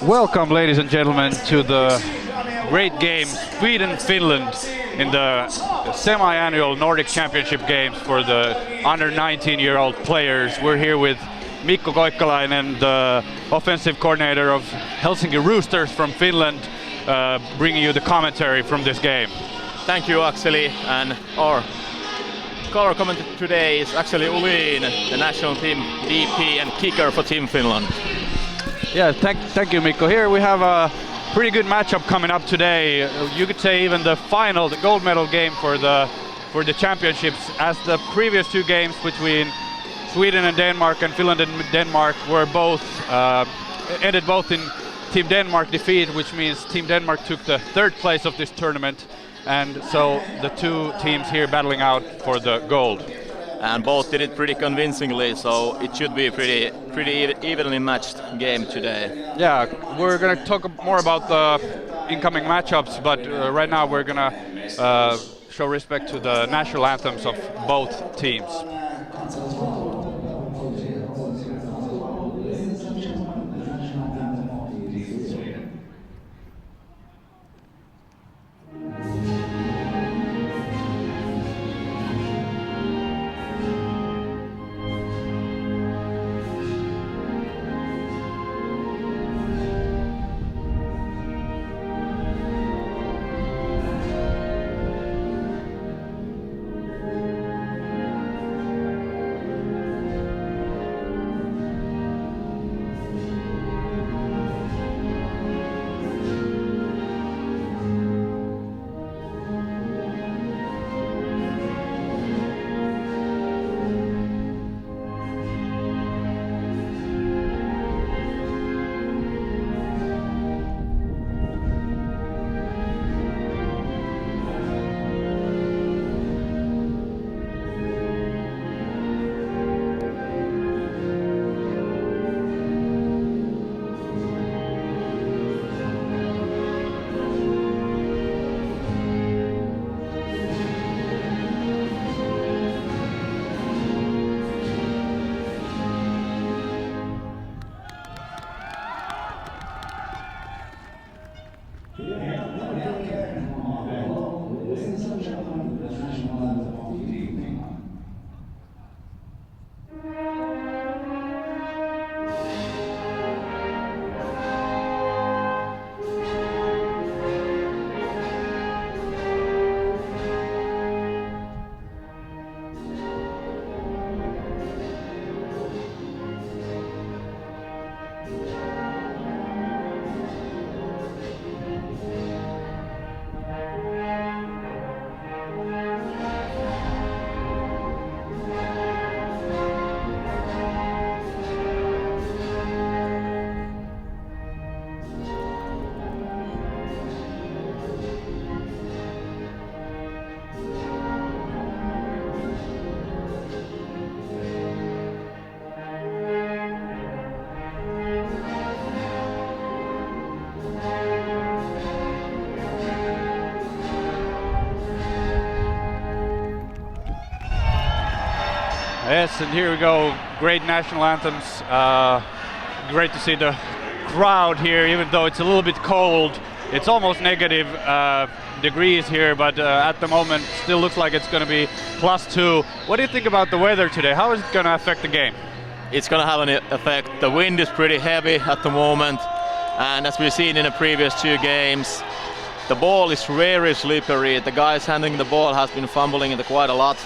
Welcome, ladies and gentlemen, to the great game Sweden-Finland in the semi-annual Nordic Championship games for the under 19-year-old players. We're here with Mikko Koikkalainen, the offensive coordinator of Helsinki Roosters from Finland, bringing you the commentary from this game. Thank you, Akseli, and our color commentator today is actually Ulin, the national team DP and kicker for Team Finland. Yeah, thank you, Mikko. Here we have a pretty good matchup coming up today. You could say even the final, the gold medal game for the championships, as the previous two games between Sweden and Denmark and Finland and Denmark were both ended both in Team Denmark defeat, which means Team Denmark took the third place of this tournament, and so the two teams here battling out for the gold. And both did it pretty convincingly, so it should be a pretty evenly matched game today. Yeah, we're going to talk more about the incoming matchups, but right now we're going to show respect to the national anthems of both teams. Yes, and here we go. Great national anthems. Great to see the crowd here, even though it's a little bit cold. It's almost negative degrees here, but at the moment still looks like it's going to be +2. What do you think about the weather today? How is it going to affect the game? It's going to have an effect. The wind is pretty heavy at the moment, and as we've seen in the previous two games, the ball is very slippery. The guys handling the ball has been fumbling it quite a lot,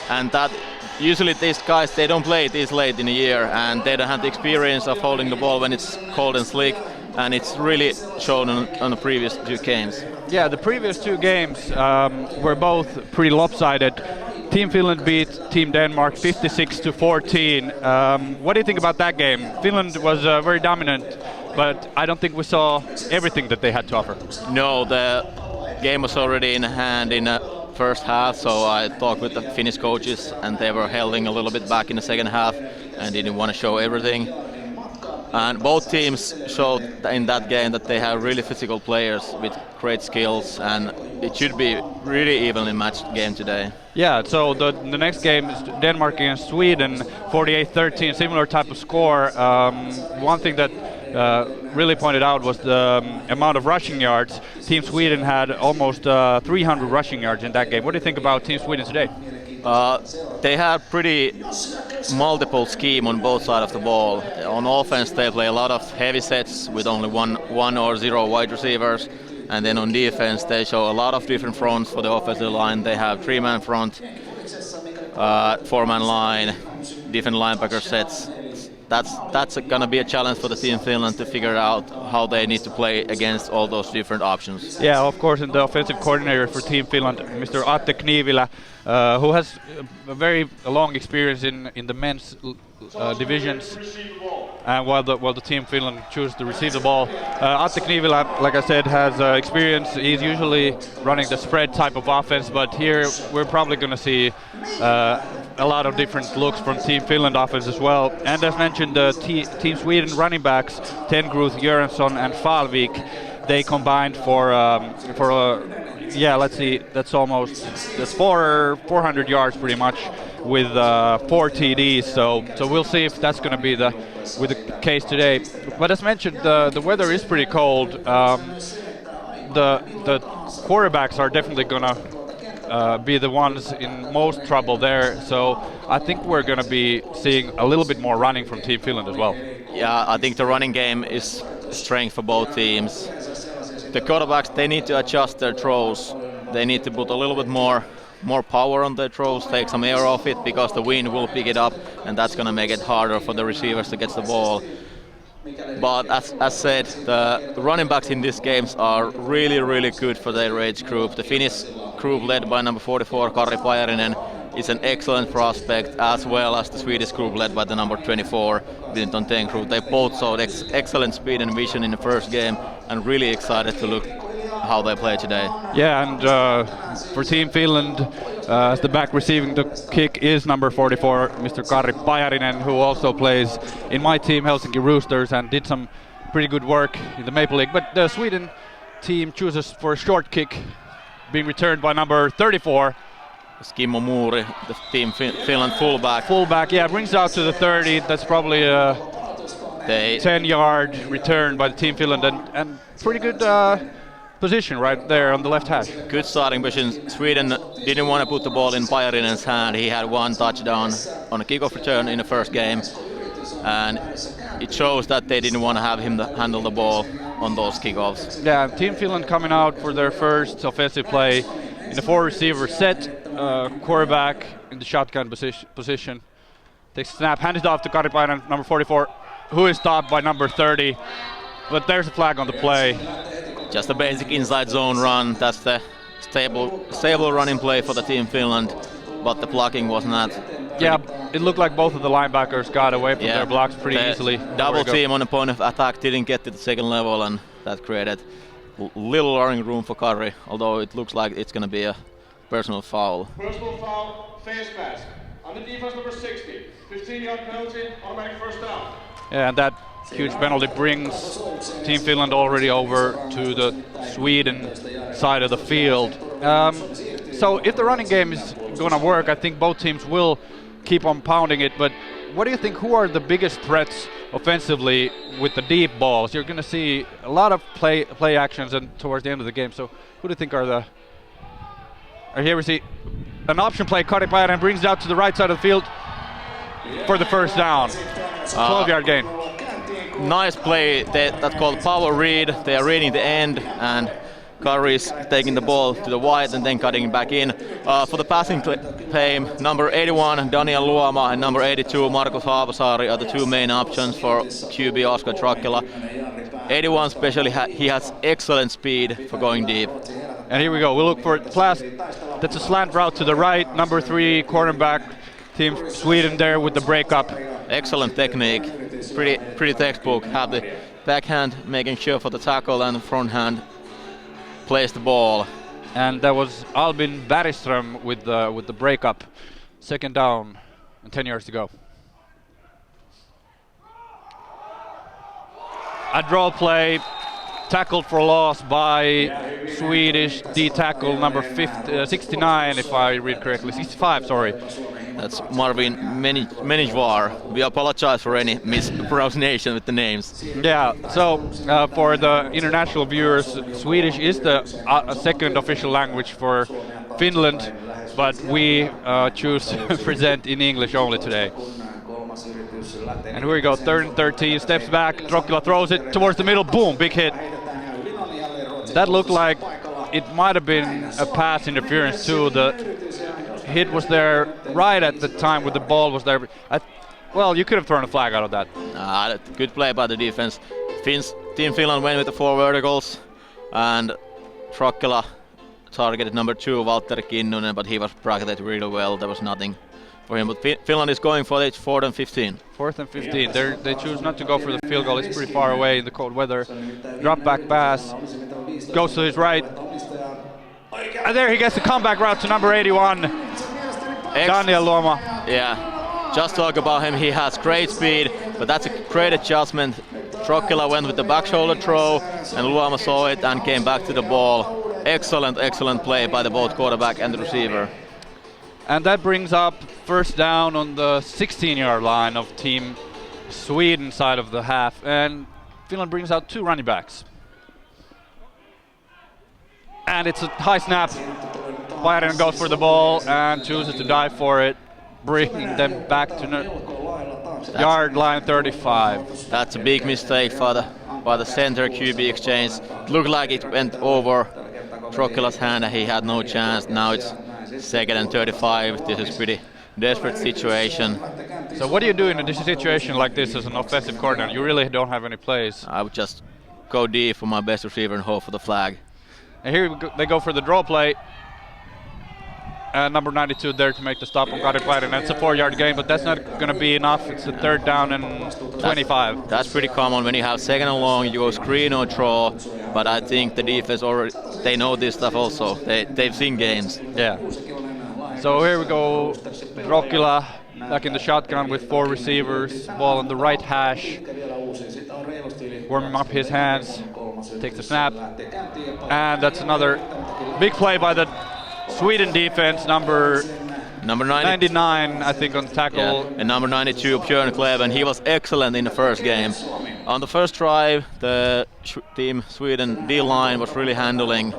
and that usually these guys, they don't play this late in the year, and they don't have the experience of holding the ball when it's cold and slick, and it's really shown on the previous two games. Yeah, the previous two games were both pretty lopsided. Team Finland beat Team Denmark 56-14. What do you think about that game? Finland was very dominant, but I don't think we saw everything that they had to offer. No, the game was already in hand in the first half, so I talked with the Finnish coaches, and they were holding a little bit back in the second half and didn't want to show everything. And both teams showed in that game that they have really physical players with great skills, and it should be really evenly matched game today. Yeah, so the next game is Denmark against Sweden, 48-13, similar type of score. One thing that really pointed out was the amount of rushing yards. Team Sweden had almost 300 rushing yards in that game. What do you think about Team Sweden today? They have pretty multiple scheme on both sides of the ball. On offense, they play a lot of heavy sets with only one or zero wide receivers. And then on defense, they show a lot of different fronts for the offensive line. They have 3-man front, 4-man line, different linebacker sets. That's going to be a challenge for the team Finland to figure out how they need to play against all those different options. Yeah, of course, and the offensive coordinator for Team Finland, Mr. Atte Knivilä, who has a very long experience in the men's divisions, and while the Team Finland chooses to receive the ball. Atte Knivilä, like I said, has experience. He's usually running the spread type of offense, but here we're probably going to see a lot of different looks from Team Finland offense as well. And as mentioned, the Team Sweden running backs, Tengruth, Göransson and Falvik, they combined for let's see, that's 400 yards pretty much with 4 TDs. So we'll see if that's going to be the case today. But as mentioned, the weather is pretty cold. The quarterbacks are definitely going to be the ones in most trouble there. So I think we're going to be seeing a little bit more running from Team Finland as well. Yeah, I think the running game is strength for both teams. The quarterbacks, they need to adjust their throws. They need to put a little bit more power on their throws, take some air off it, because the wind will pick it up, and that's going to make it harder for the receivers to get the ball. But as said, the running backs in these games are really, really good for their age group. The Finnish group led by number 44, Karri Pajarinen, is an excellent prospect, as well as the Swedish group led by the number 24, Vinton Tengruth. They both showed excellent speed and vision in the first game, and really excited to look how they play today. Yeah, and for Team Finland, as the back receiving the kick is number 44, Mr. Karri Pajarinen, who also plays in my team, Helsinki Roosters, and did some pretty good work in the Maple League. But the Sweden team chooses for a short kick, being returned by number 34. Kimmo Muuri, the Team Finland fullback. Fullback, yeah, brings it out to the 30. That's probably a 10-yard return by the Team Finland, and pretty good position right there on the left hash. Good starting position. Sweden didn't want to put the ball in Pajarinen's hand. He had one touchdown on a kickoff return in the first game, and it shows that they didn't want to have him handle the ball on those kickoffs. Yeah, Team Finland coming out for their first offensive play in the 4-receiver set. Quarterback in the shotgun position. Takes a snap, hands it off to Karri Pajarinen, number 44, who is stopped by number 30. But there's a flag on the play. Just a basic inside zone run. That's the stable running play for the Team Finland, but the blocking was not. Yeah, it looked like both of the linebackers got away from their blocks pretty easily. Double team on the point of attack didn't get to the second level, and that created little running room for Karri, although it looks like it's going to be a personal foul. Personal foul, face mask. On the defense, number 60. 15-yard penalty, automatic first down. Yeah, and that huge penalty brings Team Finland already over to the Sweden side of the field. So if the running game is going to work, I think both teams will keep on pounding it. But what do you think, who are the biggest threats offensively with the deep balls? You're going to see a lot of play actions and towards the end of the game. So who do you think are the... Here we see an option play. Karri Pajarinen brings it out to the right side of the field for the first down. 12-yard gain. Nice play. That's called power read. They are reading the end, and Karri is taking the ball to the wide and then cutting it back in. For the passing play, number 81, Daniel Luoma, and number 82, Markus Haapasaari are the two main options for QB Oscar Trakkila. 81 especially, he has excellent speed for going deep. And here we go. We'll look for last. That's a slant route to the right. Number 3 cornerback, Team Sweden there with the breakup. Excellent technique. Pretty textbook. Have the backhand making sure for the tackle, and the front hand plays the ball. And that was Albin Bergström with the breakup. Second down and 10 yards to go. A draw play, tackled for loss by Swedish D-tackle number 69, if I read correctly, 65, sorry. That's Marvin Menijvar. We apologize for any mispronunciation with the names. Yeah, so for the international viewers, Swedish is the second official language for Finland, but we choose to present in English only today. And here we go, 3rd and 13, steps back, Drokkila throws it towards the middle, boom, big hit. That looked like it might have been a pass interference too. The hit was there right at the time when the ball was there. Well, you could have thrown a flag out of that. Good play by the defense. Team Finland went with the 4 verticals, and Drokkila targeted number 2, Valtteri Kinnunen, but he was bracketed really well. There was nothing for him. But Finland is going for it, 4th and 15. 4th and 15. They choose not to go for the field goal. It's pretty far away in the cold weather. Drop back pass. Goes to his right. And there he gets the comeback route to number 81. Daniel Luoma. Yeah, just talk about him. He has great speed, but that's a great adjustment. Drokkila went with the back shoulder throw, and Luoma saw it and came back to the ball. Excellent play by the both quarterback and the receiver. And that brings up first down on the 16-yard line of Team Sweden side of the half, and Finland brings out 2 running backs. And it's a high snap. Bayern goes for the ball and chooses to dive for it, bringing them back to yard line 35. That's a big mistake by the center QB exchange. It looked like it went over Drokkila's hand and he had no chance. Now it's 2nd and 35. This is pretty desperate situation. So what do you do in a situation like this as an offensive coordinator? You really don't have any plays. I would just go deep for my best receiver and hope for the flag. And here they go for the draw play. Number 92 there to make the stop on Kari Paiden. It's a 4-yard gain, but that's not going to be enough. It's a 3rd down and 25. That's pretty common. When you have 2nd and long, you go screen or draw. But I think the defense already, they know this stuff also. They've seen games. Yeah. So here we go. Drokkila back in the shotgun with 4 receivers. Ball on the right hash. Warming up his hands. Takes the snap. And that's another big play by the Sweden defense, number 99, I think, on tackle. Yeah. And number 92, Björn Kleven, he was excellent in the first game. On the first drive, the Team Sweden D-line was really handling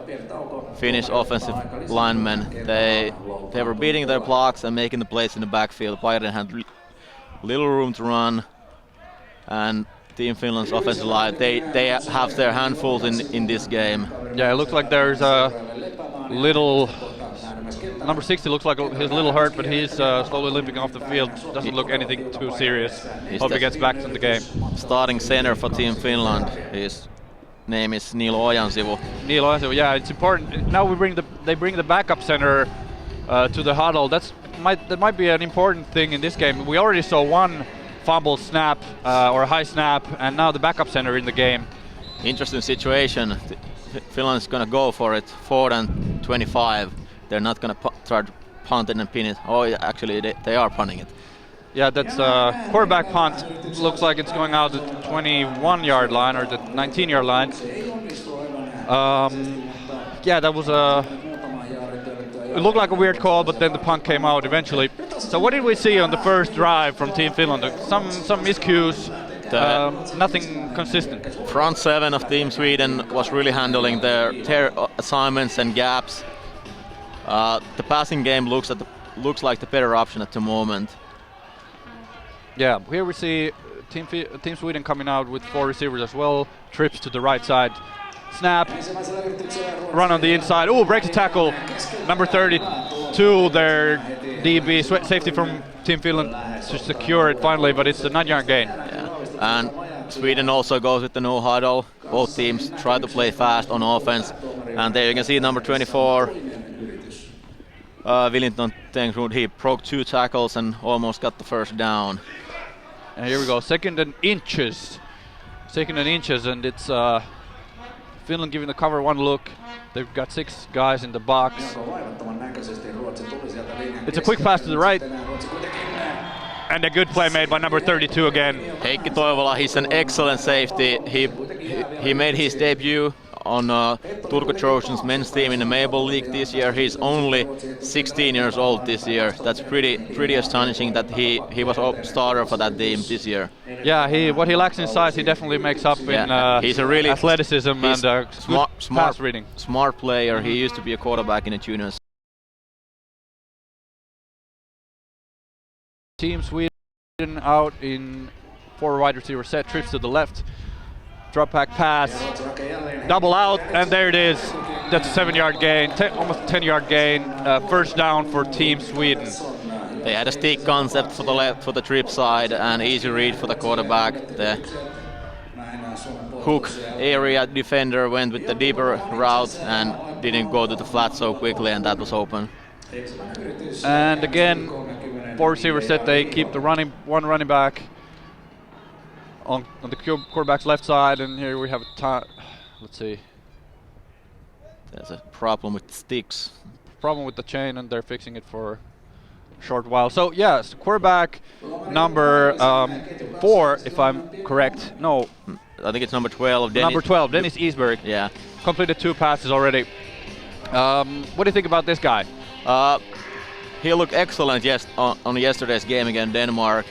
Finnish offensive linemen. They were beating their blocks and making the plays in the backfield. Bayern had little room to run, and Team Finland's offensive line, they have their handfuls in this game. Yeah, it looks like there's a little... Number 60 looks like he's a little hurt, but he's slowly limping off the field. Doesn't look anything too serious. Hope he gets back to the game. Starting center for Team Finland. His name is Niilo Ojansivu. Niilo Ojansivu, yeah, it's important. Now they bring the backup center to the huddle. That might be an important thing in this game. We already saw 1 fumble snap or a high snap, and now the backup center in the game. Interesting situation. Finland is going to go for it. 4th and 25. They're not going to try to punt it and pin it. Oh, actually, they are punting it. Yeah, that's a quarterback punt. Looks like it's going out the 21-yard line or the 19-yard line. Yeah, that was it looked like a weird call, but then the punt came out eventually. So what did we see on the first drive from Team Finland? Some miscues. Nothing consistent. Front 7 of Team Sweden was really handling their assignments and gaps. The passing game looks like the better option at the moment. Yeah, here we see Team Sweden coming out with 4 receivers as well. Trips to the right side. Snap. Run on the inside. Oh, breaks the tackle. Number 32, their DB, safety from Team Finland to secure it finally, but it's a 9-yard gain. Yeah. And Sweden also goes with the no huddle. Both teams try to play fast on offense. And there you can see number 24, Willington Tengrud, he broke 2 tackles and almost got the first down. And here we go, 2nd and inches. 2nd and inches, and it's Finland giving the cover 1 look. They've got 6 guys in the box. It's a quick pass to the right. And a good play made by number 32 again. Heikki Toivola, he's an excellent safety. He made his debut on Turku Trojans men's team in the Maple League this year. He's only 16 years old this year. That's pretty astonishing that he was a starter for that team this year. Yeah, what he lacks in size, he definitely makes up in he's a really athleticism and smart pass reading. Smart player. He used to be a quarterback in the juniors. Team Sweden out in 4 wide receiver set, trips to the left, drop back pass, double out, and there it is. That's a 7-yard gain, almost a 10-yard gain, first down for Team Sweden. They had a stick concept for the left, for the trip side, and easy read for the quarterback. The hook area defender went with the deeper route and didn't go to the flat so quickly, and that was open. And again, 4 receiver set, they keep the one running back on the quarterback's left side, and here we have let's see. There's a problem with the sticks. Problem with the chain, and they're fixing it for a short while. So yes, quarterback number 4, if I'm correct. No, I think it's number 12. Number 12, Dennis Isberg. Yeah. Completed 2 passes already. What do you think about this guy? He looked excellent on yesterday's game against Denmark.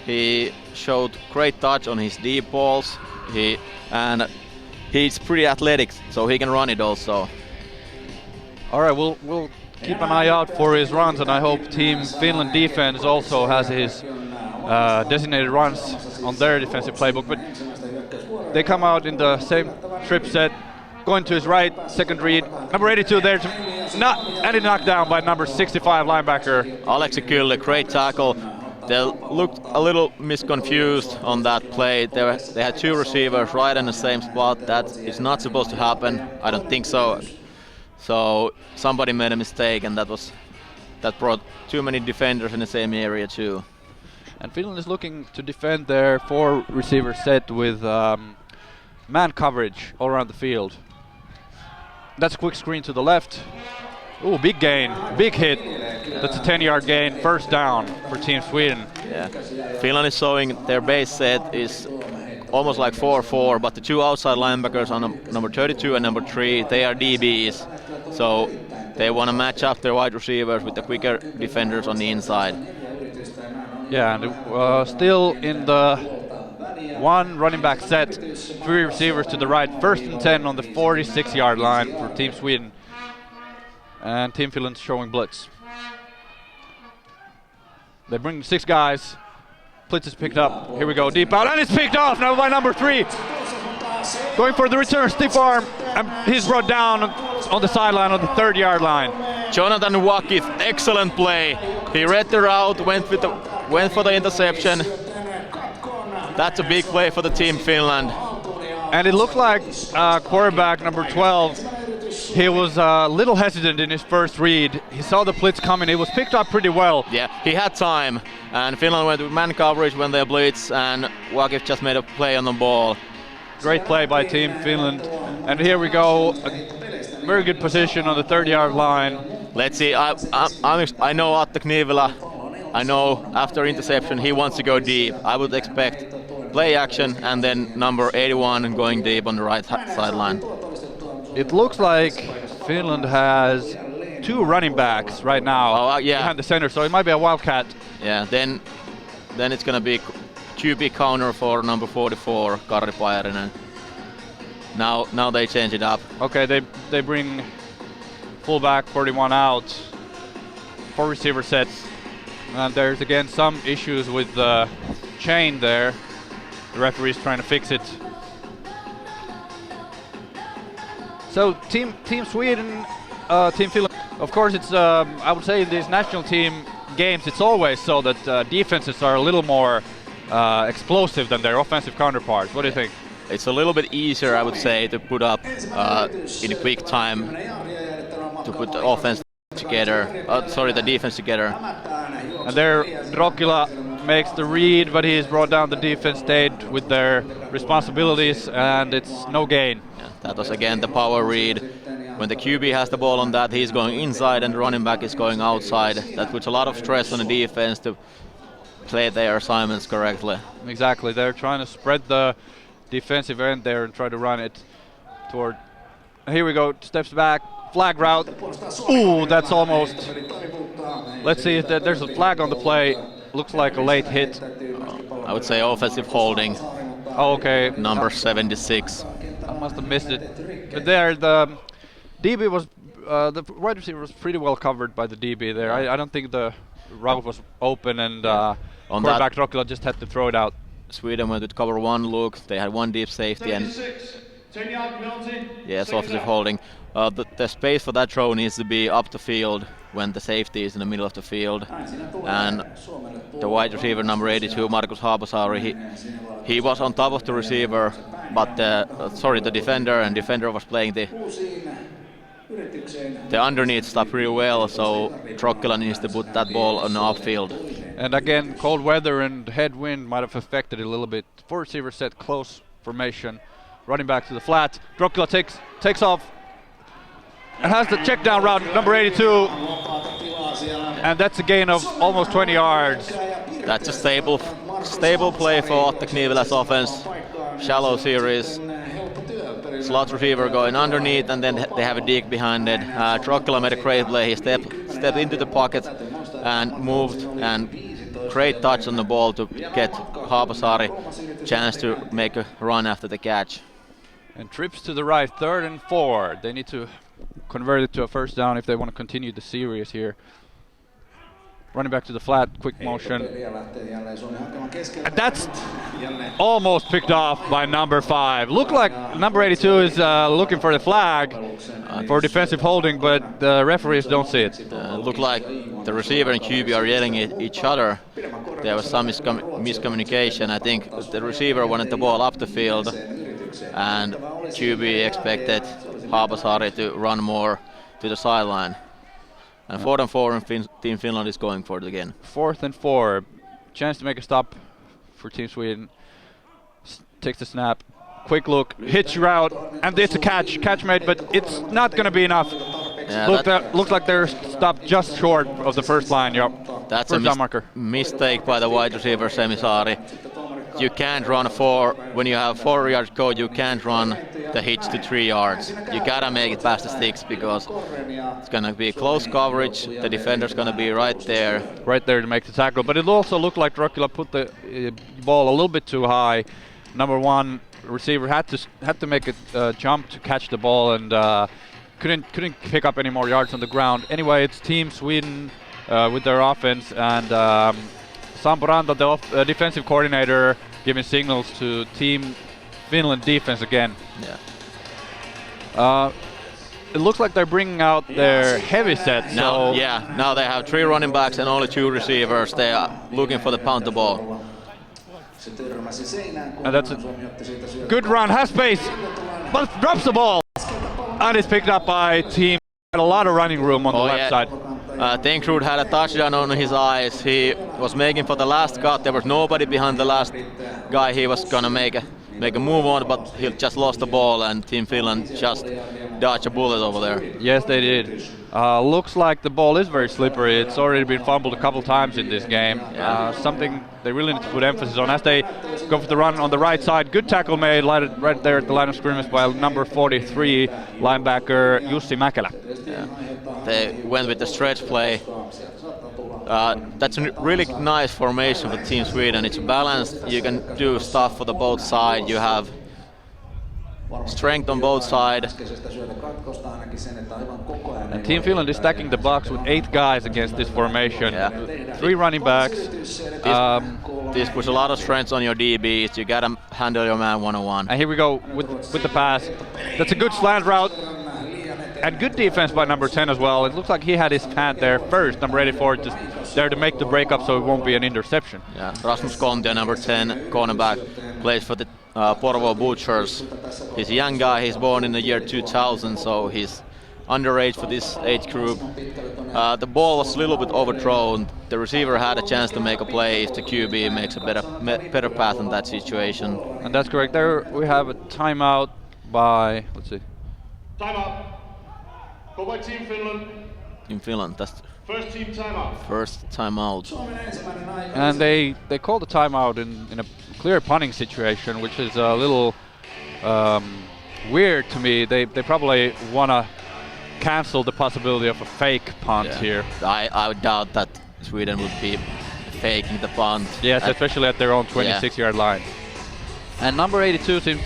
He showed great touch on his deep balls. He's pretty athletic, so he can run it also. All right, we'll keep an eye out for his runs, and I hope Team Finland defense also has his designated runs on their defensive playbook. But they come out in the same trip set, going to his right, second read. Number 82 there, and it knocked down by number 65 linebacker. Aleksi Kylle, great tackle. They looked a little misconfused on that play. They had 2 receivers right in the same spot. That is not supposed to happen. I don't think so. So somebody made a mistake, and that brought too many defenders in the same area too. And Finland is looking to defend their 4 receiver set with man coverage all around the field. That's a quick screen to the left. Ooh, big gain, big hit. That's a 10-yard gain, first down for Team Sweden. Yeah, Finland is showing their base set is almost like 4-4, but the 2 outside linebackers on number 32 and number 3, they are DBs. So they want to match up their wide receivers with the quicker defenders on the inside. Yeah, and still in the 1 running back set, 3 receivers to the right, first and 10 on the 46-yard line for Team Sweden. And Team Finland showing blitz. They bring 6 guys. Blitz is picked up. Here we go, deep out, and it's picked off now by number 3. Going for the return, stiff arm, and he's brought down on the sideline on the 3rd-yard line. Jonathan Wakith, excellent play. He read the route, went for the interception. That's a big play for the Team Finland. And it looked like quarterback number 12, he was a little hesitant in his first read. He saw the blitz coming. It was picked up pretty well. Yeah, he had time. And Finland went with man coverage when they blitz, and Wakith just made a play on the ball. Great play by Team Finland. And here we go. A very good position on the 3rd-yard line. Let's see. I know Atte Knivela. I know after interception he wants to go deep. I would expect play action and then number 81 going deep on the right sideline. It looks like Finland has 2 running backs right now behind the center, so it might be a wildcat. Yeah, then it's gonna be QB counter for number 44, Karri Pajarinen. Now they change it up. Okay, they bring fullback 41 out, 4 receiver set. And there's again some issues with the chain there. The referee's trying to fix it. So Team Sweden, Team Finland. Of course, it's I would say in these national team games, it's always so that defenses are a little more explosive than their offensive counterparts. What do you think? It's a little bit easier, I would say, to put up in a quick time to put the offense together. The defense together. And there, Drokila makes the read, but he's brought down the defense, stayed with their responsibilities, and it's no gain. Yeah, that was again the power read. When the QB has the ball on that, he's going inside and the running back is going outside. That puts a lot of stress on the defense to play their assignments correctly. Exactly, they're trying to spread the defensive end there and try to run it toward. Here we go, steps back, flag route. Ooh, that's almost. Let's see if there's a flag on the play. Looks like a late hit. I would say offensive holding. Oh, okay. Number 76. I must have missed it. But there, the DB was, the wide receiver was pretty well covered by the DB there. I don't think the route was open, and quarterback Rokkila just had to throw it out. Sweden went with cover one look. They had one deep safety and yes, offensive holding. The space for that throw needs to be up the field when the safety is in the middle of the field. And the wide receiver number 82, Markus Haapasaari, he was on top of the receiver, but the defender, and defender was playing the underneath stuff pretty well, so Rokkila needs to put that ball on the upfield. And again, cold weather and headwind might have affected it a little bit. Four receivers set close formation, running back to the flat. Rokkila takes off and has the check down route, number 82. And that's a gain of almost 20 yards. That's a stable play for Otto Knivelä's offense. Shallow series. Slot receiver going underneath, and then they have a dig behind it. Rokkila made a great play. He stepped into the pocket and moved, and great touch on the ball to get Haapasaari chance to make a run after the catch. And trips to the right, 3rd and 4. They need to convert it to a first down if they want to continue the series here. Running back to the flat, quick motion. And that's almost picked off by number 5. Look like number 82 is looking for the flag for defensive holding, but the referees don't see it. Look like the receiver and QB are yelling at each other. There was some miscommunication. I think the receiver wanted the ball up the field, and QB expected Haapasaari to run more to the sideline. And 4th and 4, and Team Finland is going for it again. 4th and 4. Chance to make a stop for Team Sweden. Takes the snap. Quick look. Hitch route. And it's a catch made, but it's not going to be enough. Yeah, looks like they're stopped just short of the first line. Yep. That's first a mistake by the wide receiver Semisaari. You can't run when you have 4 yards go, you can't run the hitch to 3 yards. You gotta make it past the sticks because it's gonna be close coverage. The defender's gonna be right there to make the tackle. But it also looked like Rokkila put the ball a little bit too high. Number 1 receiver had to make a jump to catch the ball, and couldn't pick up any more yards on the ground. Anyway, it's Team Sweden with their offense, and Sampo Ranta, the defensive coordinator, giving signals to Team Finland defense again. Yeah. It looks like they're bringing out their heavy set. Now they have 3 running backs and only 2 receivers. They are looking for the punt the ball. And that's a good run, has space, but drops the ball. And it's picked up by Team. Had a lot of running room on the left side. Tenkrud had a touchdown on his eyes. He was making for the last cut. There was nobody behind the last guy he was gonna make a move on, but he just lost the ball, and Team Finland just dodged a bullet over there. Yes, they did. Looks like the ball is very slippery. It's already been fumbled a couple times in this game. Something they really need to put emphasis on as they go for the run on the right side. Good tackle made right there at the line of scrimmage by number 43 linebacker Jussi Mäkelä. Yeah. They went with the stretch play. That's a really nice formation for Team Sweden. It's balanced. You can do stuff for the both sides. You have strength on both sides. And Team Finland is stacking the box with 8 guys against this formation. 3 running backs. This puts a lot of strength on your DBs. You gotta handle your man one-on-one. And here we go with the pass. That's a good slant route. And good defense by number 10 as well. It looks like he had his hand there first. Number 84 just there to make the break up so it won't be an interception. Yeah, Rasmus Kontia, number 10 cornerback, plays for the Porvoo Butchers. He's a young guy. He's born in the year 2000, so he's underage for this age group. The ball was a little bit overthrown. The receiver had a chance to make a play if the QB makes a better path in that situation. And that's correct. There we have a timeout Timeout. Go by Team Finland. Team Finland, that's First team timeout. First timeout. And they called a timeout in a clear punting situation, which is a little weird to me. They probably want to cancel the possibility of a fake punt here. I would doubt that Sweden would be faking the punt. Yes, especially at their own 26-yard line. And number 82 seems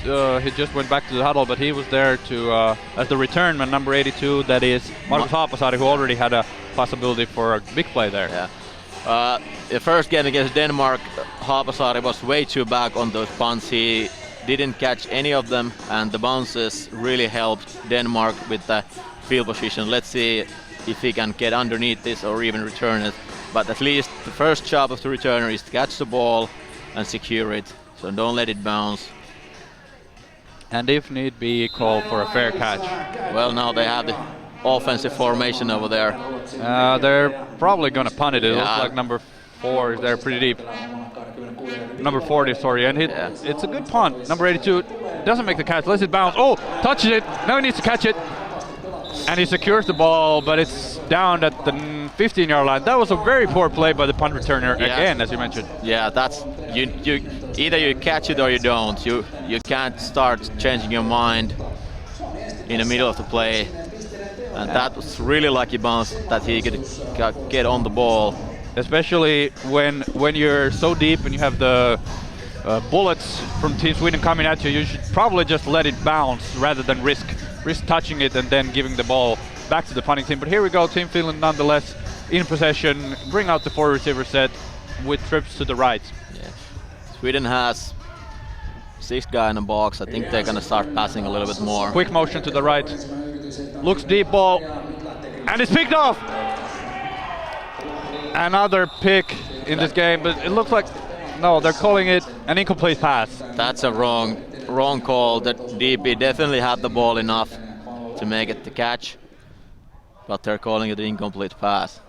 he just went back to the huddle, but he was there to as the return man, number 82. That is Markus Haapasaari, who already had a possibility for a big play there. Yeah. The first game against Denmark, Haapasaari was way too back on those punts. He didn't catch any of them, and the bounces really helped Denmark with the field position. Let's see if he can get underneath this or even return it. But at least the first job of the returner is to catch the ball and secure it. So don't let it bounce. And if need be, call for a fair catch. Well, now they have the offensive formation over there. They're probably going to punt it. It looks like number 4 is there pretty deep. Number 40, sorry. And it's a good punt. Number 82 doesn't make the catch, lets it bounce. Oh, touches it. Now he needs to catch it. And he secures the ball, but it's down at the 15-yard line. That was a very poor play by the punt returner again, as you mentioned. Yeah, that's you either you catch it or you don't. You can't start changing your mind in the middle of the play. And that was really lucky bounce that he could get on the ball. Especially when you're so deep and you have the bullets from Team Sweden coming at you, you should probably just let it bounce rather than risk touching it and then giving the ball back to the punting team. But here we go, Team Finland nonetheless in possession, bring out the 4 receiver set with trips to the right. Yeah. Sweden has 6 guys in the box. I think they're gonna start passing a little bit more. Quick motion to the right, looks deep ball, and it's picked off! Another pick in this game, but it looks like, no, they're calling it an incomplete pass. That's a wrong call. The DP definitely had the ball enough to make it the catch, but they're calling it an incomplete pass.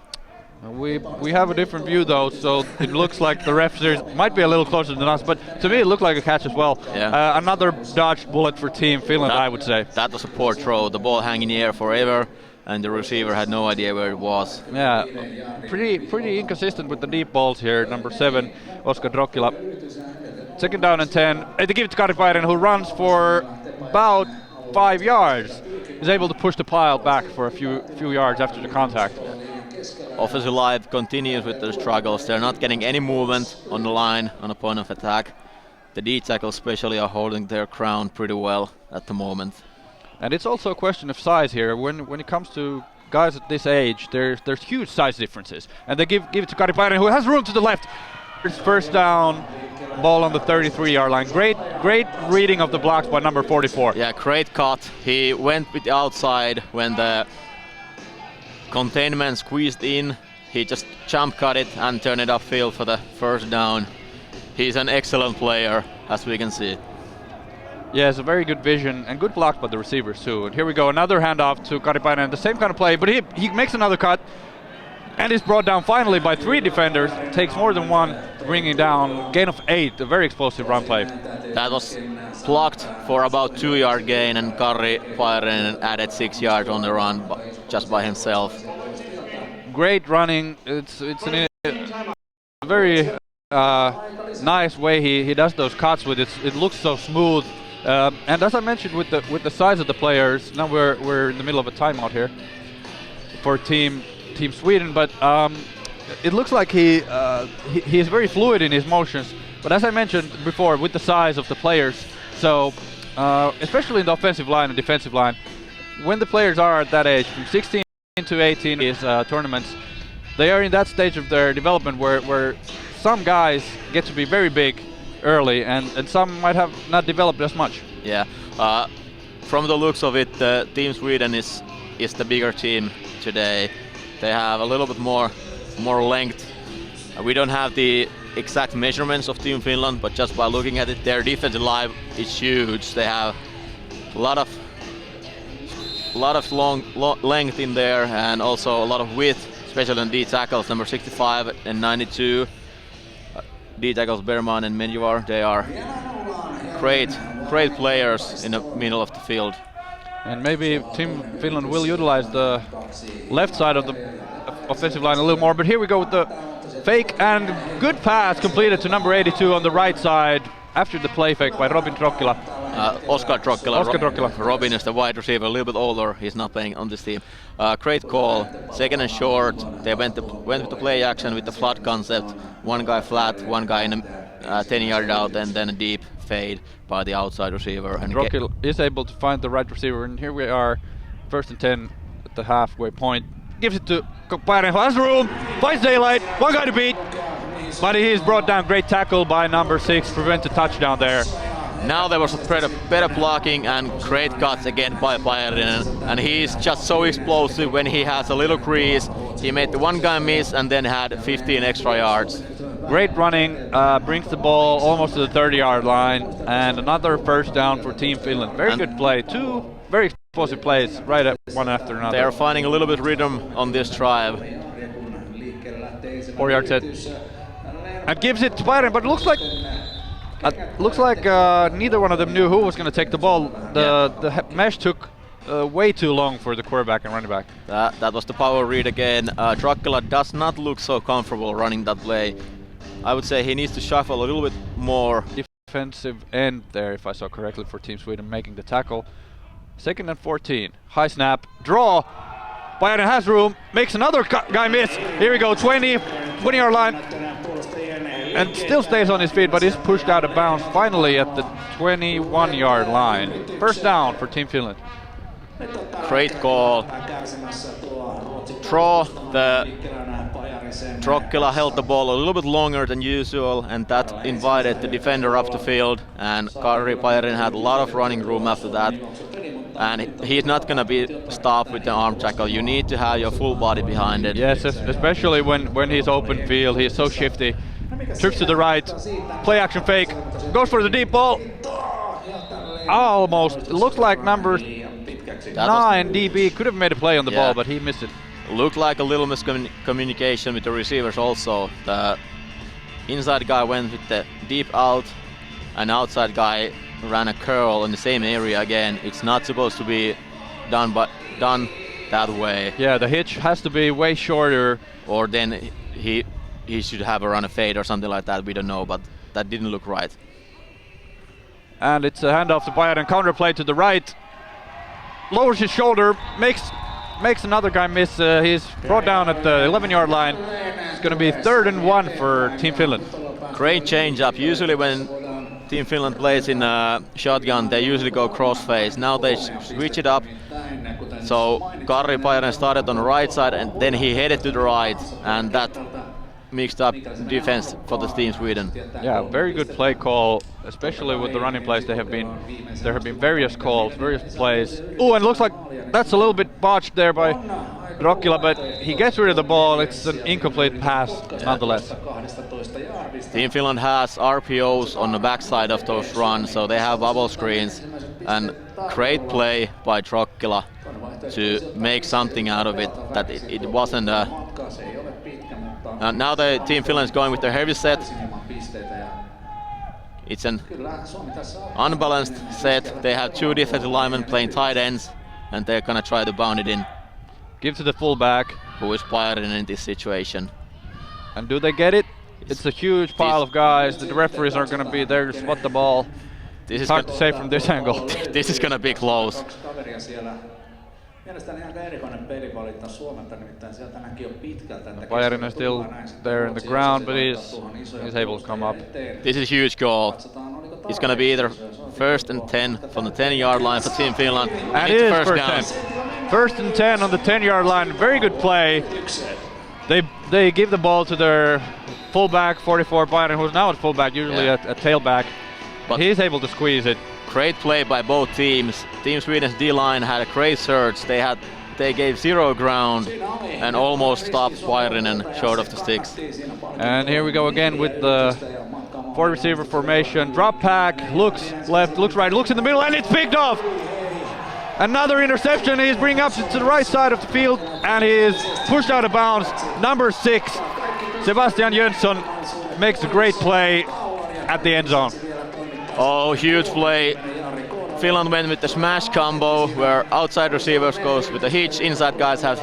We have a different view though, so it looks like the refs might be a little closer than us, but to me it looked like a catch as well. Yeah. Another dodged bullet for Team Finland, I would say. That was a poor throw. The ball hung in the air forever, and the receiver had no idea where it was. Yeah, pretty inconsistent with the deep balls here. Number 7, Oskar Drokkila. 2nd down and 10. They give it to Karipainen, who runs for about 5 yards. He's able to push the pile back for a few yards after the contact. Offensive line continues with their struggles. They're not getting any movement on the line on a point of attack. The D tackles especially are holding their ground pretty well at the moment. And it's also a question of size here. When it comes to guys at this age, there's huge size differences. And they give it to Karipainen, who has room to the left. It's 1st down, ball on the 33-yard line. Great reading of the blocks by number 44. Yeah, great cut. He went with the outside when the containment squeezed in. He just jump cut it and turned it upfield for the 1st down. He's an excellent player, as we can see. Yeah, it's a very good vision and good blocks by the receivers too. And here we go, another handoff to Karipainen, the same kind of play, but he makes another cut and is brought down finally by 3 defenders. Takes more than one, bringing down gain of 8, a very explosive run play. That was blocked for about 2-yard gain, and Karipainen added 6 yards on the run just by himself. Great running. It's a very nice way he does those cuts with it. It looks so smooth. And as I mentioned, with the size of the players, now we're in the middle of a timeout here for Team Sweden, but it looks like he is very fluid in his motions. But as I mentioned before, with the size of the players, so especially in the offensive line and defensive line, when the players are at that age, from 16 to 18 is tournaments, they are in that stage of their development where some guys get to be very big early, and some might have not developed as much. Yeah, from the looks of it, Team Sweden is the bigger team today. They have a little bit more length. We don't have the exact measurements of Team Finland, but just by looking at it, their defensive line is huge. They have a lot of long length in there, and also a lot of width, especially on D tackles, number 65 and 92. D tackles Berman and Menjivar, they are great players in the middle of the field. And maybe Team Finland will utilize the left side of the offensive line a little more, but here we go with the fake and good pass completed to number 82 on the right side after the play fake by Robin Trokkila. Oscar Trokkila. Oscar Trokkila. Robin is the wide receiver, a little bit older. He's not playing on this team. Great call. Second and short. They went with the play action with the flat concept. One guy flat, one guy in a 10-yard out, and then a deep fade by the outside receiver. And Trokkila is able to find the right receiver, and here we are, 1st and 10 at the halfway point. Gives it to Kokpainen, who has room, finds daylight, one guy to beat, but he's brought down. Great tackle by number 6, prevents a touchdown there. Now there was a better blocking and great cuts again by Bayern, and he's just so explosive when he has a little crease. He made the one guy miss and then had 15 extra yards. Great running, brings the ball almost to the 30-yard line, and another first down for Team Finland. Very good play, 2 very explosive plays right at one after another. They are finding a little bit rhythm on this drive. 4-yard set. And gives it to Bayern, but it looks like neither one of them knew who was going to take the ball. The mesh took way too long for the quarterback and running back. That was the power read again. Trokkila does not look so comfortable running that play. I would say he needs to shuffle a little bit more. Defensive end there, if I saw correctly, for Team Sweden making the tackle. 2nd and 14. High snap. Draw. Bayern has room. Makes another guy miss. Here we go. 20-yard line. And still stays on his feet, but is pushed out of bounds finally at the 21-yard line. First down for Team Finland. Great call. Trokkila held the ball a little bit longer than usual, and that invited the defender up the field, and Kari Bayern had a lot of running room after that. And he's not going to be stopped with the arm tackle. You need to have your full body behind it. Yes, especially when he's open field. He's so shifty. Trips to the right, play action fake, goes for the deep ball. Almost. It looks like number 9 DB could have made a play on the ball, but he missed it. Looked like a little miscommunication with the receivers also. The inside guy went with the deep out, and outside guy ran a curl in the same area again. It's not supposed to be done that way. Yeah, the hitch has to be way shorter. Or then he should have a run a fade or something like that. We don't know, but that didn't look right. And it's a handoff to Bayern and counter play to the right. Lowers his shoulder, makes another guy miss. He's brought down at the 11-yard line. It's going to be 3rd and 1 for Team Finland. Great change up. Usually when Team Finland plays in shotgun, they usually go crossface. Now they switch it up. So Kari Bayern started on the right side, and then he headed to the right, and that mixed up defense for the Team Sweden. Yeah, very good play call, especially with the running plays. There have been various calls, various plays. Oh, and it looks like that's a little bit botched there by Trokkila, but he gets rid of the ball. It's an incomplete pass nonetheless. Team Finland has RPOs on the backside of those runs, so they have bubble screens, and great play by Trokkila to make something out of it, that it wasn't now the Team Finland is going with their heavy set. It's an unbalanced set. They have 2 defensive linemen playing tight ends, and they're gonna try to bound it in. Give to the fullback, who is Bayern in this situation. And do they get it? It's a huge pile of guys. The referees are gonna be there to spot the ball. This is hard to say from this angle. This is gonna be close. Bayern is still there in the ground, but he's able to come up. This is a huge goal. It's going to be either 1st and 10 from the 10-yard line for Team Finland. And it is first down. 1st and 10 on the 10-yard line. Very good play. They give the ball to their fullback, 44 Bayern, who's now at fullback, usually a tailback. But he's able to squeeze it. Great play by both teams. Team Sweden's D-line had a great surge. They gave 0 ground and almost stopped Bayern and short of the sticks. And here we go again with the 4 receiver formation. Drop pack, looks left, looks right, looks in the middle, and it's picked off. Another interception. He's bringing up to the right side of the field, and he is pushed out of bounds. Number 6, Sebastian Jönsson, makes a great play at the end zone. Oh, huge play Finland went with the smash combo where outside receivers goes with the hitch, inside guys have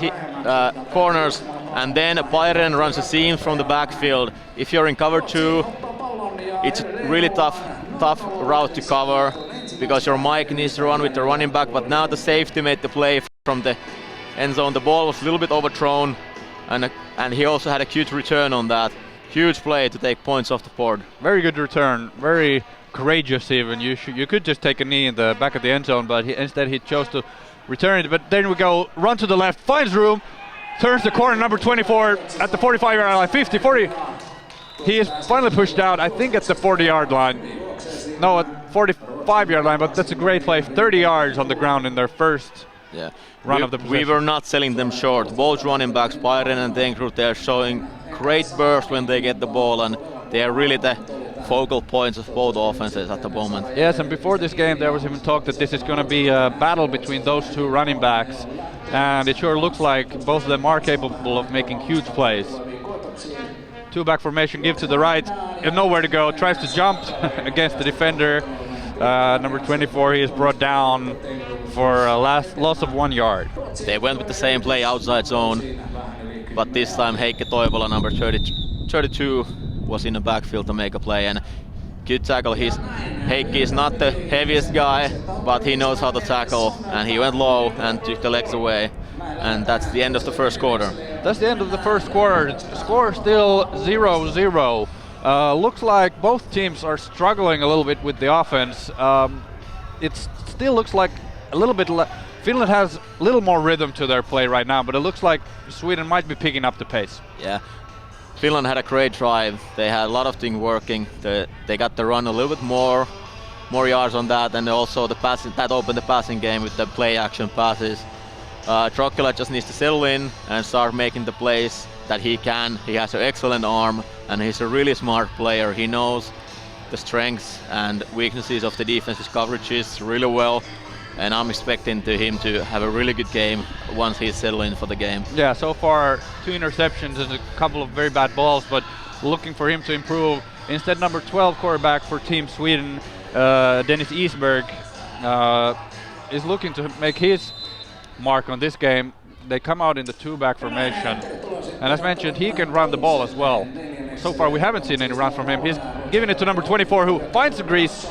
corners, and then Bayern runs a seam from the backfield. If you're in cover 2, it's a really tough route to cover because your Mike needs to run with the running back, but now the safety made the play from the end zone. The ball was a little bit overthrown, and he also had a cute return on that. Huge play to take points off the board. Very good return, very courageous even. You could just take a knee in the back of the end zone, but instead he chose to return it. But then we go, run to the left, finds room, turns the corner, number 24 at the 45-yard line, 50, 40. He is finally pushed out, I think at the 40-yard line. No, at 45-yard line, but that's a great play. 30 yards on the ground in their first run of the possession. We were not selling them short. Both running backs, Bayern and Denkrut, they're showing great burst when they get the ball, and they are really the focal points of both offenses at the moment. Yes, and before this game there was even talk that this is going to be a battle between those two running backs, and it sure looks like both of them are capable of making huge plays. Two-back formation, give to the right, and nowhere to go, tries to jump against the defender. Number 24, he is brought down for a loss of 1 yard. They went with the same play outside zone, but this time Heikki Toivola, number 32, was in the backfield to make a play, and good tackle. Heikki is not the heaviest guy, but he knows how to tackle, and he went low and took the legs away, and that's the end of the first quarter. That's the end of the first quarter. Score still 0-0. Looks like both teams are struggling a little bit with the offense. It still looks like a little bit Finland has a little more rhythm to their play right now, but it looks like Sweden might be picking up the pace. Yeah, Finland had a great drive. They had a lot of things working. They got to run a little bit more yards on that, and also the passing that opened the passing game with the play action passes. Trokkila just needs to settle in and start making the plays that he can. He has an excellent arm, and he's a really smart player. He knows the strengths and weaknesses of the defense's coverages really well, and I'm expecting him to have a really good game once he's settled in for the game. Yeah, so far 2 interceptions and a couple of very bad balls, but looking for him to improve. Instead, number 12 quarterback for Team Sweden, Dennis Isberg, is looking to make his mark on this game. They come out in the two-back formation, and as mentioned, he can run the ball as well. So far we haven't seen any run from him. He's giving it to number 24, who finds the grease,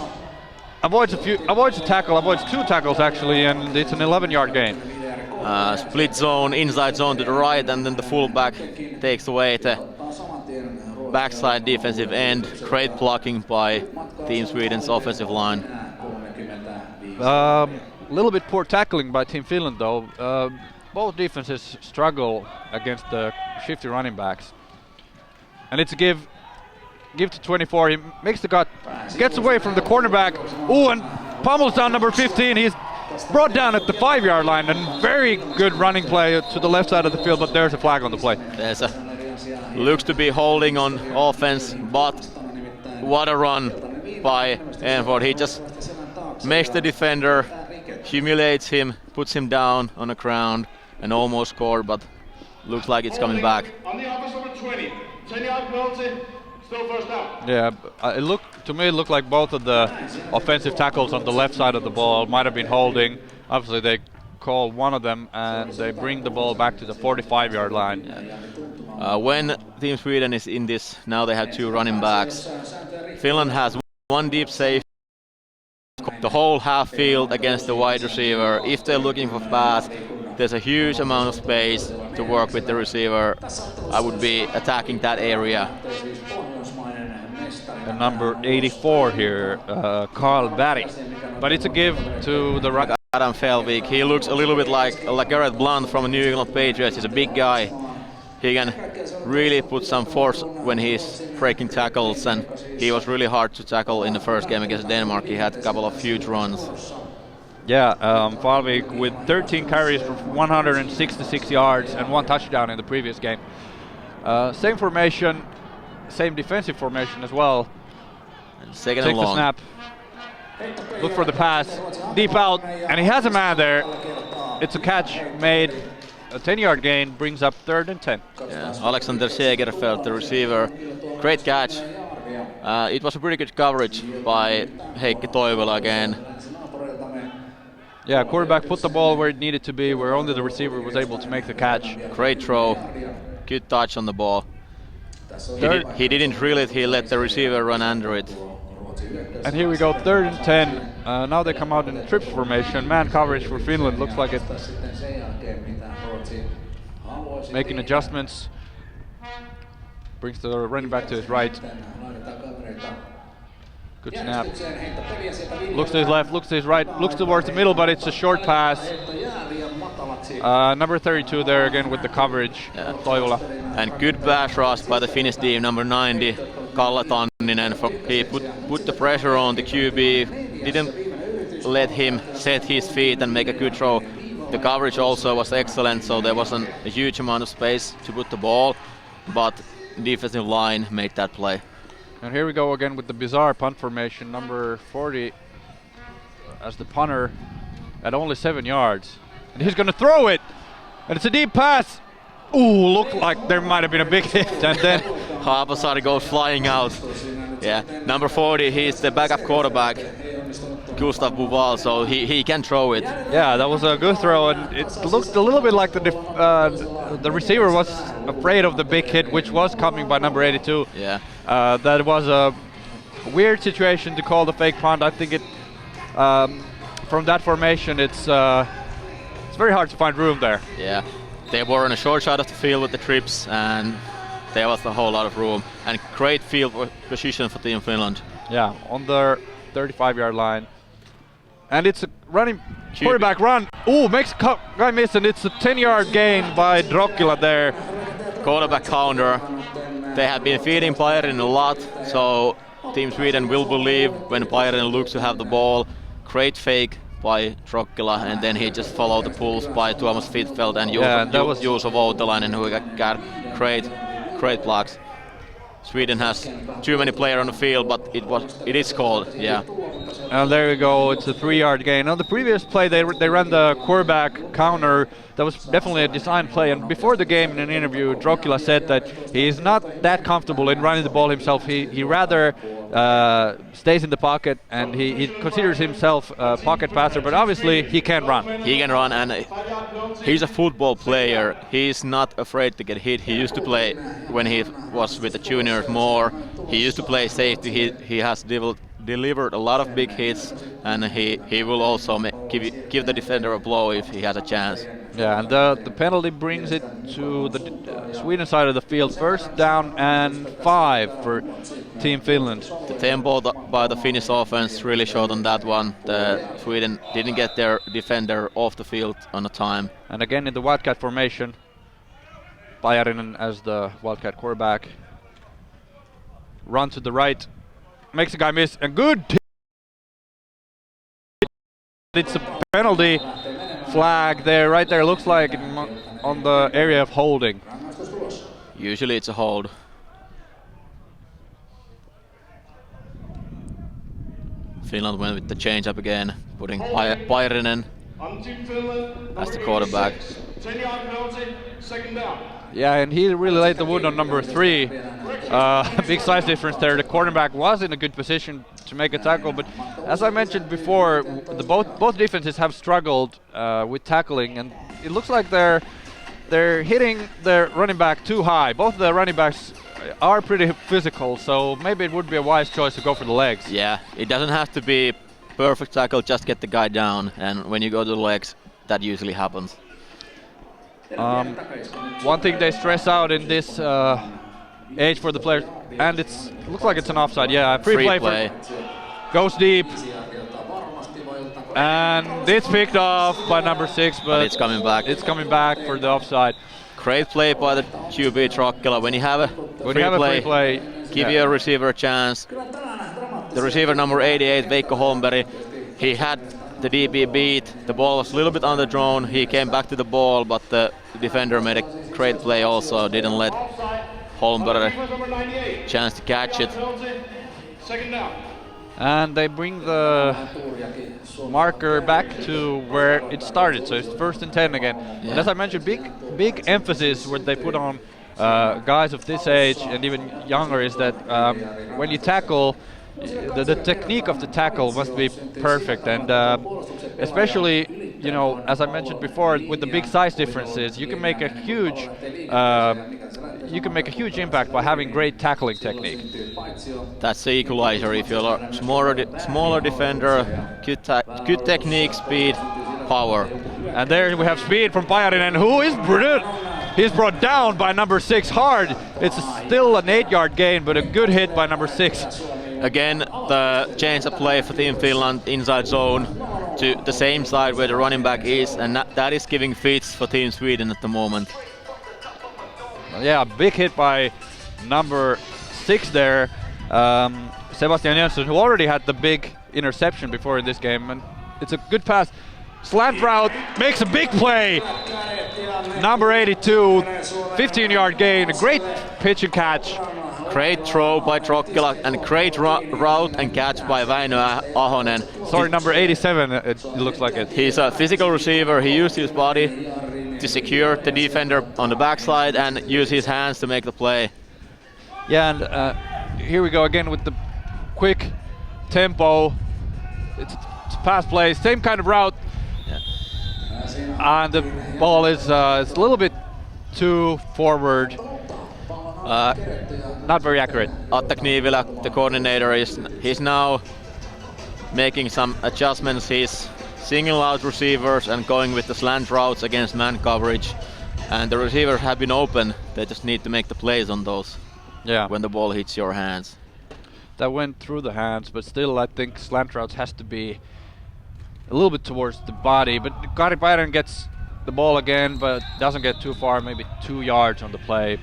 avoids a tackle, avoids 2 tackles actually, and it's an 11-yard gain. Split zone, inside zone to the right, and then the fullback takes away the backside defensive end. Great blocking by Team Sweden's offensive line. A little bit poor tackling by Team Finland though. Both defenses struggle against the shifty running backs. And it's a give to 24. He makes the cut, gets away from the cornerback. Ooh, and pummels down number 15. He's brought down at the 5-yard line, and very good running play to the left side of the field, but there's a flag on the play. Looks to be holding on offense, but what a run by Enford. He just makes the defender, humiliates him, puts him down on the ground, and almost scored, but looks like it's coming back. On the offense number 20, 10-yard penalty, still first down. Yeah, it looked like both of the offensive tackles on the left side of the ball might have been holding. Obviously they call one of them and they bring the ball back to the 45-yard line. When Team Sweden is in this, now they have 2 running backs. Finland has 1 deep safe, the whole half field against the wide receiver. If they're looking for pass, there's a huge amount of space to work with the receiver. I would be attacking that area. And number 84 here, Carl Barry. But it's a give to the right. Adam Felvik, he looks a little bit like Garrett Blunt from New England Patriots. He's a big guy. He can really put some force when he's breaking tackles, and he was really hard to tackle in the first game against Denmark. He had a couple of huge runs. Yeah, Falvik with 13 carries for 166 yards and 1 touchdown in the previous game. Same formation, same defensive formation as well. And second Take and long. the snap, look for the pass, deep out, and he has a man there. It's a catch made, a 10-yard gain, brings up 3rd and 10. Yeah, Alexander Segerfeldt, the receiver, great catch. It was a pretty good coverage by Heikki Toivola again. Yeah, quarterback put the ball where it needed to be, where only the receiver was able to make the catch. Great throw, good touch on the ball. He didn't reel it, he let the receiver run under it. And here we go, 3rd and 10. Now they come out in trips formation. Man coverage for Finland, looks like it. Making adjustments. Brings the running back to his right. Good snap. Looks to his left, looks to his right, looks towards the middle, but it's a short pass. Number 32 there again with the coverage, Toivola. And good pass rush by the Finnish team, number 90, Kalle Tanninen. He put the pressure on the QB, didn't let him set his feet and make a good throw. The coverage also was excellent, so there wasn't a huge amount of space to put the ball, but defensive line made that play. And here we go again with the bizarre punt formation, number 40 as the punter at only 7 yards. And he's going to throw it, and it's a deep pass. Ooh, looked like there might have been a big hit, and then Haapasari goes flying out. Yeah, number 40, he's the backup quarterback, Gustav Buval, so he can throw it. Yeah, that was a good throw, and it looked a little bit like the receiver was afraid of the big hit, which was coming by number 82. Yeah. That was a weird situation to call the fake punt. I think it from that formation, it's very hard to find room there. Yeah, they were on a short side of the field with the trips, and there was a whole lot of room. And great field position for Team Finland. Yeah, on the 35-yard line. And it's a running quarterback run. Ooh, makes a guy miss, and it's a 10-yard gain by Drokkila there. Quarterback counter. They have been feeding Bayern a lot, so Team Sweden will believe when Bayern looks to have the ball. Great fake by Drokkila, and then he just followed the pulls by Tuomas Fittfeldt and Juuso Voutilainen, who got great blocks. Sweden has too many players on the field, but it is called, yeah. And there we go, it's a 3-yard gain. On the previous play, they ran the quarterback counter. That was definitely a design play. And before the game, in an interview, Drokkila said that he is not that comfortable in running the ball himself. He rather stays in the pocket, and he considers himself a pocket passer. But obviously, he can run. He can run, and he's a football player. He's not afraid to get hit. He used to play when he was with the juniors more. He used to play safety. He has delivered a lot of big hits, and he will also give the defender a blow if he has a chance. Yeah, and the penalty brings it to the Sweden side of the field. 1st down and 5 for Team Finland. The tempo by the Finnish offense really showed on that one. The Sweden didn't get their defender off the field on a time. And again in the Wildcat formation, Bayarinen as the Wildcat quarterback. Run to the right, makes a guy miss, and good. It's a penalty flag there, right there. Looks like on the area of holding. Usually it's a hold. Finland went with the change up again, putting Bayarinen as the quarterback. 10-yard penalty, 2nd down. Yeah, and he really laid the wood on number 3. Big size difference there. The cornerback was in a good position to make a tackle, but as I mentioned before, both defenses have struggled with tackling, and it looks like they're hitting their running back too high. Both the running backs are pretty physical, so maybe it would be a wise choice to go for the legs. Yeah, it doesn't have to be perfect tackle, just get the guy down, and when you go to the legs, that usually happens. One thing they stress out in this age for the players, and it looks like it's an offside. Yeah, free play. Goes deep, and it's picked off by number 6, but it's coming back. It's coming back for the offside. Great play by the QB Drokkila. When you have a free play, give your receiver a chance. The receiver number 88, Veikko Holmberg, he had the DB beat. The ball was a little bit underthrown. He came back to the ball, but the defender made a great play also. Didn't let Holmberg a chance to catch it. 2nd down. And they bring the marker back to where it started, so it's 1st and 10 again. Yeah. And as I mentioned, big emphasis what they put on guys of this age and even younger is that when you tackle, the technique of the tackle must be perfect. And especially, you know, as I mentioned before, with the big size differences, you can make a huge impact by having great tackling technique. That's the equalizer. If you're a smaller defender, good technique, speed, power. And there we have speed from Pajarinen, who is brilliant. He's brought down by number 6 hard. It's still an 8-yard gain, but a good hit by number 6. Again, the change of play for Team Finland inside zone to the same side where the running back is, and that is giving fits for Team Sweden at the moment. Yeah, big hit by number 6 there, Sebastian Jönsson, who already had the big interception before in this game, and it's a good pass. Slant route, makes a big play. Number 82, 15-yard gain, a great pitch and catch. Great throw by Drokkila and great route and catch by Väinö Ahonen. Sorry, number 87, it looks like it. He's a physical receiver. He used his body to secure the defender on the backside and use his hands to make the play. Yeah, and here we go again with the quick tempo. It's pass play, same kind of route. And the ball is a little bit too forward. Not very accurate. Atte Knivilä, the coordinator, he's now making some adjustments. He's singling out receivers and going with the slant routes against man coverage. And the receivers have been open. They just need to make the plays on those. Yeah. When the ball hits your hands. That went through the hands, but still I think slant routes has to be a little bit towards the body. But Kari Pajarinen gets the ball again, but doesn't get too far, maybe 2 yards on the play.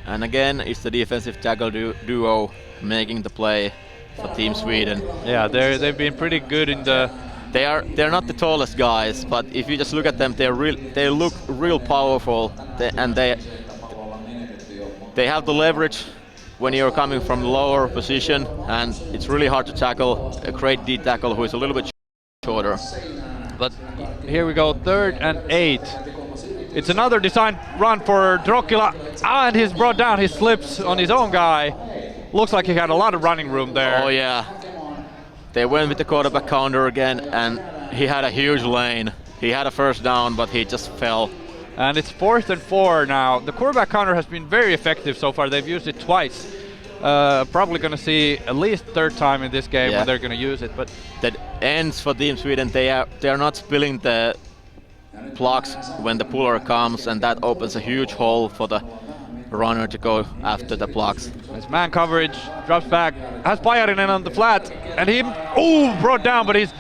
And again, it's the defensive tackle duo making the play for Team Sweden. Yeah, they've been pretty good in the. They're not the tallest guys, but if you just look at them, they look real powerful, and they have the leverage when you're coming from lower position, and it's really hard to tackle a great D tackle who is a little bit shorter. But here we go, 3rd and 8. It's another designed run for Drokkila, and he's brought down. He slips on his own guy. Looks like he had a lot of running room there. Oh yeah. They went with the quarterback counter again, and he had a huge lane. He had a first down, but he just fell. And it's 4th and 4 now. The quarterback counter has been very effective so far. They've used it twice. Probably going to see at least 3rd time in this game when they're going to use it. But that ends for Team Sweden. They are not spilling the blocks when the puller comes, and that opens a huge hole for the runner to go after the blocks. It's man coverage, drops back, has Pajarinen on the flat, and he brought down, but he's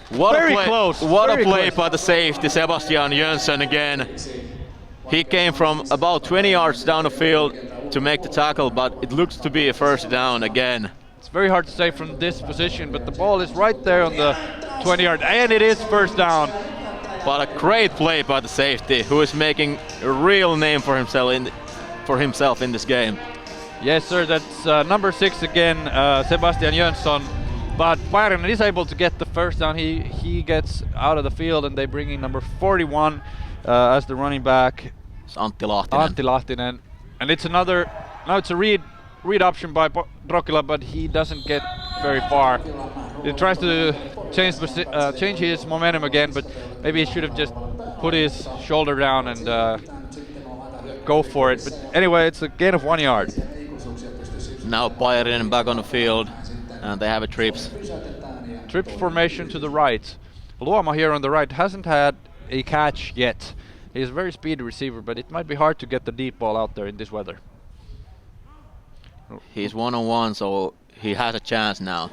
very close. What a play by the safety, Sebastian Jönsson again. He came from about 20 yards down the field to make the tackle, but it looks to be a first down again. It's very hard to say from this position, but the ball is right there on the 20-yard, and it is first down. But a great play by the safety, who is making a real name for himself in this game. Yes, sir. That's number 6 again, Sebastian Jönsson. But Pajarinen is able to get the first down. He gets out of the field, and they bring in number 41 as the running back. It's Antti Lahtinen. And it's now it's a read option by Drokkila, but he doesn't get very far. He tries to change his momentum again, but maybe he should have just put his shoulder down and go for it. But anyway, it's a gain of 1 yard. Now Pajarinen back on the field, and they have a trips. Trips formation to the right. Luoma here on the right hasn't had a catch yet. He's a very speedy receiver, but it might be hard to get the deep ball out there in this weather. He's one-on-one, so he has a chance now.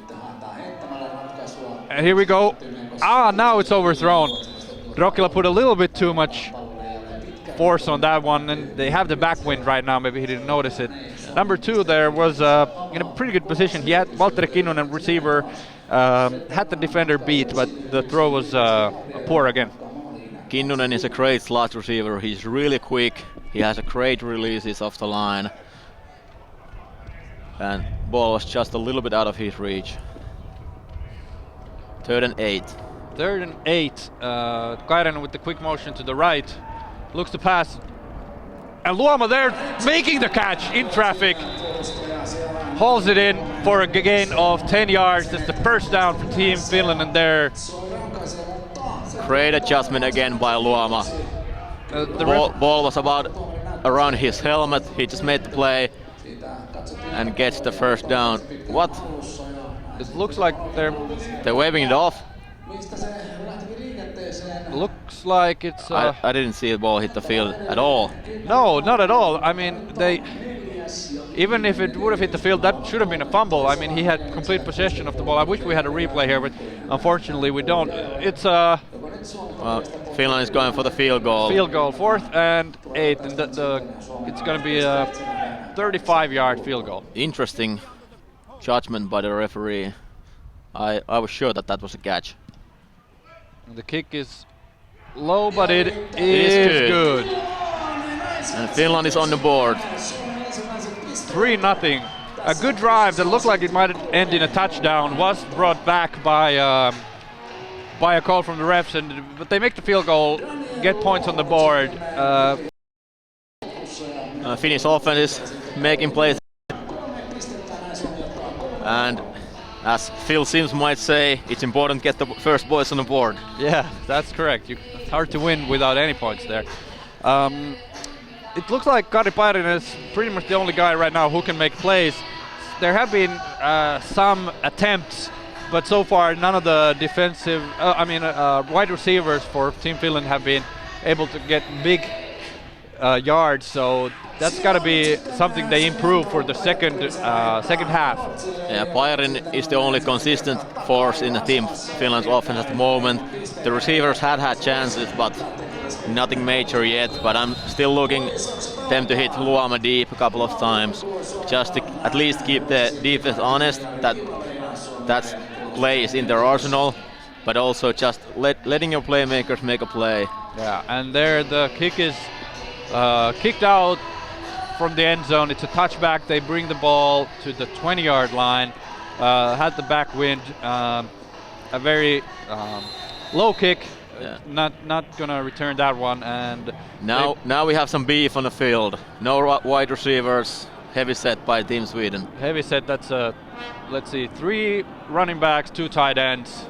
And here we go. Now it's overthrown. Drokkila put a little bit too much force on that one, and they have the backwind right now. Maybe he didn't notice it. Number 2 there was in a pretty good position. He had Valtteri Kinnunen, receiver, had the defender beat, but the throw was poor again. Kinnunen is a great slot receiver. He's really quick. He has a great releases off the line. And ball was just a little bit out of his reach. 3rd and 8. 3rd and 8. Kairinen with the quick motion to the right. Looks to pass. And Luoma there making the catch in traffic. Hauls it in for a gain of 10 yards. That's the first down for Team Finland, and they're Great adjustment again by Luoma. Ball was about around his helmet. He just made the play and gets the first down. What? It looks like they're waving it off. Looks like it's. I didn't see the ball hit the field at all. No, not at all. I mean, even if it would have hit the field, that should have been a fumble. I mean, he had complete possession of the ball. I wish we had a replay here, but unfortunately we don't. It's Finland is going for the field goal. Field goal, 4th and 8, and it's going to be a 35-yard field goal. Interesting judgment by the referee. I was sure that was a catch. The kick is low, but it is good. And Finland is on the board. 3-0. A good drive that looked like it might end in a touchdown was brought back by a call from the refs, but they make the field goal, get points on the board. Finnish offense is making plays. And as Phil Sims might say, it's important to get the first boys on the board. Yeah, that's correct. It's hard to win without any points there. It looks like Kari Pairinen is pretty much the only guy right now who can make plays. There have been some attempts, but so far none of the defensive, wide receivers for Team Finland have been able to get big yards. So that's got to be something they improve for the second half. Yeah, Pairinen is the only consistent force in the Team Finland's offense at the moment. The receivers had chances, but nothing major yet. But I'm still looking them to hit Luoma deep a couple of times, just to at least keep the defense honest that play is in their arsenal, but also just letting your playmakers make a play. Yeah, and there the kick is kicked out from the end zone. It's a touchback. They bring the ball to the 20-yard line. Had the backwind. A very low kick. Yeah. Not gonna return that one. And now we have some beef on the field. No wide receivers. Heavy set by Team Sweden. Heavy set. That's let's see, 3 running backs, 2 tight ends.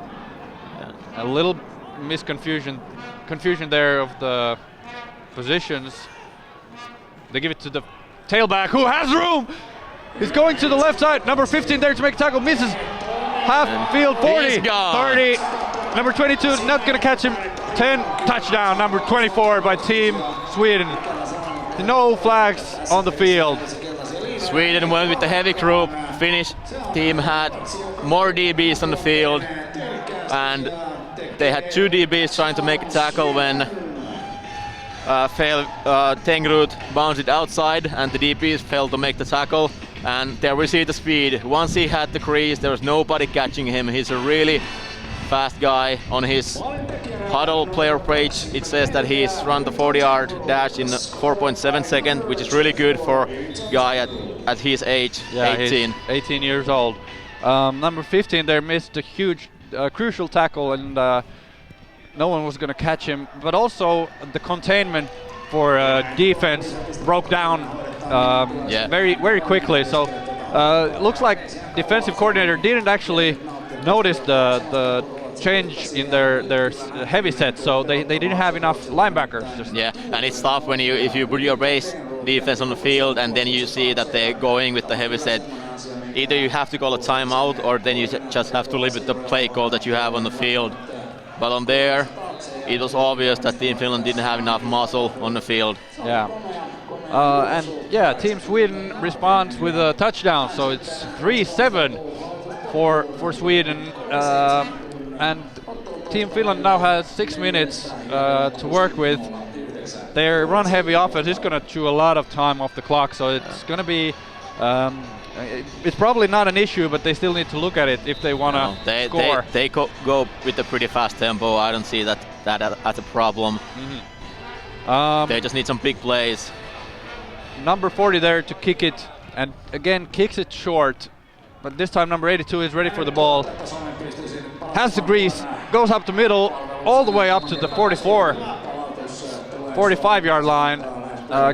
Yeah. A little confusion there of the positions. They give it to the tailback who has room. He's going to the left side. Number 15 there to make a tackle. Misses. Half field, 40, 30. Number 22 not going to catch him. 10, touchdown. Number 24 by Team Sweden. No flags on the field. Sweden went with the heavy group. Finnish team had more DBs on the field, and they had 2 DBs trying to make a tackle when Tengrud bounced it outside, and the DBs failed to make the tackle, and they received the speed. Once he had the crease, there was nobody catching him. He's a really fast guy. On his huddle player page, it says that he's run the 40-yard dash in 4.7 seconds, which is really good for a guy at his age, yeah, 18. He's 18 years old. Number 15 there missed a huge, crucial tackle, and no one was going to catch him. But also the containment for defense broke down very, very quickly. So it looks like defensive coordinator didn't actually notice the change in their heavy set, so they didn't have enough linebackers. Yeah, and it's tough when if you put your base defense on the field and then you see that they're going with the heavy set. Either you have to call a timeout, or then you just have to live with the play call that you have on the field. But on there, it was obvious that Team Finland didn't have enough muscle on the field. Yeah. Team Sweden responds with a touchdown, so it's 3-7 for Sweden. And Team Finland now has 6 minutes to work with. Their run-heavy offense is going to chew a lot of time off the clock, so it's going to be. It's probably not an issue, but they still need to look at it if they want to score. They go with a pretty fast tempo. I don't see that as a problem. Mm-hmm. They just need some big plays. Number 40 there to kick it, and again kicks it short. But this time number 82 is ready for the ball. Has the grease, goes up the middle, all the way up to the 45-yard line.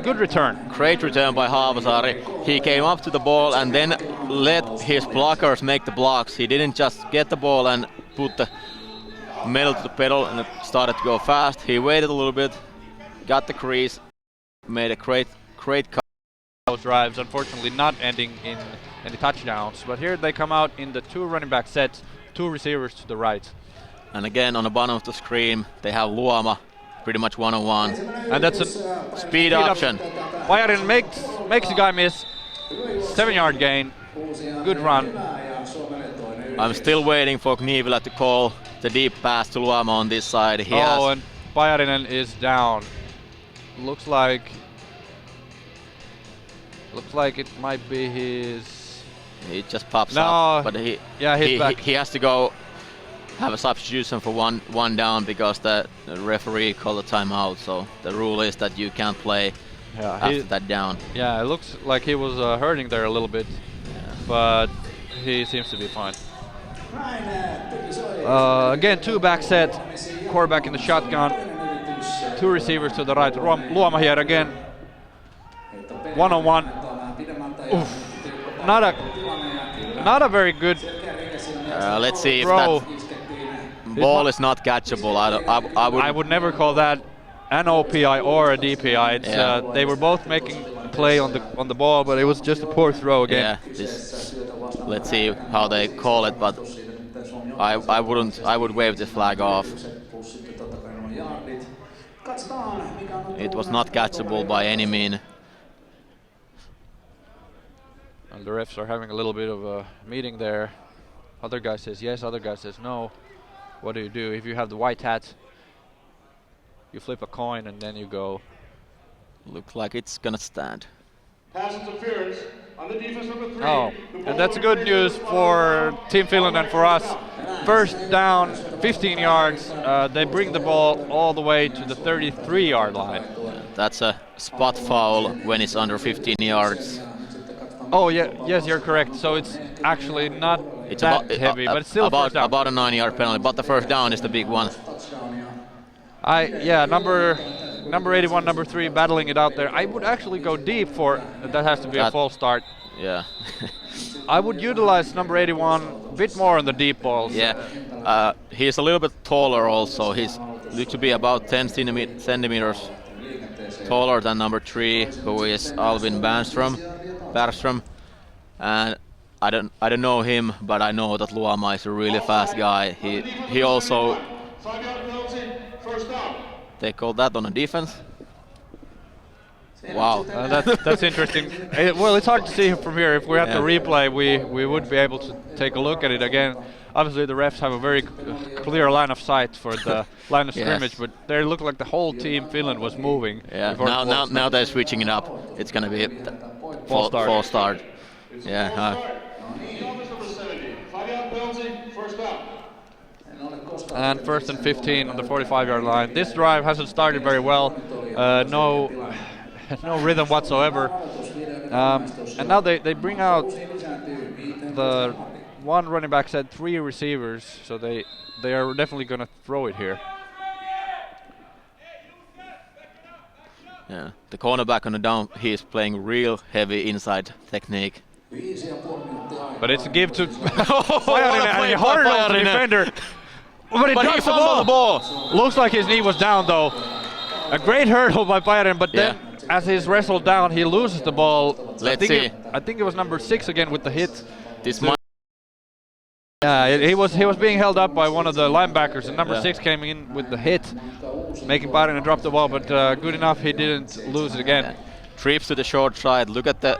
Good return. Great return by Haapasaari. He came up to the ball and then let his blockers make the blocks. He didn't just get the ball and put the metal to the pedal and it started to go fast. He waited a little bit, got the crease, made a great cut. Those drives, unfortunately not ending in any touchdowns. But here they come out in the 2 running back set, 2 receivers to the right. And again on the bottom of the screen they have Luoma pretty much one-on-one. And that's a speed option. Pajarin makes the guy miss. 7-yard gain. Good run. I'm still waiting for Knivila to call the deep pass to Luoma on this side. And Pajarinen is down. Looks like it might be his. He just pops up, but he has to go have a substitution for one down because the referee called a timeout. So the rule is that you can't play after that down. Yeah, it looks like he was hurting there a little bit, but he seems to be fine. Again, 2 back set, quarterback in the shotgun, 2 receivers to the right. Luoma here again, one-on-one. Not a very good. Let's see throw. If that ball is not catchable. I would never call that an OPI or a DPI. It's, they were both making play on the ball, but it was just a poor throw again. Yeah, let's see how they call it, but I would wave the flag off. It was not catchable by any mean. And the refs are having a little bit of a meeting there. Other guy says yes, other guy says no. What do you do? If you have the white hat, you flip a coin and then you go. Looks like it's gonna stand. Pass interference on the defense number 3. Oh, and that's good news for Team Finland and for us. First down, 15 yards. They bring the ball all the way to the 33-yard line. That's a spot foul when it's under 15 yards. Oh yeah, yes, you're correct. So it's actually not that heavy, but it's still about first down. About a 9-yard penalty, but the first down is the big one. Number 81, number 3 battling it out there. I would actually go deep for that. Has to be a false start. Yeah. I would utilize number 81 a bit more on the deep balls. Yeah. He's a little bit taller also. He's looks to be about 10 centimeters taller than number 3, who is Alvin Bärnström. And I don't know him, but I know that Luoma is a really fast guy. He also. They called that on a defense. Wow, that's interesting. Well, it's hard to see from here. If we had to replay, we would be able to take a look at it again. Obviously, the refs have a very clear line of sight for the line of scrimmage, but they look like the whole team Finland was moving. Yeah. Now they're switching it up. It's gonna be false start. Yeah. And first and 15 on the 45-yard line. This drive hasn't started very well. No rhythm whatsoever. And now they bring out the 1 running back set, 3 receivers, so they are definitely going to throw it here. Yeah, the cornerback on the down, he is playing real heavy inside technique. But it's a give to Pajarinen, and hard on the defender. But he fumbled the ball. Looks like his knee was down though. A great hurdle by Pajarinen, but then as he's wrestled down, he loses the ball. Let's see. I think it was number 6 again with the hit. This might. Yeah, he was being held up by one of the linebackers, and number 6 came in with the hit, making Pajarinen drop the ball. But good enough, he didn't lose it again. Yeah. Trips to the short side. Look at the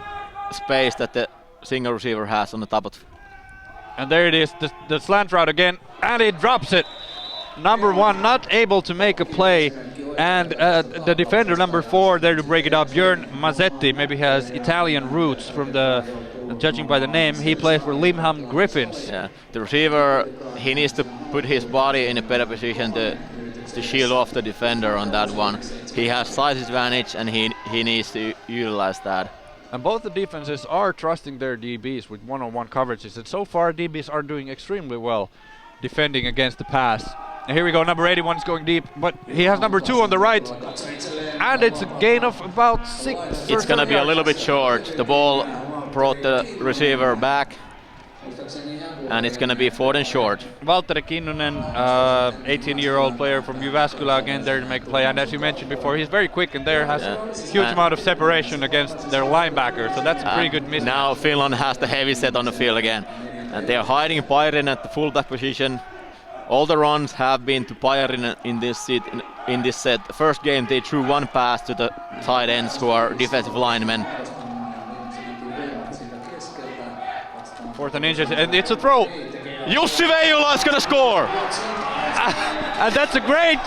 space that the single receiver has on the top of. And there it is, the slant route again, and he drops it. Number 1 not able to make a play, and the defender number 4 there to break it up, Björn Mazzetti, maybe has Italian roots from judging by the name. He plays for Limhamn Griffins. Yeah, the receiver, he needs to put his body in a better position to shield off the defender on that one. He has size advantage, and he needs to utilize that. And both the defenses are trusting their DBs with one-on-one coverages, and so far DBs are doing extremely well defending against the pass. And here we go, number 81 is going deep, but he has number 2 on the right, and it's a gain of about 6. It's going to be a little bit short. The ball brought the receiver back, and it's going to be 4th and short. Valtteri Kinnunen, 18-year-old player from Jyväskylä, again there to make a play. And as you mentioned before, he's very quick and there has a huge amount of separation against their linebacker. So that's a pretty good miss. Now Finland has the heavy set on the field again. And they're hiding Byron at the fullback position. All the runs have been to Byron in this set. The first game they threw one pass to the tight ends who are defensive linemen. 4th and inches, and it's a throw. Jussi Veijola is gonna score! And that's a great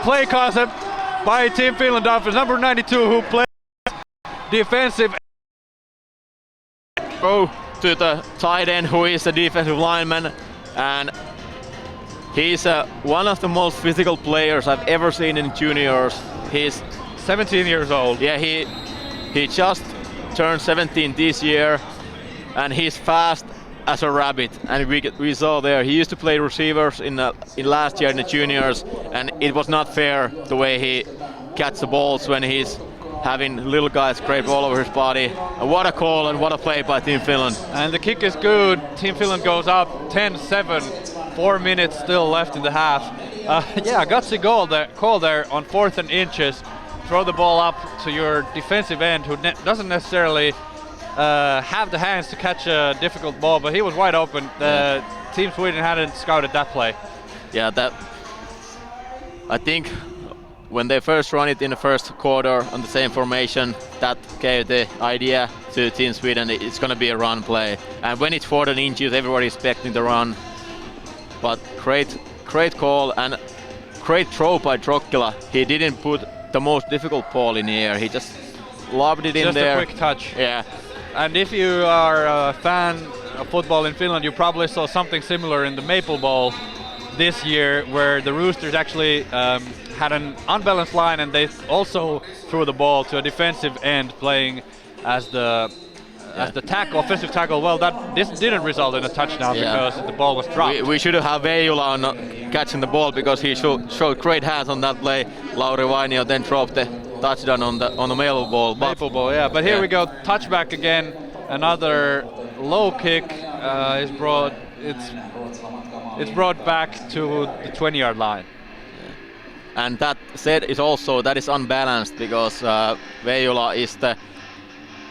play concept by Team Finland Dolphins. Number 92 who plays defensive. Go to the tight end who is a defensive lineman, and he's one of the most physical players I've ever seen in juniors. He's 17 years old. Yeah, he just turned 17 this year, and he's fast as a rabbit. And we saw there he used to play receivers in last year in the juniors, and it was not fair the way he catches the balls when he's having little guys scrape all over his body. And what a call and what a play by Team Finland. And the kick is good. Team Finland goes up 10-7. 4 minutes still left in the half. Yeah, gutsy call there on 4th and inches. Throw the ball up to your defensive end who doesn't necessarily have the hands to catch a difficult ball, but he was wide open. Team Sweden hadn't scouted that play. Yeah, I think when they first run it in the first quarter on the same formation, that gave the idea to Team Sweden it's going to be a run play. And when it's 4th and inches, everybody's expecting the run. But great call and great throw by Trokkila. He didn't put the most difficult ball in the air. He just lobbed it in there. Just a quick touch. Yeah. And if you are a fan of football in Finland, you probably saw something similar in the Maple Bowl this year, where the Roosters actually had an unbalanced line, and they also threw the ball to a defensive end playing as the offensive tackle. Well, this didn't result in a touchdown because the ball was dropped. We should have Veijola on catching the ball because he showed great hands on that play. Lauri Vainio then dropped the touchdown on the Maple Bowl. Maple Bowl, yeah. But here we go, touchback again. Another low kick is brought. It's brought back to the 20-yard line. And that set is that is unbalanced because Veijola is the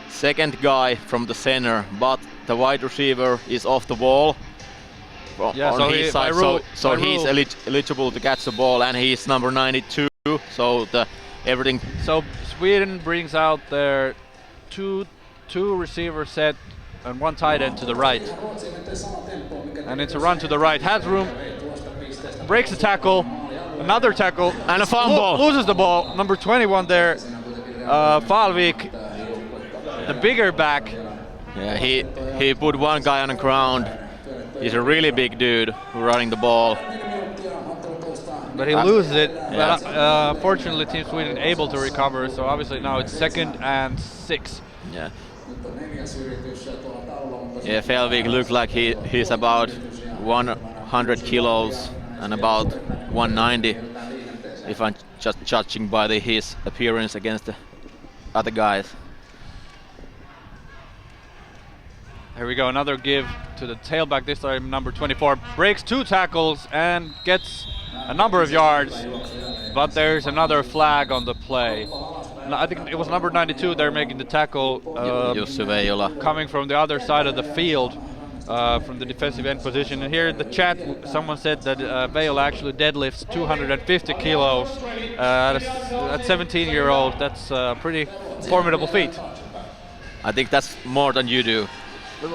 second guy from the center, but the wide receiver is off the ball on his side, so he's eligible to catch the ball, and he's number 92. So everything. So Sweden brings out their two receiver set and one tight end to the right, and it's a run to the right. Has room, breaks the tackle, another tackle, and a fumble. Loses the ball. Number 21 there, Falvik, the bigger back. Yeah, he put one guy on the ground. He's a really big dude running the ball. But he loses it. Yes. But fortunately, Team Sweden able to recover. So obviously now it's 2nd and 6. Yeah. Yeah, Felvik looks like he's about 100 kilos and about 190, if I'm just judging by his appearance against the other guys. Here we go, another give to the tailback, this time number 24. Breaks 2 tackles and gets a number of yards, but there's another flag on the play. I think it was number 92 there making the tackle, Jussi Veijola, coming from the other side of the field, from the defensive end position. And here in the chat, someone said that Veijola actually deadlifts 250 kilos at 17-year-old. That's a pretty formidable feat. I think that's more than you do.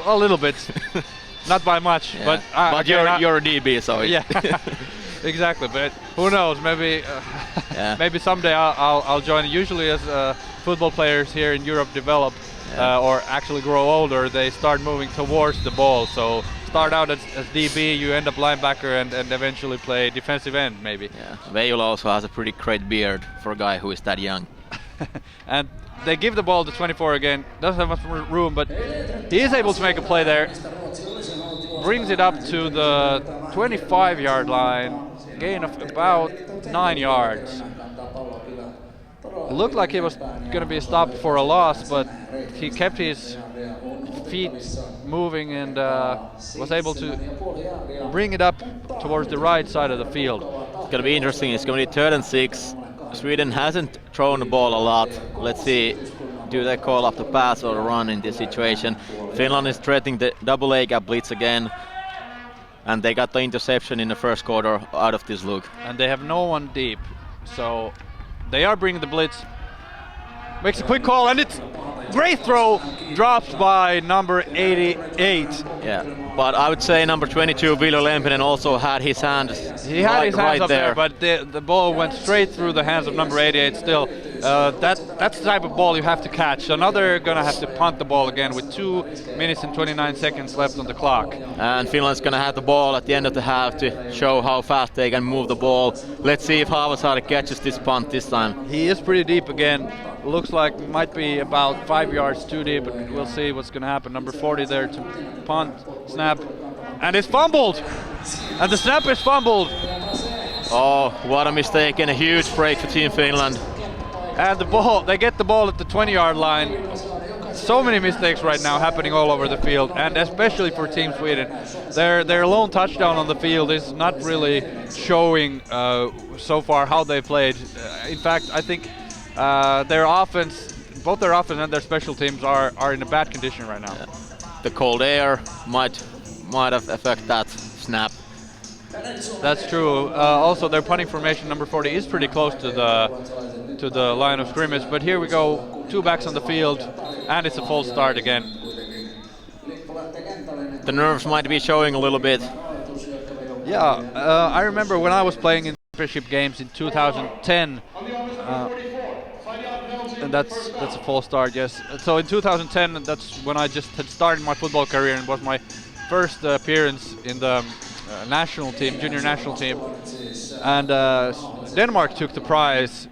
A little bit, not by much, yeah. but you're a DB, so yeah, exactly. But who knows? Maybe maybe someday I'll join. Usually, as football players here in Europe develop or actually grow older, they start moving towards the ball. So start out as DB, you end up linebacker, and eventually play defensive end, maybe. Yeah, Veijola also has a pretty great beard for a guy who is that young. And they give the ball to 24 again. Doesn't have much room, but he is able to make a play there. Brings it up to the 25-yard line. Gain of about 9 yards. It looked like he was going to be stopped for a loss, but he kept his feet moving and was able to bring it up towards the right side of the field. It's going to be interesting. It's going to be 3rd and 6. Sweden hasn't thrown the ball a lot. Let's see, do they call up the pass or the run in this situation? Finland is threatening the double A gap blitz again, and they got the interception in the first quarter out of this look. And they have no one deep, so they are bringing the blitz. Makes a quick call, and it's great throw, dropped by number 88. Yeah, but I would say number 22, Ville Lempinen, also had his hand. He had his hands right up there, but the ball went straight through the hands of number 88 still. That's the type of ball you have to catch. So now they're going to have to punt the ball again with 2 minutes and 29 seconds left on the clock. And Finland's going to have the ball at the end of the half to show how fast they can move the ball. Let's see if Haavisaari catches this punt this time. He is pretty deep again. Looks like might be about 5 yards too deep, but we'll see what's going to happen. Number 40 there to punt, snap, and it's fumbled. And the snap is fumbled. Oh, what a mistake and a huge break for Team Finland. And the ball, they get the ball at the 20-yard line. So many mistakes right now happening all over the field, and especially for Team Sweden. Their lone touchdown on the field is not really showing so far how they played. In fact, I think their offense, both their offense and their special teams are in a bad condition right now. Yeah. The cold air might have affected that snap. That's true. Also, their punting formation, number 40, is pretty close to the line of scrimmage. But here we go, 2 backs on the field, and it's a false start again. The nerves might be showing a little bit. Yeah, I remember when I was playing in championship games in 2010. And that's a false start, yes. So in 2010, that's when I just had started my football career and was my first appearance in the national team, junior national team. And Denmark took the prize.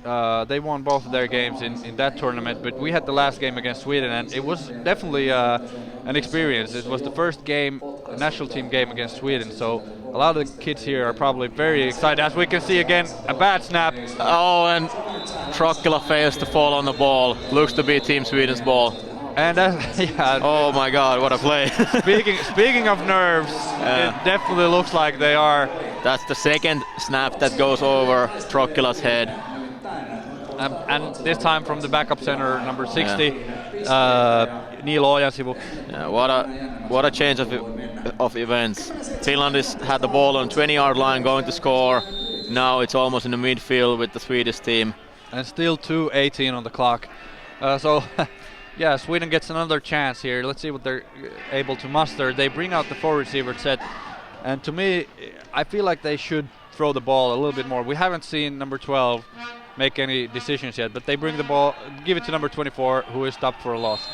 They won both of their games in that tournament, but we had the last game against Sweden, and it was definitely an experience. It was the first game, national team game against Sweden, so a lot of the kids here are probably very excited. As we can see again, a bad snap. Oh, and Trokkila fails to fall on the ball. Looks to be Team Sweden's ball. And yeah. Oh my God, what a play! Speaking of nerves, it definitely looks like they are. That's the second snap that goes over Trokkila's head. And this time from the backup center, number 60, Niilo Ojansivu. Yeah, what a change of events. Finland had the ball on 20-yard line going to score. Now it's almost in the midfield with the Swedish team. And still 2:18 on the clock. Yeah, Sweden gets another chance here. Let's see what they're able to muster. They bring out the 4 receiver set, and to me, I feel like they should throw the ball a little bit more. We haven't seen number 12 make any decisions yet, but they bring the ball, give it to number 24, who is stopped for a loss.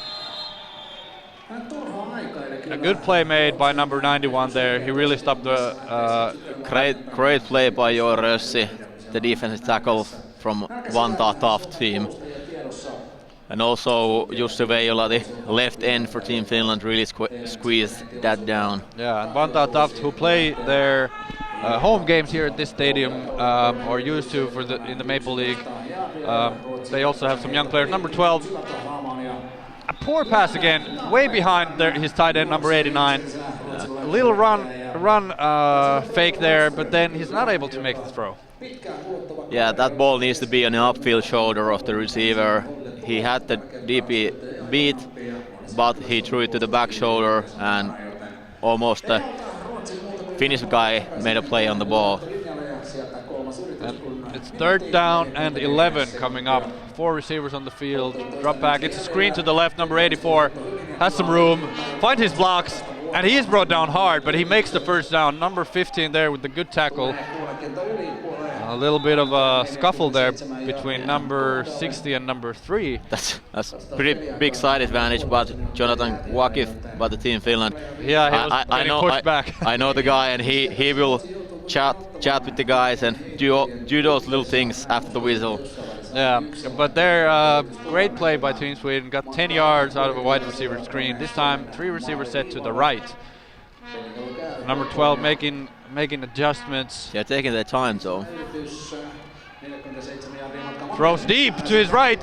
A good play made by number 91 there. He really stopped the... Great play by Joel Rössi, the defensive tackle from Vantaa tough team. And also Jussi Veijola, the left end for Team Finland, really squeezed that down. Yeah, and Vantaa Taft, who play their home games here at this stadium, or used to in the Maple League. They also have some young players. Number 12, a poor pass again, way behind his tight end, number 89. A little run fake there, but then he's not able to make the throw. Yeah, that ball needs to be on the upfield shoulder of the receiver. He had the DP beat, but he threw it to the back shoulder, and almost the Finnish guy made a play on the ball. And it's 3rd down and 11 coming up. 4 receivers on the field. Drop back. It's a screen to the left. Number 84 has some room. Find his blocks, and he is brought down hard, but he makes the first down. Number 15 there with the good tackle. A little bit of a scuffle there between number 60 and number 3. That's pretty big side advantage, but Jonathan Wakif by the Team Finland. Yeah, he was getting pushed back. I know the guy, and he will chat with the guys and do those little things after the whistle. Yeah, but they're great play by Team Sweden. Got 10 yards out of a wide receiver screen. This time 3 receivers set to the right. Number 12 making adjustments. Yeah, taking their time, so. Throws deep to his right,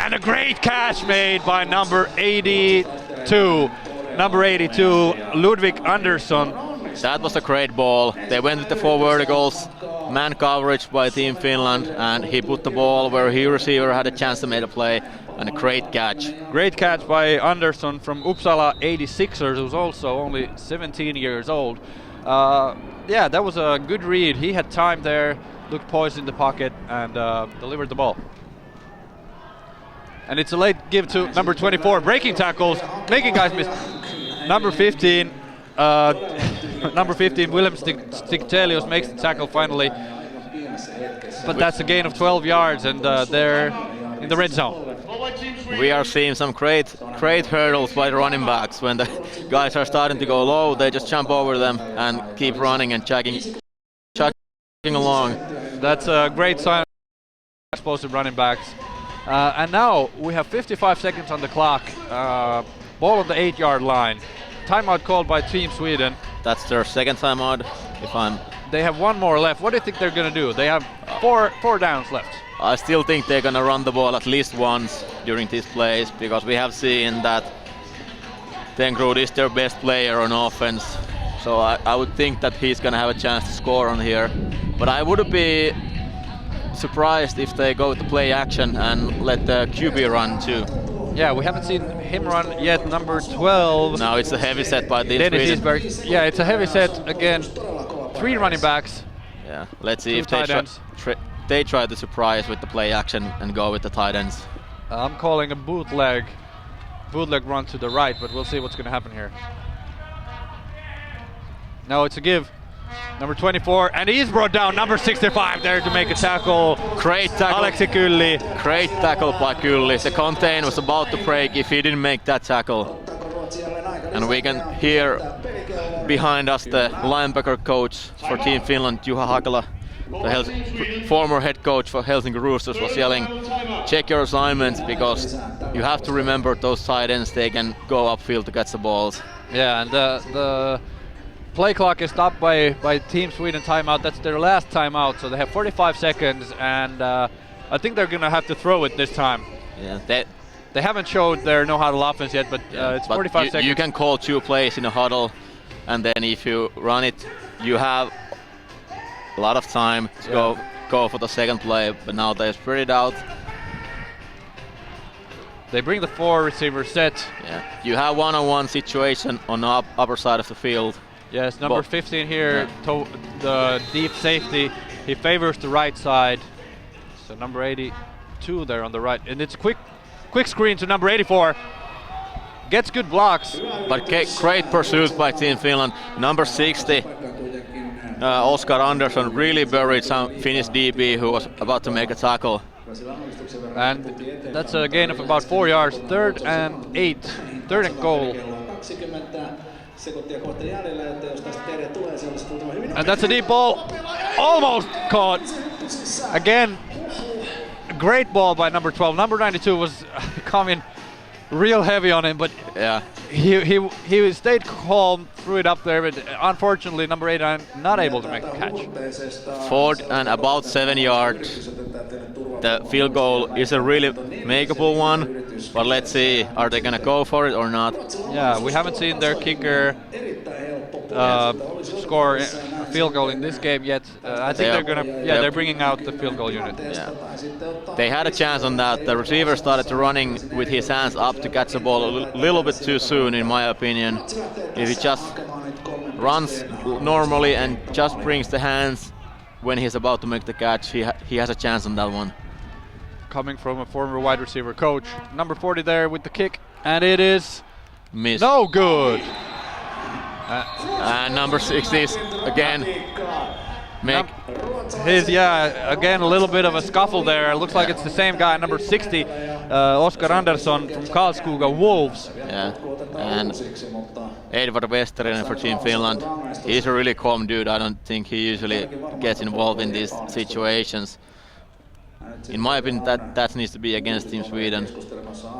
and a great catch made by number 82. number 82, Ludwig Andersson. That was a great ball. They went with the 4 verticals, man coverage by Team Finland, and he put the ball where he receiver had a chance to make a play, and a great catch. Great catch by Andersson from Uppsala 86ers, who's also only 17 years old. Yeah, that was a good read. He had time there, looked poised in the pocket, and delivered the ball. And it's a late give to number 24, breaking tackles, making guys miss. Number 15, Willem Stigtelius makes the tackle finally, but that's a gain of 12 yards, and they're in the red zone. We are seeing some great hurdles by the running backs. When the guys are starting to go low, they just jump over them and keep running and chugging along. That's a great sign of explosive running backs. And now we have 55 seconds on the clock. Ball on the 8-yard line. Timeout called by Team Sweden. That's their second timeout. They have one more left. What do you think they're going to do? They have four downs left. I still think they're going to run the ball at least once during these plays, because we have seen that Tengrud is their best player on offense. So I would think that he's going to have a chance to score on here. But I wouldn't be surprised if they go to play action and let the QB run too. Yeah, we haven't seen him run yet. Number 12. Now it's a heavy set by the Dennis Isberg. Yeah, it's a heavy set again. 3 running backs. Yeah, let's see if they try to surprise with the play action and go with the tight ends. I'm calling a bootleg run to the right, but we'll see what's going to happen here. No, it's a give. Number 24, and he's brought down. Number 65 there to make a tackle. Great tackle. Aleksi Kylli. Great tackle by Kylli. The contain was about to break if he didn't make that tackle. And we can hear behind us the linebacker coach for Team Finland, Juha Hakala, the former head coach for Helsinki Roosters, was yelling, check your assignments, because you have to remember those tight ends, they can go upfield to catch the balls. Yeah, and the play clock is stopped by Team Sweden timeout. That's their last timeout, so they have 45 seconds, and I think they're going to have to throw it this time. Yeah, they haven't showed their no-huddle offense yet, but it's 45 seconds. You can call 2 plays in a huddle, and then if you run it, you have a lot of time to go for the second play, but now they spread it out. They bring the 4 receiver set. Yeah, you have one-on-one situation on the upper side of the field. Yes, number 15 here, the deep safety. He favors the right side. So number 82 there on the right, and it's quick screen to number 84. Gets good blocks. But great pursuit by Team Finland. Number 60, Oskar Andersson, really buried some Finnish DB who was about to make a tackle. And that's a gain of about 4 yards. 3rd and 8. 3rd and goal. And that's a deep ball. Almost caught. Again, great ball by number 12. Number 92 was coming real heavy on him, but yeah, he stayed calm, threw it up there, but unfortunately number 8 not able to make a catch. 4th and about 7 yards. The field goal is a really makeable one, but let's see, are they gonna go for it or not? Yeah, we haven't seen their kicker score a field goal in this game yet. I think they're bringing out the field goal unit. Yeah. They had a chance on that. The receiver started running with his hands up to catch the ball a little bit too soon, in my opinion. If he just runs normally and just brings the hands when he's about to make the catch, he has a chance on that one. Coming from a former wide receiver coach. Number 40 there with the kick, and it is missed. No good. And number 60 is again again a little bit of a scuffle there. It looks like it's the same guy, number 60, Oskar Andersson from Karlskoga Wolves. Yeah, and Edvard Westerinen for Team Finland. He's a really calm dude. I don't think he usually gets involved in these situations. In my opinion, that needs to be against Team Sweden.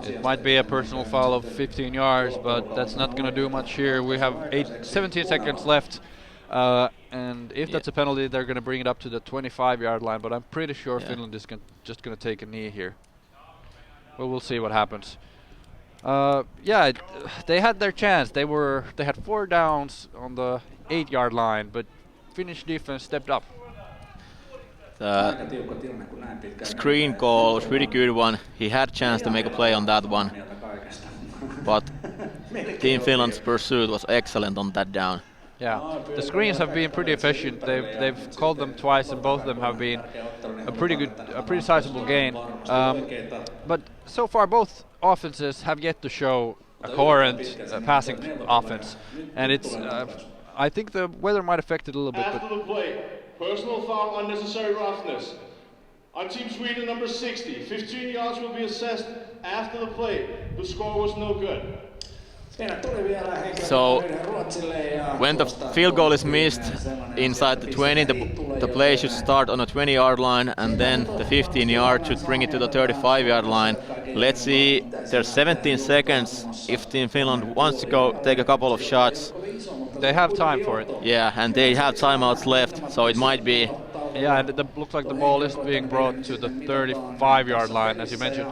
It might be a personal foul of 15 yards, but that's not going to do much here. We have 17 seconds left, and if that's a penalty, they're going to bring it up to the 25-yard line, but I'm pretty sure Finland is just going to take a knee here. Well, we'll see what happens. Yeah, they had their chance. They had 4 downs on the 8-yard line, but Finnish defense stepped up. The screen call was really good one. He had chance to make a play on that one, but Team Finland's pursuit was excellent on that down. Yeah, the screens have been pretty efficient. They've called them twice, and both of them have been a pretty sizable gain. But so far, both offenses have yet to show a coherent passing offense, and it's. I think the weather might affect it a little bit. After the play, personal foul, unnecessary roughness. On Team Sweden number 60, 15 yards will be assessed after the play. The score was no good. So when the field goal is missed inside the 20, the play should start on a 20-yard line, and then the 15-yard should bring it to the 35-yard line. Let's see, there's 17 seconds if Team Finland wants to go take a couple of shots. They have time for it. Yeah, and they have timeouts left, so it might be. Yeah, and it looks like the ball is being brought to the 35-yard line, as you mentioned.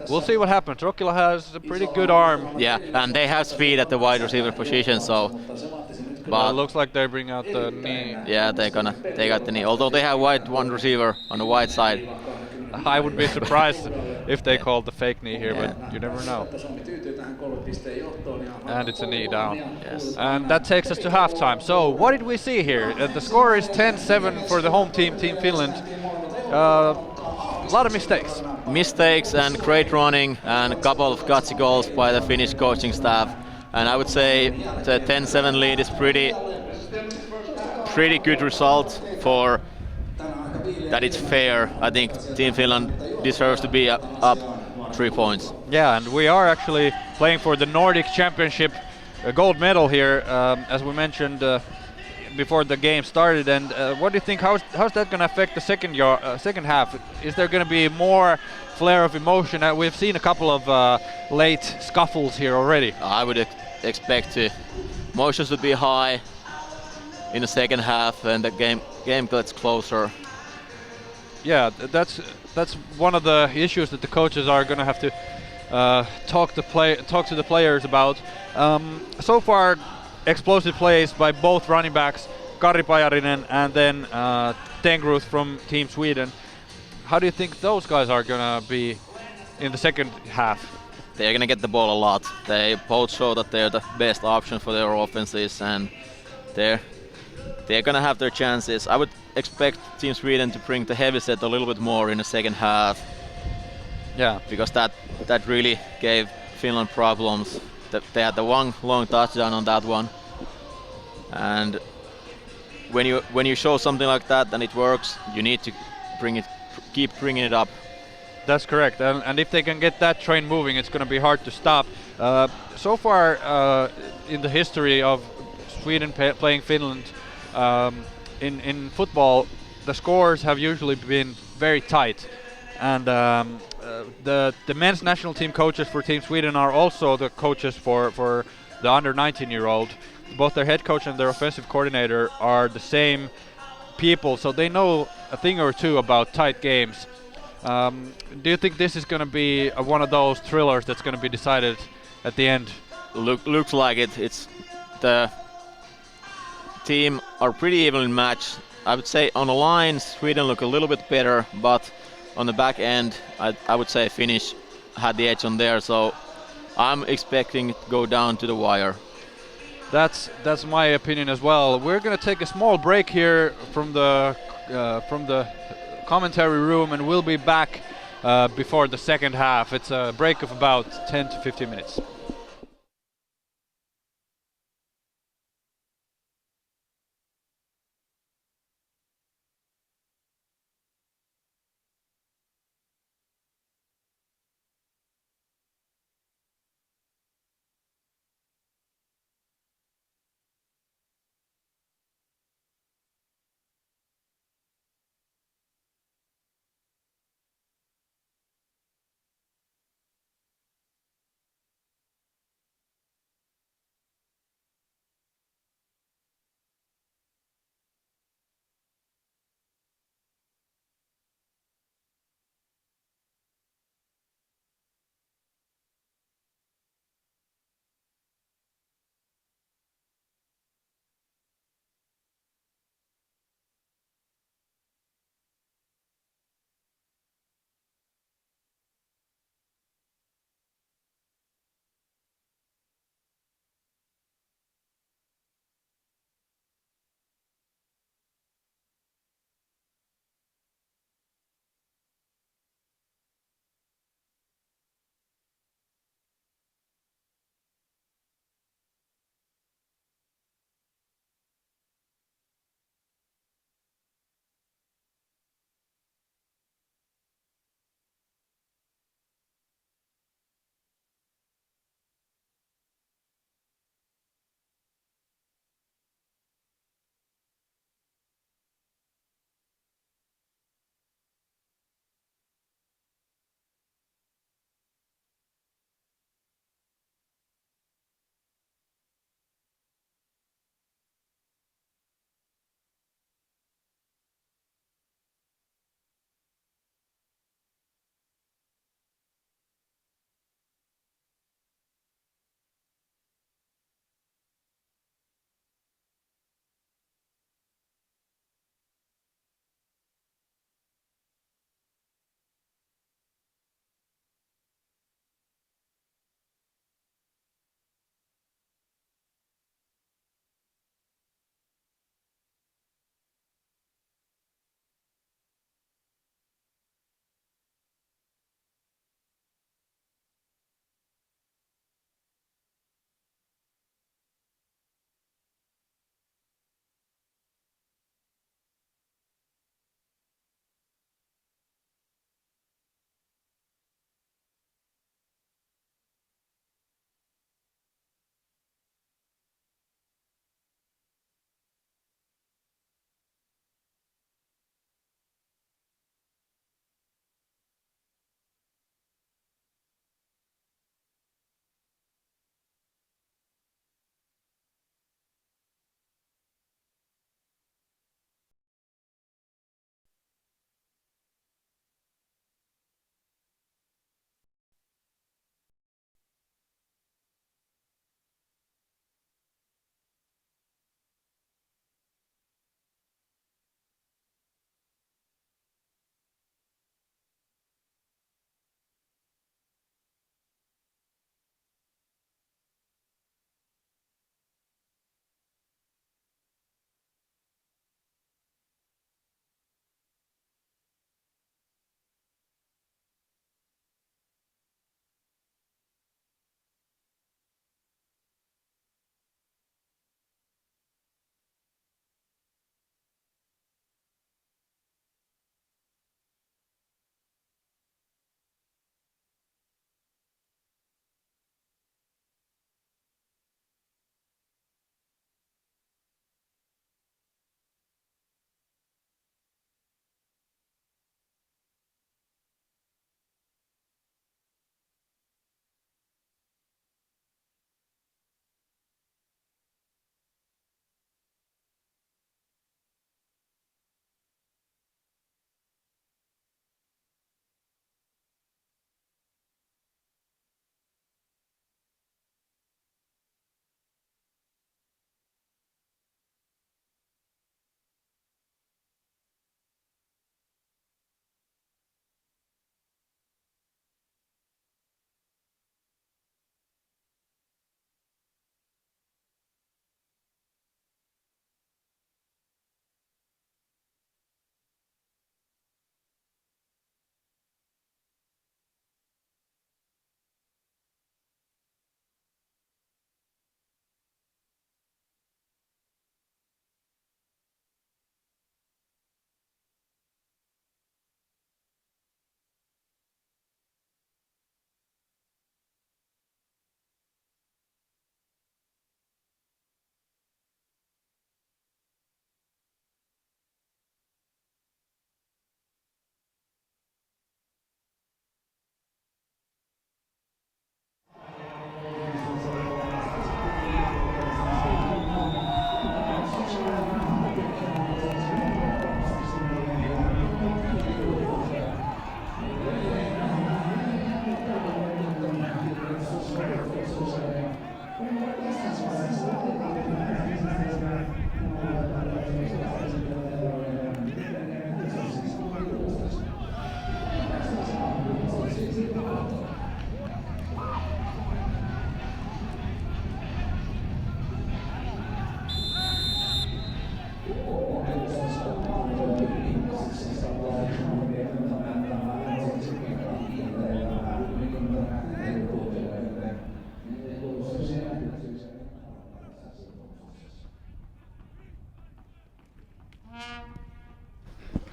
We'll see what happens. Rokkila has a pretty good arm. Yeah, and they have speed at the wide receiver position, so. But it looks like they bring out the knee. Yeah, they're gonna take out the knee. Although they have one receiver on the wide side. I would be surprised if they called the fake knee here, but you never know. And it's a knee down. Yes. And that takes us to halftime. So what did we see here? The score is 10-7 for the home team, Team Finland. A lot of mistakes. Mistakes and great running and a couple of gutsy goals by the Finnish coaching staff. And I would say the 10-7 lead is pretty good result for that it's fair. I think Team Finland deserves to be up 3 points. Yeah, and we are actually playing for the Nordic Championship gold medal here, as we mentioned before the game started. And what do you think? How's that going to affect the second half? Is there going to be more flare of emotion? We've seen a couple of late scuffles here already. I would expect emotions would be high in the second half, and the game gets closer. Yeah, that's one of the issues that the coaches are going to have to talk to the players about. So far, explosive plays by both running backs, Kari Pajarinen and then Tengruth from Team Sweden. How do you think those guys are going to be in the second half? They're going to get the ball a lot. They both show that they're the best option for their offenses, and they're going to have their chances. I would expect Team Sweden to bring the heavy set a little bit more in the second half. Yeah, because that really gave Finland problems. They had the one long touchdown on that one, and when you show something like that and it works, you need to keep bringing it up. That's correct, and if they can get that train moving, it's going to be hard to stop. So far in the history of Sweden playing Finland in football, the scores have usually been very tight, and the men's national team coaches for Team Sweden are also the coaches for the under 19-year-old. Both their head coach and their offensive coordinator are the same people, so they know a thing or two about tight games. Do you think this is going to be one of those thrillers that's going to be decided at the end? Looks like it. It's the team are pretty evenly matched. I would say on the line, Sweden look a little bit better, but on the back end, I would say Finnish had the edge on there. So I'm expecting it to go down to the wire. That's my opinion as well. We're going to take a small break here from the commentary room, and we'll be back before the second half. It's a break of about 10 to 15 minutes.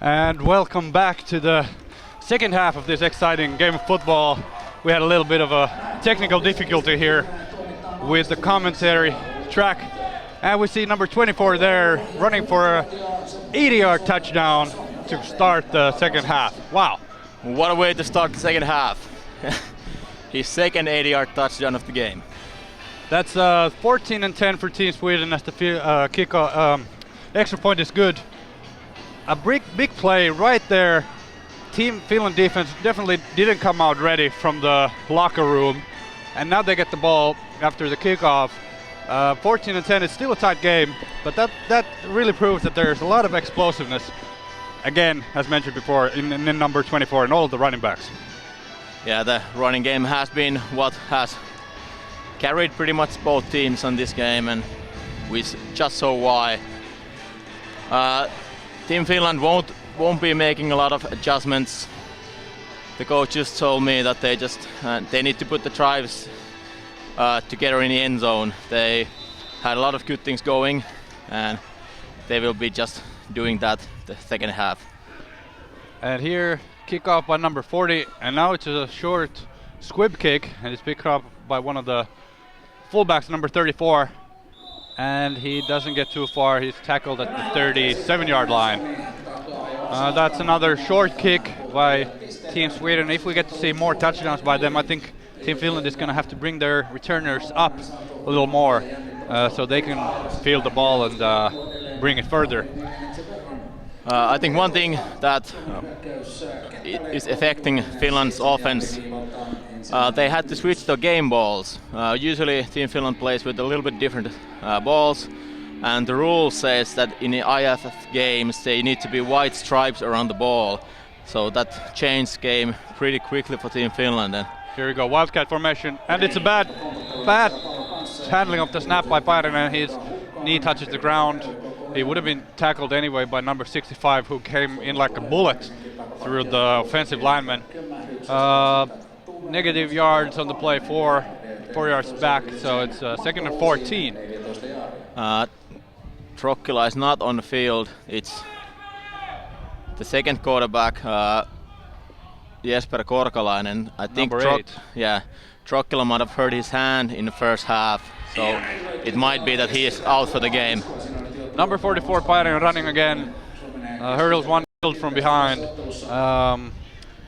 And welcome back to the second half of this exciting game of football. We had a little bit of a technical difficulty here with the commentary track. And we see number 24 there running for a 80-yard touchdown to start the second half. Wow. What a way to start the second half. His second 80-yard touchdown of the game. That's 14-10 for Team Sweden as the extra point is good. A big play right there. Team Finland defense definitely didn't come out ready from the locker room. And now they get the ball after the kickoff. 14-10 is still a tight game, but that really proves that there's a lot of explosiveness. Again, as mentioned before, in number 24 and all of the running backs. Yeah, the running game has been what has carried pretty much both teams on this game, and we just saw why. Team Finland won't be making a lot of adjustments. The coaches told me that they need to put the drives together in the end zone. They had a lot of good things going, and they will be just doing that the second half. And here, kickoff by number 40, and now it's a short squib kick, and it's picked up by one of the fullbacks, number 34, and he doesn't get too far. He's tackled at the 37-yard line. That's another short kick by Team Sweden. If we get to see more touchdowns by them, I think Team Finland is going to have to bring their returners up a little more so they can field the ball and bring it further. I think one thing that is affecting Finland's offense, they had to switch the game balls. Usually Team Finland plays with a little bit different balls, and the rule says that in the IFF games they need to be white stripes around the ball. So that changed game pretty quickly for Team Finland. And here we go, Wildcat formation, and it's a bad handling of the snap by Pairinen. His knee touches the ground. He would have been tackled anyway by number 65, who came in like a bullet through the offensive lineman. Negative yards on the play, 4 yards back, so it's second and 14. Trokkila is not on the field. It's the second quarterback, Jesper Korkalainen. I think Trokkila might have hurt his hand in the first half, so it might be that he is out for the game. Number 44, Pairinen running again. Hurdles one from behind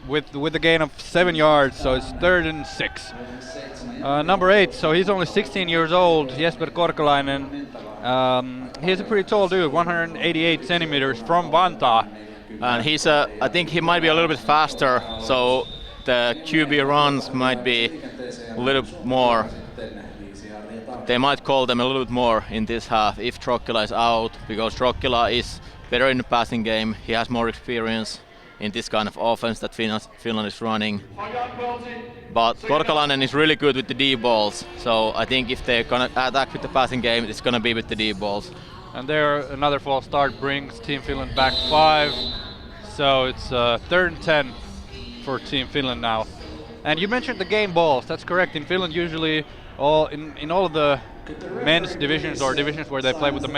with the gain of 7 yards, so it's 3rd and 6. Number 8, so he's only 16 years old, Jesper Korkalainen. He's a pretty tall dude, 188 centimeters from Vantaa. And I think he might be a little bit faster, so the QB runs might be a little more. They might call them a little bit more in this half if Trokkila is out, because Trokkila is better in the passing game. He has more experience in this kind of offense that Finland is running. But Korkalainen is really good with the deep balls, so I think if they're gonna attack with the passing game, it's gonna be with the deep balls. And there, another false start brings Team Finland back 5, so it's 3rd and 10 for Team Finland now. And you mentioned the game balls. That's correct. In Finland, usually in all of the men's divisions or divisions where they play with the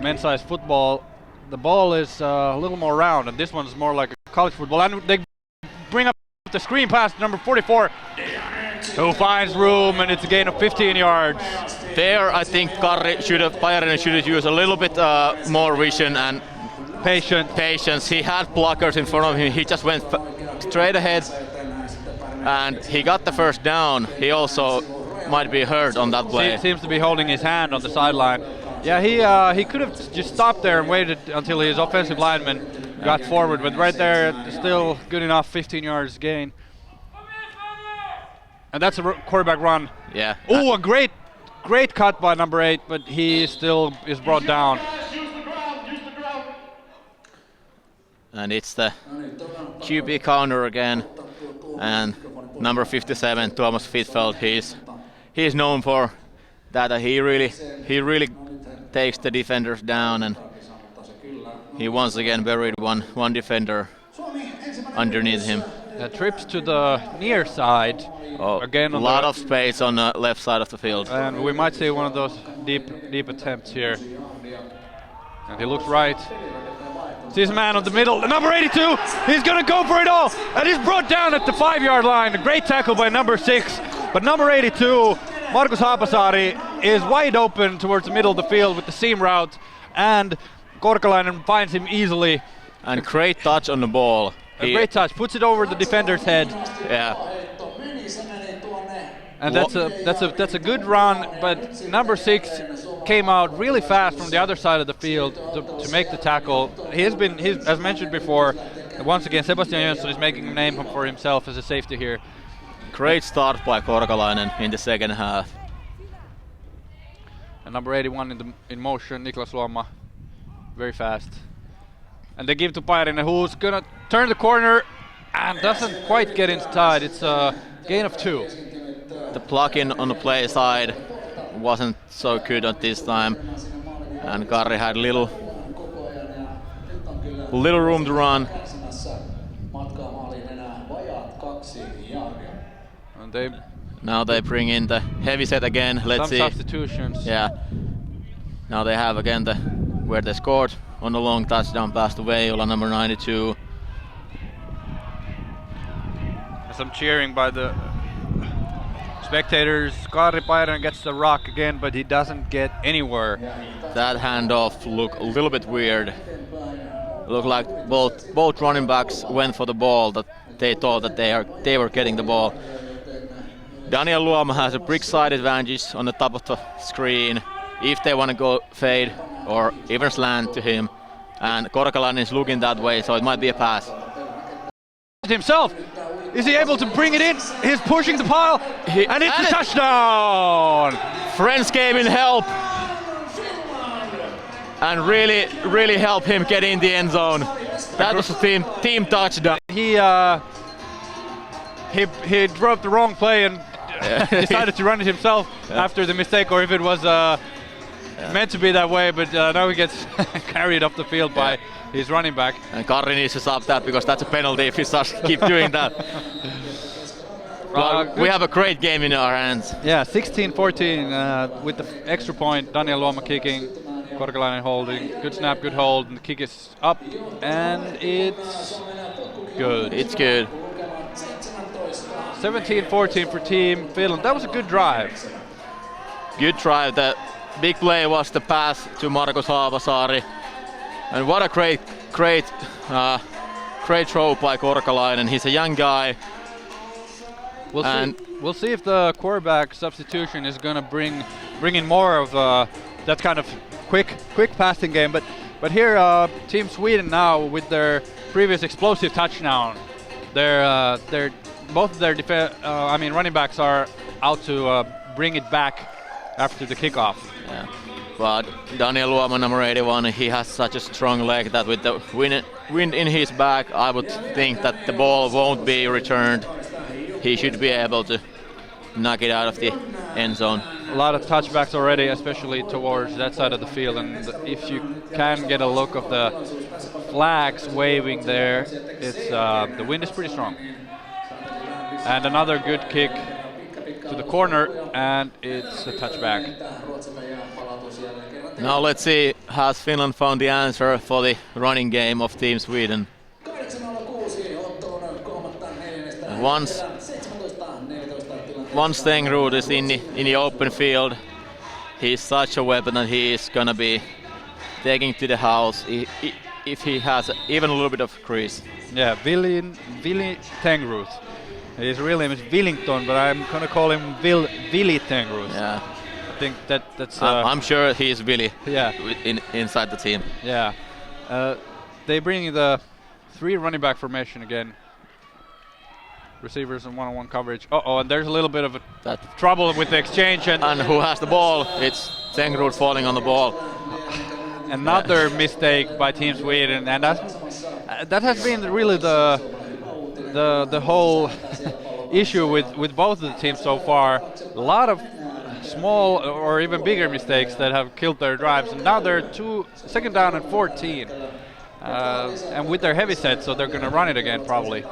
men's-sized football, the ball is a little more round, and this one's more like a college football. And they bring up the screen pass to number 44, who finds room, and it's a gain of 15 yards. There, I think Pairinen should have used a little bit more vision and patience. He had blockers in front of him. He just went straight ahead, and he got the first down. He also might be hurt on that play. Seems to be holding his hand on the sideline. Yeah, he could have just stopped there and waited until his offensive lineman got forward, but right there, still good enough, 15 yards gain. And that's a quarterback run. Yeah. Oh, a great cut by number 8, but he still is brought down. And it's the QB counter again, and number 57, Thomas Fittfeld, he's known for that. He really takes the defenders down, and he once again buried one defender underneath him. Trips to the near side. Again, a lot of space on the left side of the field. And we might see one of those deep attempts here. And he looks right. sees a man on the middle. Number 82, he's gonna go for it all, and he's brought down at the 5-yard line. A great tackle by number 6, but number 82, Markus Haapasaari, is wide open towards the middle of the field with the seam route, and Korkalainen finds him easily. And great touch on the ball. A great touch, puts it over the defender's head. Yeah. And that's a good run, but number 6 came out really fast from the other side of the field to make the tackle. He's as mentioned before, once again Sebastian Jönsson is making a name for himself as a safety here. Great start by Korkalainen in the second half. And number 81 in motion, Niklas Luoma, very fast. And they give to Pairinen, who's gonna turn the corner and doesn't quite get inside. It's a gain of 2. The plug-in on the play side wasn't so good at this time, and Karri had little room to run. And now they bring in the heavy set again. Let's see. Some substitutions. Yeah. Now they have again where they scored on the long touchdown pass to Veijola, number 92. Some cheering by the spectators. Karri Pairinen gets the rock again, but he doesn't get anywhere. That handoff looked a little bit weird. Looked like both running backs went for the ball, that they thought that they were getting the ball. Daniel Luoma has a big side advantage on the top of the screen if they want to go fade or even slant to him. And Korkalainen is looking that way, so it might be a pass. Himself, is he able to bring it in? He's pushing the pile, and it's a touchdown! Friends came in help and really helped him get in the end zone. That was a team touchdown. He dropped the wrong play and decided to run it himself after the mistake, or if it was meant to be that way, but now he gets carried off the field by his running back. And Karri needs to stop that, because that's a penalty if he starts keep doing that. We have a great game in our hands. Yeah, 16-14 with the extra point. Daniel Luoma kicking, Korkalainen holding. Good snap, good hold, and the kick is up, and it's good. It's good. 17-14 for Team Finland. That was a good drive. Good drive. The big play was the pass to Markus Haapasaari. And what a great throw by Korkalainen. He's a young guy. We'll see if the quarterback substitution is going to bring in more of that kind of quick passing game. But here, Team Sweden now with their previous explosive touchdown, both of their running backs are out to bring it back after the kickoff. Yeah. But Daniel Luoma, number 81, he has such a strong leg that with the wind in his back, I would think that the ball won't be returned. He should be able to knock it out of the end zone. A lot of touchbacks already, especially towards that side of the field, and if you can get a look of the flags waving there, it's the wind is pretty strong. And another good kick to the corner, and it's a touchback. Now let's see, has Finland found the answer for the running game of Team Sweden? Once Tengrud is in the open field, he's such a weapon that he is gonna be taking to the house if he has even a little bit of crease. Yeah, Willi Tengrud. His real name is Willington, but I'm gonna call him Willi Tengrud. Yeah. I think that's. I'm sure he's Willi. Yeah. Inside the team. Yeah. They bring the 3 running back formation again. Receivers in one-on-one coverage. And there's a little bit of trouble with the exchange. And who has the ball? It's Tengrud falling on the ball. Another mistake by Team Sweden, and that has been really the whole issue with both of the teams so far. A lot of small or even bigger mistakes that have killed their drives, and now they're 2nd down and 14, and with their heavy set, so they're going to run it again probably.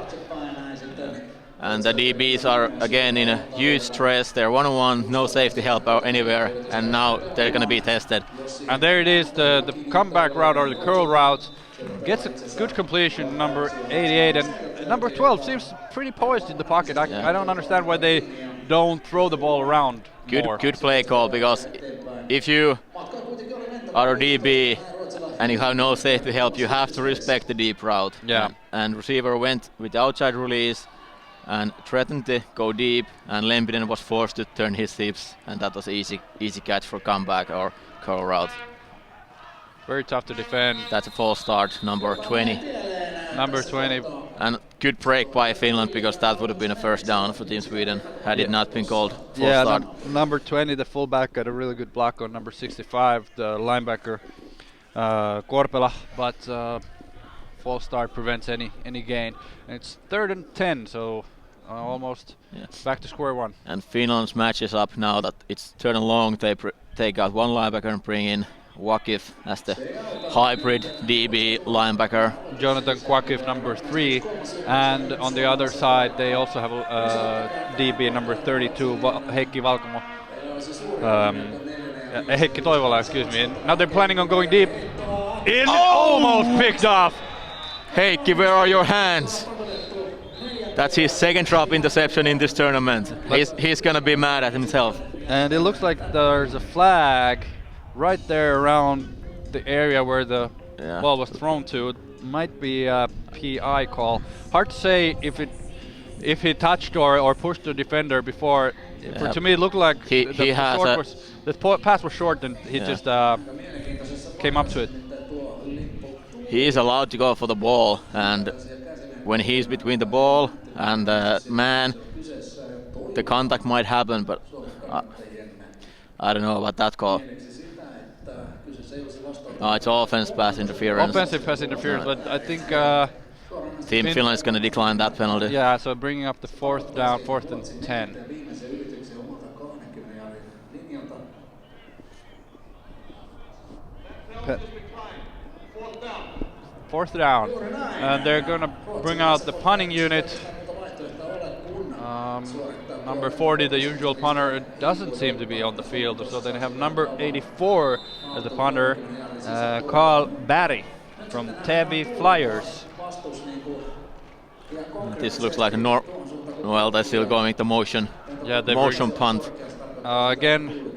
And the DBs are again in a huge stress. They're one-on-one, no safety help out anywhere, and now they're going to be tested. And there it is, the comeback route or the curl route. Gets a good completion, number 88, and number 12 seems pretty poised in the pocket. I don't understand why they don't throw the ball around more. Good play call, because if you are a DB and you have no safety help, you have to respect the deep route. Yeah. And receiver went with the outside release and threatened to go deep, and Lempinen was forced to turn his hips, and that was easy catch for comeback or curl route. Very tough to defend. That's a false start, number 20. Number 20. And good break by Finland, because that would have been a first down for Team Sweden had it not been called false start. Number 20, the fullback, got a really good block on number 65, the linebacker Korpela, but false start prevents any gain. And it's 3rd and 10, so almost back to square one. And Finland's match is up now that it's 3rd and long. They take out one linebacker and bring in Wakif as the hybrid DB linebacker. Jonathan Kwakif, number 3, and on the other side they also have DB number 32, Heikki Valkamo. Heikki Toivola, excuse me. And now they're planning on going deep. Almost picked off. Heikki, where are your hands? That's his 2nd drop interception in this tournament. He's gonna be mad at himself. And it looks like there's a flag right there around the area where the ball was thrown to. It might be a PI call. Hard to say if he touched or pushed the defender before. To me, it looked like the pass was short and he just came up to it. He is allowed to go for the ball, and when he's between the ball and the man, the contact might happen, but I don't know about that call. It's offense pass interference. Offensive pass interference, but I think Team Finland is going to decline that penalty. Yeah, so bringing up the 4th down, 4th and 10. Fourth down, and they're going to bring out the punting unit. Number 40, the usual punter, doesn't seem to be on the field, so they have number 84 as the punter, Carl Barry from Täby Flyers. This looks like a well, they're still going to motion. Yeah, motion punt. Again,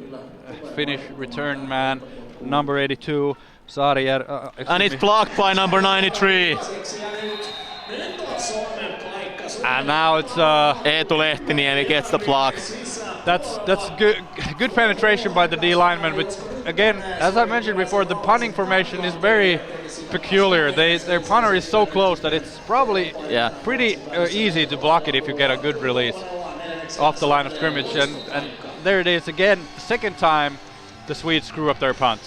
Finnish return man, number 82. And it's blocked by number 93. And now it's Eetu Lehtiniemi gets the block. That's good penetration by the D lineman, but again, as I mentioned before, the punting formation is very peculiar. Their punter is so close that it's probably pretty easy to block it if you get a good release off the line of scrimmage. And there it is again, 2nd time the Swedes screw up their punt.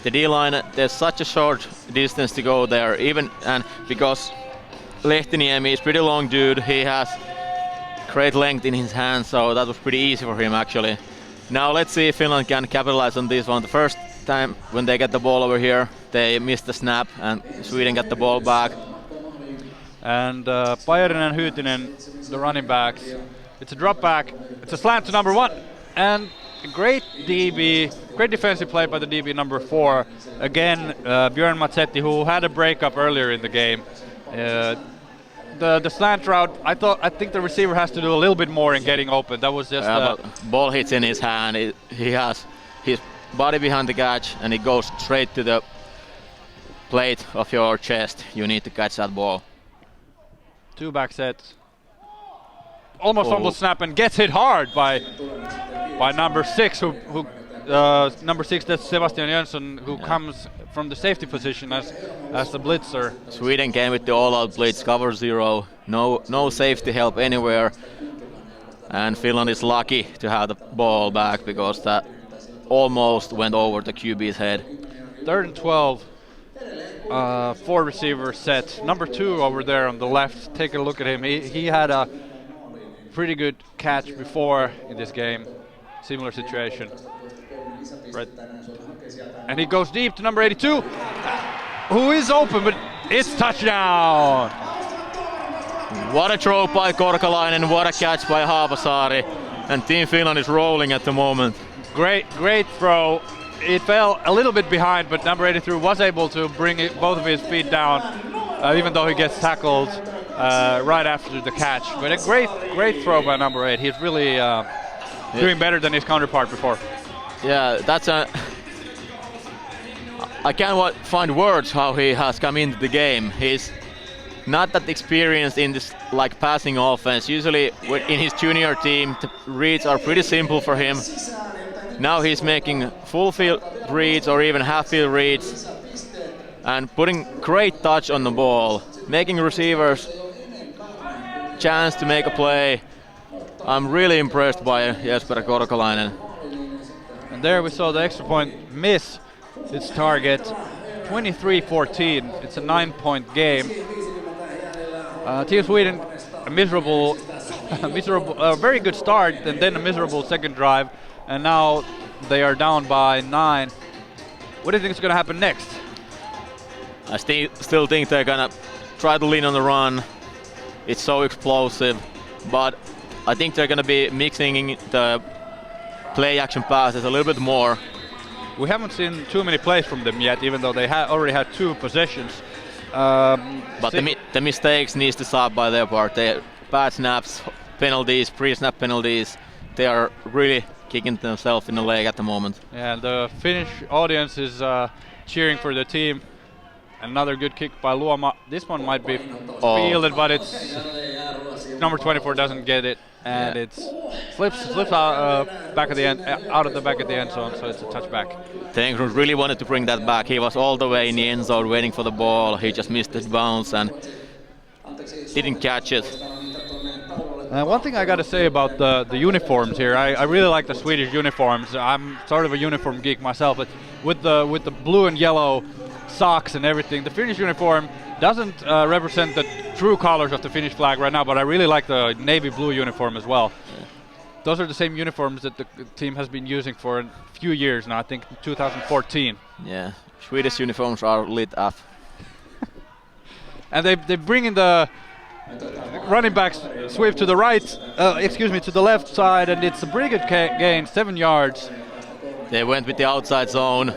The D-line, there's such a short distance to go there, and because Lehtiniemi is pretty long dude, he has great length in his hands, so that was pretty easy for him actually. Now let's see if Finland can capitalize on this one. The first time when they get the ball over here, they missed the snap and Sweden got the ball back. And Pajarinen and Hyytinen, the running backs, it's a drop back, it's a slant to number 1, and great defensive play by the DB number 4. Again, Björn Mazzetti, who had a breakup earlier in the game. The slant route, I think the receiver has to do a little bit more in getting open. That was just ball hits in his hand. He has his body behind the catch, and it goes straight to the plate of your chest. You need to catch that ball. 2 back sets. Almost fumble snap and gets hit hard by number 6, number 6, that's Sebastian Jönsson, who comes from the safety position as the blitzer. Sweden came with the all-out blitz, cover 0, no safety help anywhere, and Finland is lucky to have the ball back because that almost went over the QB's head. 3rd and 12, 4 receiver set. Number 2 over there on the left, take a look at him. He had a pretty good catch before in this game. Similar situation. Right. And he goes deep to number 82, who is open, but it's touchdown. What a throw by Korkalainen, what a catch by Haapasaari. And Team Finland is rolling at the moment. Great throw. it fell a little bit behind, but number 83 was able to bring both of his feet down, even though he gets tackled right after the catch. But a great throw by number 8. He's really doing better than his counterpart before. Yeah, that's a. I can't find words how he has come into the game. He's not that experienced in this like passing offense. Usually in his junior team, the reads are pretty simple for him. Now he's making full field reads or even half field reads and putting great touch on the ball, making receivers chance to make a play. I'm really impressed by Jesper Korkolainen. And there we saw the extra point miss its target, 23-14. It's a 9-point game. Team Sweden, a very good start, and then a miserable second drive, and now they are down by 9. What do you think is going to happen next? I still think they're going to try to lean on the run. It's so explosive, but I think they're going to be mixing the play action passes a little bit more. We haven't seen too many plays from them yet, even though they already had 2 possessions. But the mistakes needs to stop by their part. They bad snaps, penalties, pre-snap penalties. They are really kicking themselves in the leg at the moment. Yeah, and the Finnish audience is cheering for the team. Another good kick by Luoma. This one might be fielded, but it's number 24 doesn't get it, and it slips out back at the end, out of the back of the end zone. So it's a touchback. Tengrud really wanted to bring that back. He was all the way in the end zone waiting for the ball. He just missed his bounce and didn't catch it. One thing I got to say about the uniforms here, I really like the Swedish uniforms. I'm sort of a uniform geek myself, but with the blue and yellow socks and everything, the Finnish uniform doesn't represent the true colors of the Finnish flag right now, but I really like the navy blue uniform as well. Yeah. Those are the same uniforms that the team has been using for a few years now, I think 2014. Yeah, Swedish uniforms are lit up. And they bring in the running backs sweep to the right, to the left side, and it's a pretty good gain, 7 yards. They went with the outside zone.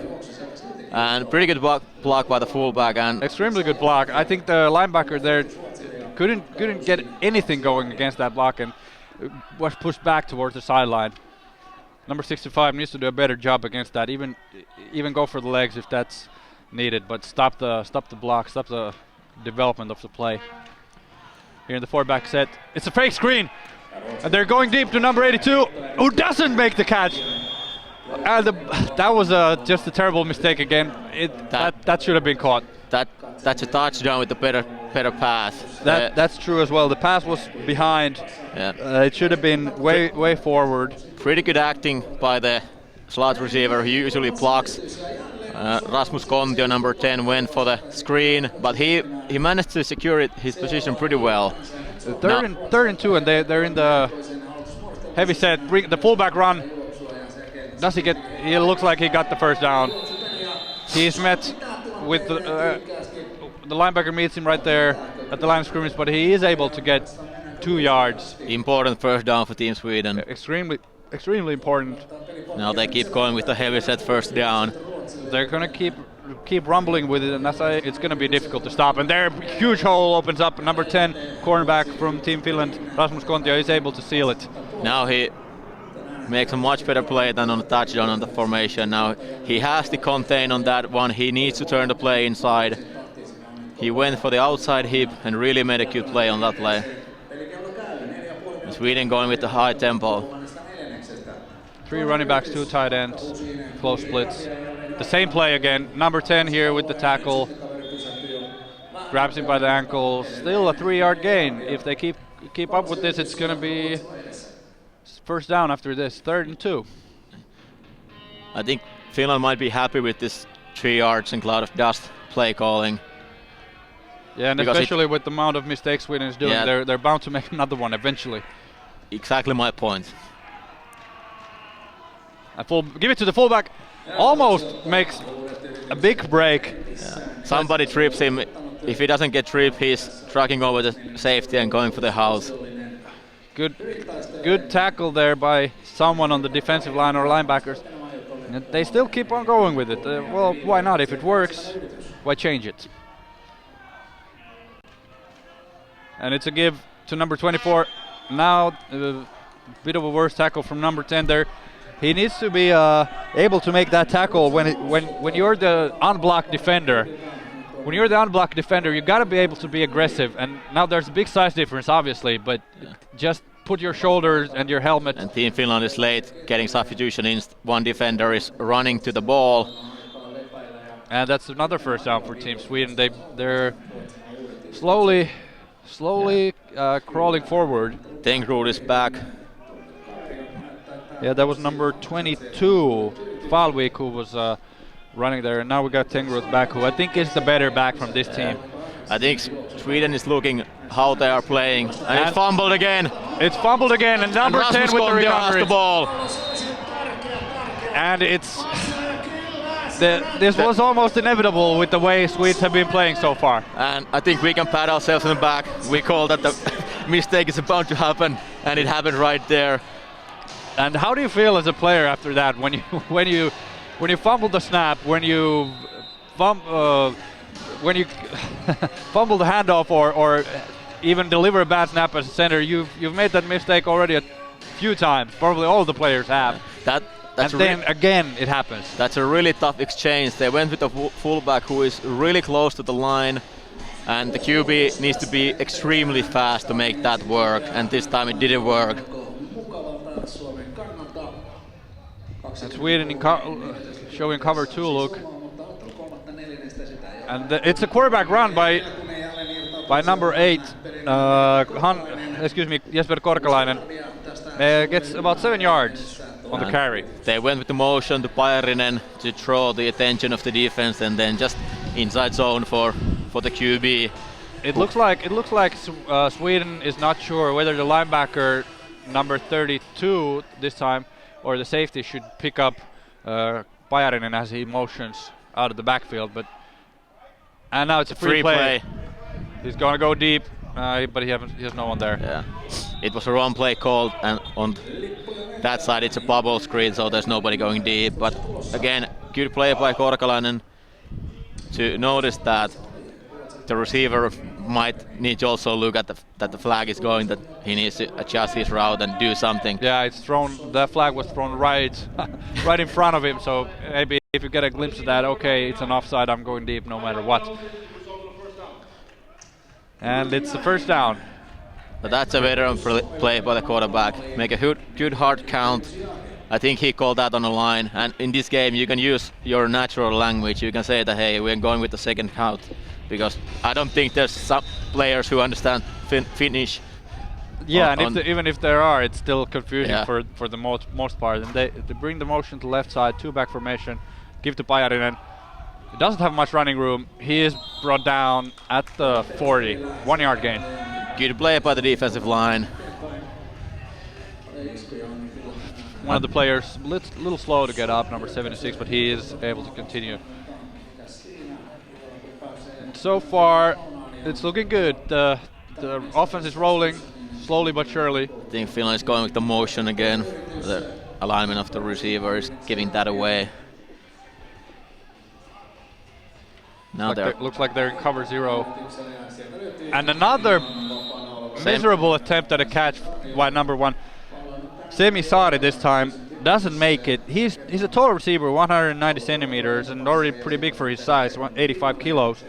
And pretty good block by the fullback, and extremely good block. I think the linebacker there couldn't get anything going against that block and was pushed back towards the sideline. Number 65 needs to do a better job against that. Even go for the legs if that's needed, but stop the block, stop the development of the play. Here in the 4-back set, it's a fake screen, and they're going deep to number 82, who doesn't make the catch. That was just a terrible mistake again. That should have been caught. That's a touchdown with a better pass. That's true as well. The pass was behind. Yeah. It should have been way forward. Pretty good acting by the slot receiver. He usually blocks. Rasmus Kontio, number 10, went for the screen, but he managed to secure his position pretty well. Third and 2, and they're in the heavy set. The fullback run. Does he get? It looks like he got the first down. He's met with the linebacker meets him right there at the line of scrimmage, but he is able to get 2 yards. Important first down for Team Sweden. Extremely important. Now they keep going with the heavy set first down. They're gonna keep rumbling with it, and it's gonna be difficult to stop. And there, a huge hole opens up. Number 10 cornerback from Team Finland, Rasmus Kontio, is able to seal it. Now he makes a much better play than on the touchdown on the formation. Now he has to contain on that one. He needs to turn the play inside. He went for the outside hip and really made a good play on that play. Sweden going with the high tempo. 3 running backs, 2 tight ends, close splits. The same play again. Number 10 here with the tackle. Grabs him by the ankle. Still a 3-yard gain. If they keep up with this, it's going to be first down after this, 3rd and 2. I think Finland might be happy with this 3 yards and cloud of dust play calling. Yeah, and because especially with the amount of mistakes Sweden is doing, they're bound to make another one eventually. Exactly my point. Give it to the fullback. Almost makes a big break. Yeah. Somebody trips him. If he doesn't get tripped, he's tracking over the safety and going for the house. Good tackle there by someone on the defensive line or linebackers. And they still keep on going with it. Well, why not? If it works, why change it? And it's a give to number 24. Now a bit of a worse tackle from number 10 there. He needs to be able to make that tackle when you're the unblocked defender. When you're the unblocked defender, you got to be able to be aggressive. And now there's a big size difference, obviously, but just put your shoulders and your helmet. And Team Finland is late, getting substitution in. One defender is running to the ball. And that's another first down for Team Sweden. They're slowly crawling forward. Tengrud is back. Yeah, that was number 22, Falvik, who was running there. And now we got Tengrud back, who I think is the better back from this team. I think Sweden is looking how they are playing. And it's fumbled again. It's fumbled again, and number 10 with the recovery. The ball. And this was almost inevitable with the way Swedes have been playing so far. And I think we can pat ourselves on the back. We call that the mistake is about to happen, and it happened right there. And how do you feel as a player after that when you fumble the snap, when you fumble the handoff, or even deliver a bad snap as a center? You've made that mistake already a few times. Probably all the players have. And then again it happens. That's a really tough exchange. They went with a fullback who is really close to the line, and the QB needs to be extremely fast to make that work, and this time it didn't work. And Sweden showing cover 2 look. And it's a quarterback run by number 8, Jesper Korkalainen. Gets about 7 yards on the carry. They went with the motion to Pajarinen to draw the attention of the defense, and then just inside zone for the QB. It looks like Sweden is not sure whether the linebacker number 32 this time or the safety should pick up Pajarinen as he motions out of the backfield. And now it's a free play. He's gonna go deep, but he has no one there. Yeah, it was a wrong play called, and on that side it's a bubble screen, so there's nobody going deep. But again, good play by Korkalainen to notice that the receiver might need to also look at that the flag is going, that he needs to adjust his route and do something. Yeah, it's thrown. That flag was thrown right in front of him. So maybe if you get a glimpse of that, okay, it's an offside. I'm going deep no matter what. And it's the first down. But that's a veteran play by the quarterback. Make a good hard count. I think he called that on the line. And in this game, you can use your natural language. You can say that, hey, we're going with the second count. Because I don't think there's some players who understand Finnish. Yeah, and even if there are, it's still confusing for the most part. And they bring the motion to left side, 2-back formation, give to Pajarinen. He doesn't have much running room. He is brought down at the 40, 1-yard gain. Good play by the defensive line. One of the players a little slow to get up, number 76, but he is able to continue. And so far, it's looking good. The offense is rolling slowly but surely. I think Finland is going with the motion again. The alignment of the receiver is giving that away. Now looks like they're in cover 0. And another miserable attempt at a catch by number 1. Semi Saari this time doesn't make it. He's a tall receiver, 190 centimeters, and already pretty big for his size, 85 kilos.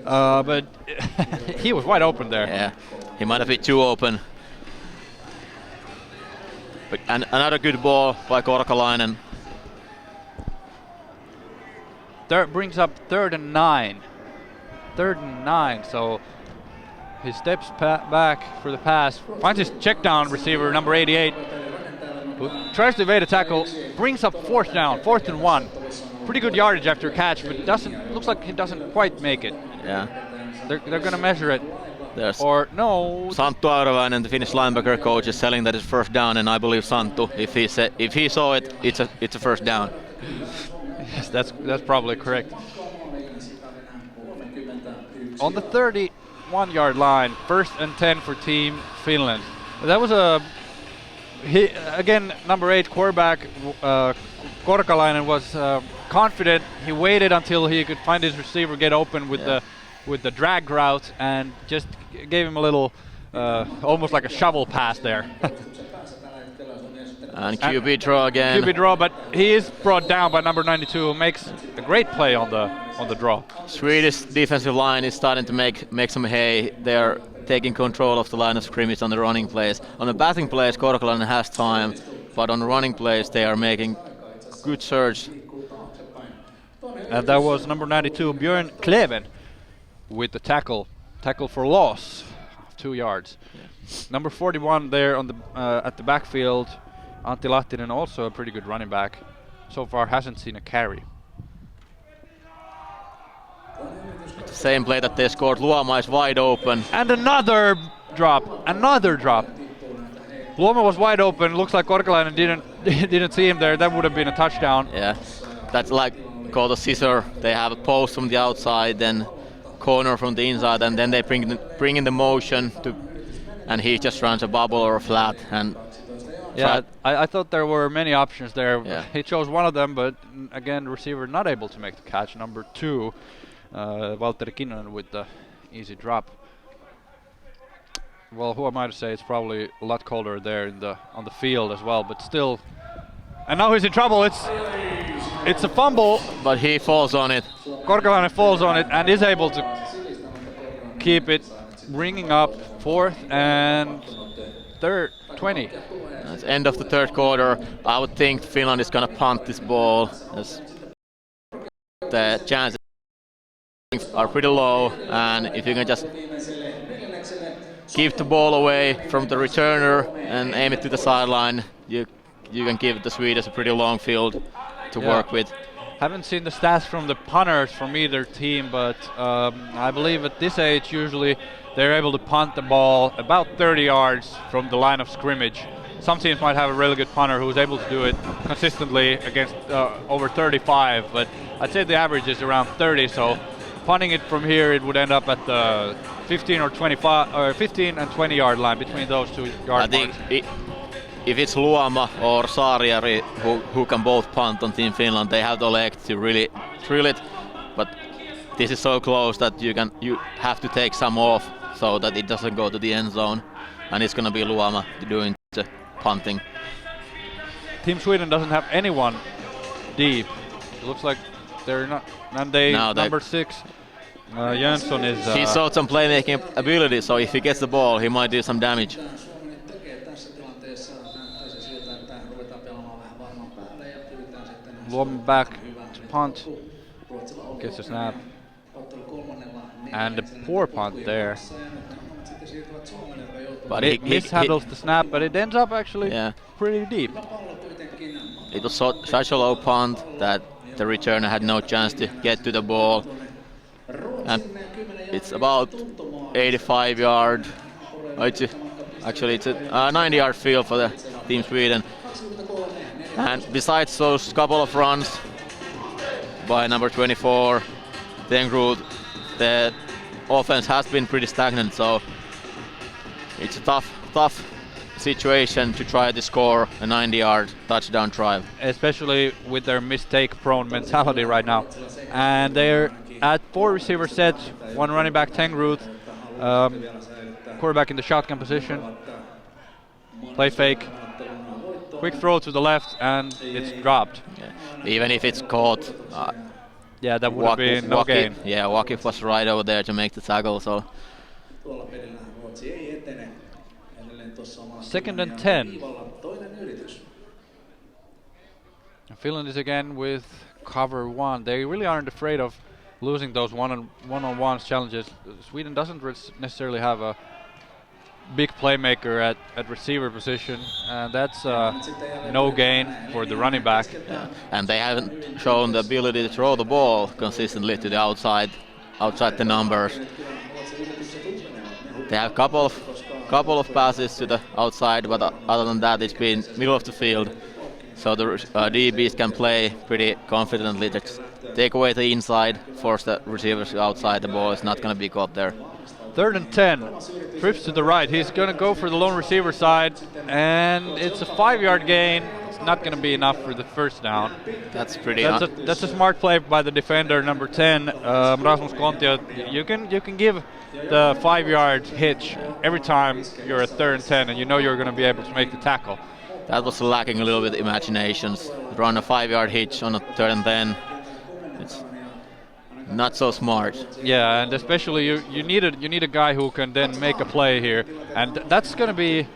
But he was wide open there. Yeah, he might have been too open. But another good ball by Korkalainen. Brings up 3rd and 9. 3rd and 9, so he steps back for the pass, finds his check down receiver, number 88, who tries to evade a tackle, brings up 4th down, 4th and 1. Pretty good yardage after a catch, but looks like he doesn't quite make it. Yeah. They're going to measure it. There's or no. Santtu Auravainen, the Finnish linebacker coach, is telling that it's 1st down, and I believe Santtu, if he saw it, it's a 1st down. Yes, that's probably correct. On the 31-yard line, 1st and 10 for Team Finland. That was again, number 8 quarterback Korkalainen was confident. He waited until he could find his receiver, get open with the drag route, and just gave him a little, almost like a shovel pass there. And QB draw again. QB draw, but he is brought down by number 92, who makes a great play on the draw. Swedish defensive line is starting to make some hay. They're taking control of the line of scrimmage on the running plays. On the batting plays, Korkalainen has time, but on the running plays, they are making good surge. And that was number 92, Björn Kleven, with the tackle for loss of 2 yards. Yeah. Number 41 there on the at the backfield, Antti Lahtinen, also a pretty good running back. So far hasn't seen a carry. The same play that they scored, Luoma is wide open. And another drop. Luoma was wide open. Looks like Korkalainen didn't see him there. That would have been a touchdown. Yeah, that's like called a scissor. They have a post from the outside, then corner from the inside, and then they bring in the motion and he just runs a bubble or a flat. And yeah, I thought there were many options there. Yeah. He chose one of them, but again, receiver not able to make the catch. Number 2, Valtteri Kinnunen with the easy drop. Well, who am I to say? It's probably a lot colder there on the field as well, but still. And now he's in trouble. It's a fumble. But he falls on it. Korkalainen falls on it and is able to keep it, bringing up 4th and 20. It's end of the 3rd quarter. I would think Finland is going to punt this ball, as the chances are pretty low, and if you can just give the ball away from the returner and aim it to the sideline, you can give the Swedes a pretty long field to work with. Haven't seen the stats from the punters from either team, but I believe at this age usually they're able to punt the ball about 30 yards from the line of scrimmage. Some teams might have a really good punter who's able to do it consistently against over 35, but I'd say the average is around 30, so punting it from here, it would end up at the 15 or 25 or 15 and 20 yard line, between those 2 yard I think if it's Luoma or Saariari who can both punt on Team Finland, they have the leg to really drill it, but this is so close that you have to take some off so that it doesn't go to the end zone, and it's going to be Luoma doing the punting. Team Sweden doesn't have anyone deep. It looks like they're not, and number 6, Jönsson is. He showed some playmaking ability, so if he gets the ball, he might do some damage. Luoma back to punt, gets a snap, and a poor punt there. But he mishandles the snap, but it ends up actually pretty deep. It was such a low punt that the returner had no chance to get to the ball. And it's about 85 yard. It's a 90 yard field for the Team Sweden. And besides those couple of runs by number 24, Tengroth, the offense has been pretty stagnant, so it's a tough situation to try to score a 90-yard touchdown drive. Especially with their mistake-prone mentality right now. And they're at 4 receiver sets, 1 running back, Tengroth, quarterback in the shotgun position, play fake, quick throw to the left, and it's dropped. Yeah. Even if it's caught, that would have been no gain. Yeah, Wakif was right over there to make the tackle, so. 2nd and 10. Finland is again with cover 1. They really aren't afraid of losing those one-on-one challenges. Sweden doesn't necessarily have a big playmaker at receiver position, and that's no gain for the running back. Yeah. And they haven't shown the ability to throw the ball consistently to the outside the numbers. They have couple of passes to the outside, but other than that, it's been middle of the field. So the DBs can play pretty confidently. Just take away the inside, force the receivers outside. The ball is not going to be caught there. 3rd and 10. Trips to the right. He's going to go for the lone receiver side, and it's a 5-yard gain. not going to be enough for the first down. That's pretty. That's a smart play by the defender, number 10, Rasmus Kontio. You can give the 5-yard hitch every time you're at 3rd and 10, and you know you're going to be able to make the tackle. That was lacking a little bit of imaginations. Run a 5-yard hitch on a 3rd and 10. It's not so smart. Yeah, and especially you need a guy who can then make a play here, and that's going to be.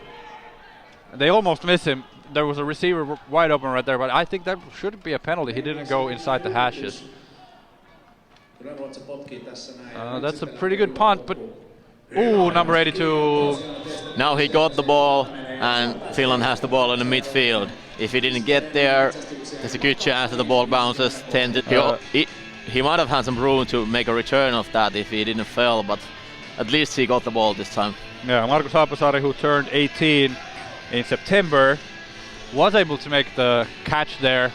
They almost miss him. There was a receiver wide open right there, but I think that should be a penalty. He didn't go inside the hashes. That's a pretty good punt, but ooh, number 82. Now he got the ball, and Finland has the ball in the midfield. If he didn't get there, there's a good chance that the ball bounces. He might have had some room to make a return of that if he didn't fail, but at least he got the ball this time. Yeah, Markus Haapasaari, who turned 18 in September, was able to make the catch there.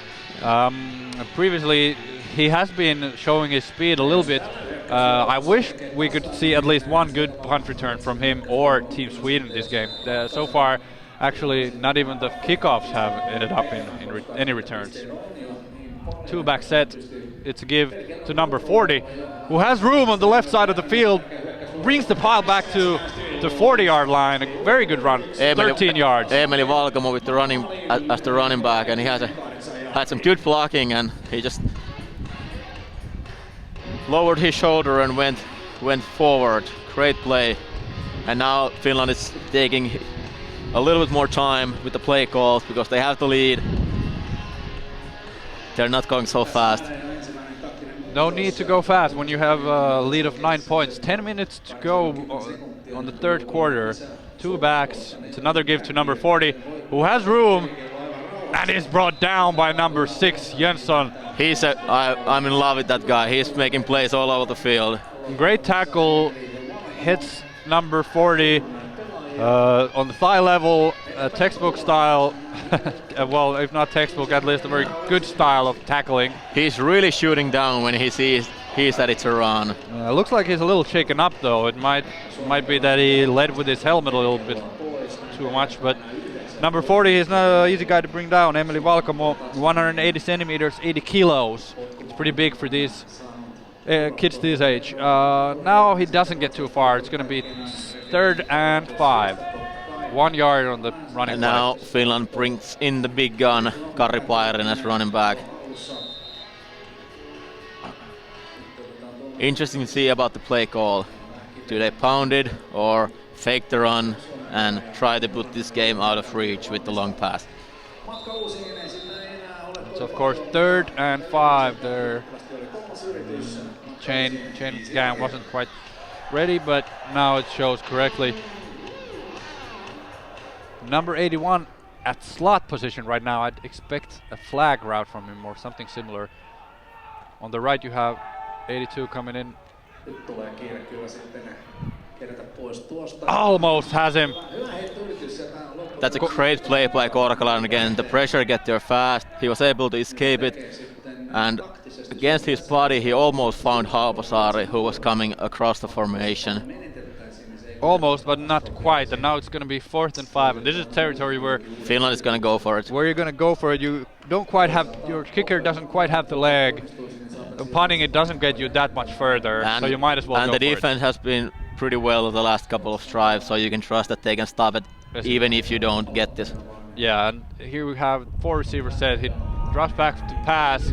Previously, he has been showing his speed a little bit. I wish we could see at least one good punt return from him or Team Sweden this game. So far, actually, not even the kickoffs have ended up in any returns. 2-back set. It's a give to number 40, who has room on the left side of the field. Brings the pile back to the 40-yard line. A very good run, 13 yards. Emeli Valkamo with the as the running back, and he had some good blocking, and he just lowered his shoulder and went forward. Great play. And now Finland is taking a little bit more time with the play calls because they have the lead. They're not going so fast. No need to go fast when you have a lead of 9 points. 10 minutes to go on the 3rd quarter. 2 backs. It's another give to number 40, who has room and is brought down by number 6, Jönsson. I'm in love with that guy. He's making plays all over the field. Great tackle. Hits number 40 on the thigh level, textbook style. Well, if not textbook, at least a very good style of tackling. He's really shooting down when he sees that it's a run. Looks like he's a little shaken up though. It might be that he led with his helmet a little bit too much, but number 40 is not an easy guy to bring down. Emeli Valkamo, 180 centimeters, 80 kilos. It's pretty big for these kids this age. Now he doesn't get too far. It's going to be 3rd and 5. 1 yard on the running and back. Now Finland brings in the big gun, Kari Pairinen as running back. Interesting to see about the play call. Do they pound it or fake the run and try to put this game out of reach with the long pass? It's of course 3rd and 5. Their chain gang wasn't quite ready, but now it shows correctly. Number 81 at slot position right now. I'd expect a flag route from him or something similar. On the right you have 82 coming in. Almost has him. That's a great play by Korkelan again. The pressure get there fast. He was able to escape it, and against his body he almost found Haapasaari, who was coming across the formation. Almost, but not quite. And now it's going to be 4th and 5. And this is territory where Finland is going to go for it. Where you're going to go for it, you don't quite have, your kicker doesn't quite have the leg. Punting it doesn't get you that much further, so you might as well go for it. And the defense has been pretty well the last couple of drives, so you can trust that they can stop it, even if you don't get this. Yeah, and here we have 4 receivers set. He drops back to pass.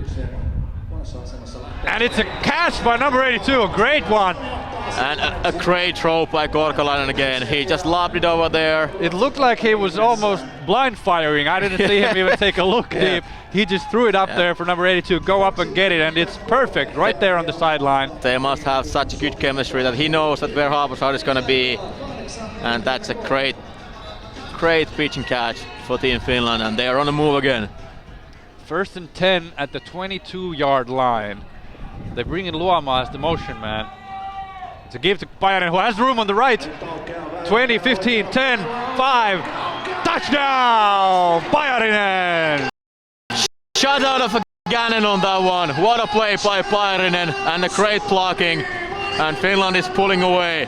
And it's a catch by number 82, a great one. And a great throw by Korkelan again. He just lobbed it over there. It looked like he was almost blind firing. I didn't see him even take a look. Yeah. He just threw it up there for number 82. Go up and get it, and it's perfect right there on the sideline. They must have such a good chemistry that he knows that where Haapasaari is going to be. And that's a great pitch and catch for Team Finland, and they are on the move again. 1st and 10 at the 22-yard line. They bring in Luoma as the motion man. It's a give to Pajanen, who has room on the right. 20, 15, 10, 5. Touchdown! Pajanen! Shut out of Gannon on that one. What a play by Pajanen and a great blocking. And Finland is pulling away.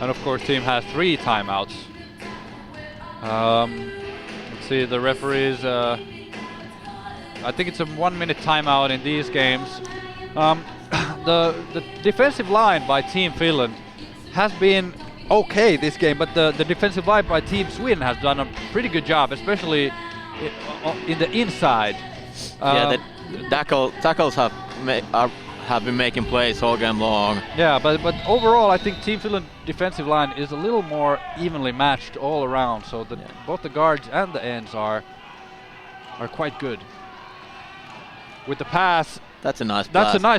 And of course, team has 3 timeouts. Let's see, the referees. I think it's a 1-minute timeout in these games. The defensive line by Team Finland has been okay this game, but the defensive line by Team Sweden has done a pretty good job, especially in the inside. The tackles have been making plays all game long. Yeah, but overall, I think Team Finland defensive line is a little more evenly matched all around. So both the guards and the ends are quite good. With the pass, that's a nice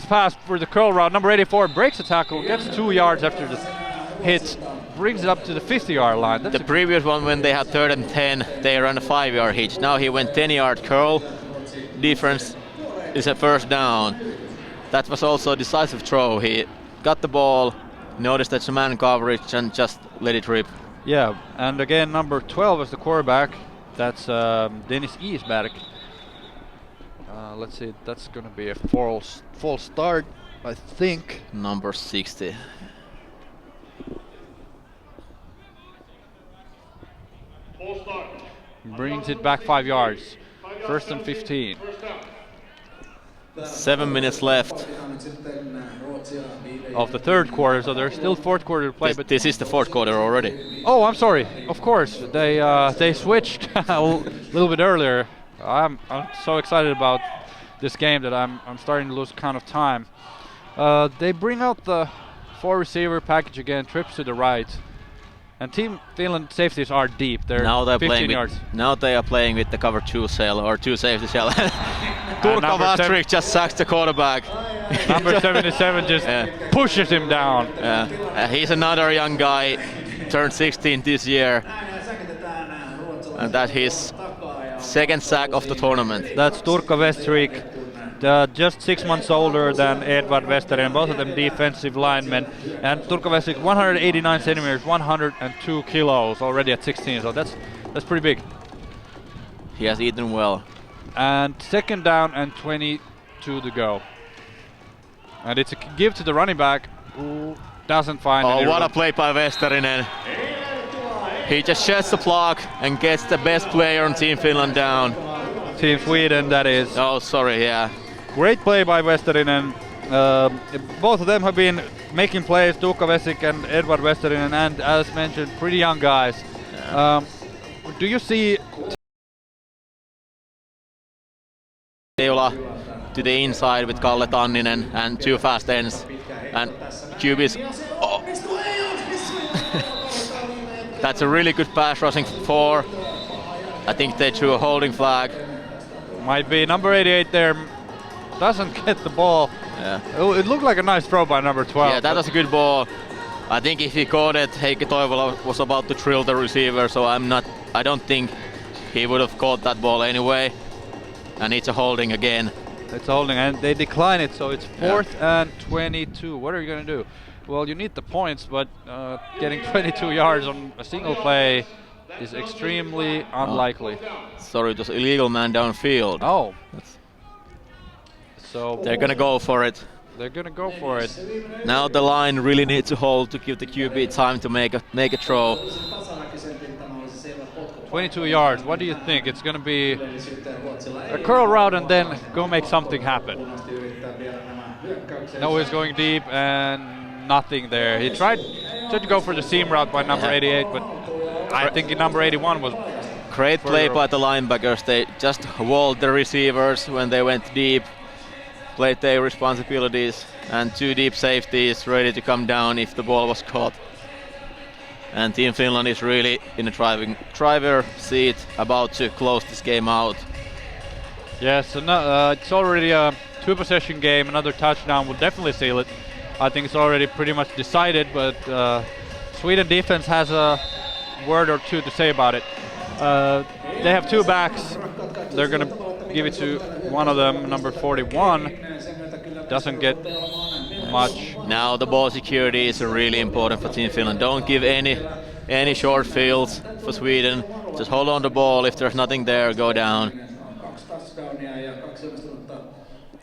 pass for the curl route. Number 84 breaks the tackle, gets 2 yards after the hit, brings it up to the 50-yard line. The previous one, when they had 3rd and 10, they ran a 5-yard hitch. Now he went 10-yard curl. Difference is a first down. That was also a decisive throw. He got the ball, noticed that's a man coverage, and just let it rip. Yeah, and again, number 12 is the quarterback. That's Dennis Isberg. Let's see, that's going to be a false start, I think. Number 60. Brings it back 5 yards. 1st and 15. 7 minutes left of the 3rd quarter, so there's still 4th quarter to play. But this is the 4th quarter already. Oh, I'm sorry. Of course, they switched a little bit earlier. I'm so excited about this game that I'm starting to lose count of time. They bring out the 4-receiver package again, trips to the right. And Team Finland safeties are deep. They're now 15 yards. Now they are playing with the cover 2 cell or 2 safety cell. Turko Vastrik just sacks the quarterback. Number 77 just pushes him down. He's another young guy, turned 16 this year. And that's his 2nd sack of the tournament. That's Turko Vastrik, just 6 months older than Edvard Westerinen, both of them defensive linemen. And Turko Vastrik, 189 centimeters, 102 kilos already at 16, so that's pretty big. He has eaten well. And 2nd down and 22 to go. And it's a give to the running back who doesn't find any. Oh, what a play by Westerinen. He just sheds the clock and gets the best player on Team Finland down. Team Sweden, that is. Oh, sorry, yeah. Great play by Westerinen. Both of them have been making plays, Turko Vastrik and Edvard Westerinen, and as mentioned, pretty young guys. Yeah. Do you see Teula to the inside with Kalle Tanninen and 2 fast ends, and QB's. Oh. That's a really good pass rushing 4. I think they threw a holding flag. Might be number 88 there. Doesn't get the ball. Yeah. It looked like a nice throw by number 12. Yeah, that was a good ball. I think if he caught it, Heikki Toivola was about to drill the receiver, so I don't think he would have caught that ball anyway. And it's a holding again. It's a holding, and they decline it, so it's 4th and 22. What are you going to do? Well, you need the points, but getting 22 yards on a single play is extremely unlikely. Sorry, it was illegal man downfield. Oh. So they're going to go for it. They're going to go for it. Now the line really needs to hold to give the QB time to make a throw. 22 yards. What do you think? It's going to be a curl route and then go make something happen. No, he's going deep and nothing there. He tried to go for the seam route by number 88, but I think number 81 was great play by the linebackers. They just walled the receivers when they went deep, played their responsibilities, and 2 deep safeties ready to come down if the ball was caught. And Team Finland is really in a driver seat, about to close this game out. Yes, it's already a 2-possession game. Another touchdown would definitely seal it. I think it's already pretty much decided, but Sweden defense has a word or two to say about it. They have 2 backs. They're going to give it to one of them, number 41. Doesn't get much. Now the ball security is really important for Team Finland. Don't give any short fields for Sweden. Just hold on the ball. If there's nothing there, go down.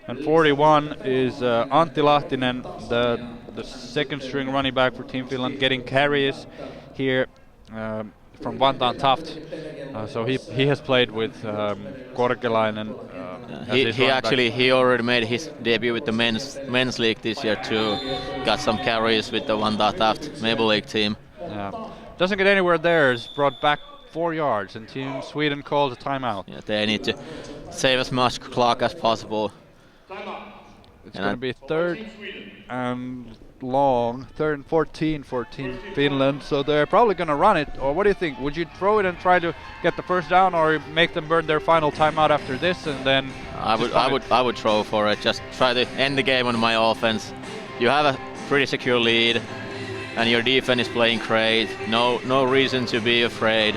And 41 is Antti Lahtinen, the the second string running back for Team Finland, getting carries here from Vantaan Taft. So he has played with Korkelainen. He already made his debut with the men's league this year too. Got some carries with the Vantaan Taft Maple League team. Yeah. Doesn't get anywhere there. Is brought back 4 yards, and Team Sweden calls a timeout. Yeah, they need to save as much clock as possible. It's going to be third and long, third and 14 for Team Finland. So they're probably going to run it. Or what do you think? Would you throw it and try to get the first down, or make them burn their final timeout after this and then? I would throw for it. Just try to end the game on my offense. You have a pretty secure lead, and your defense is playing great. No reason to be afraid.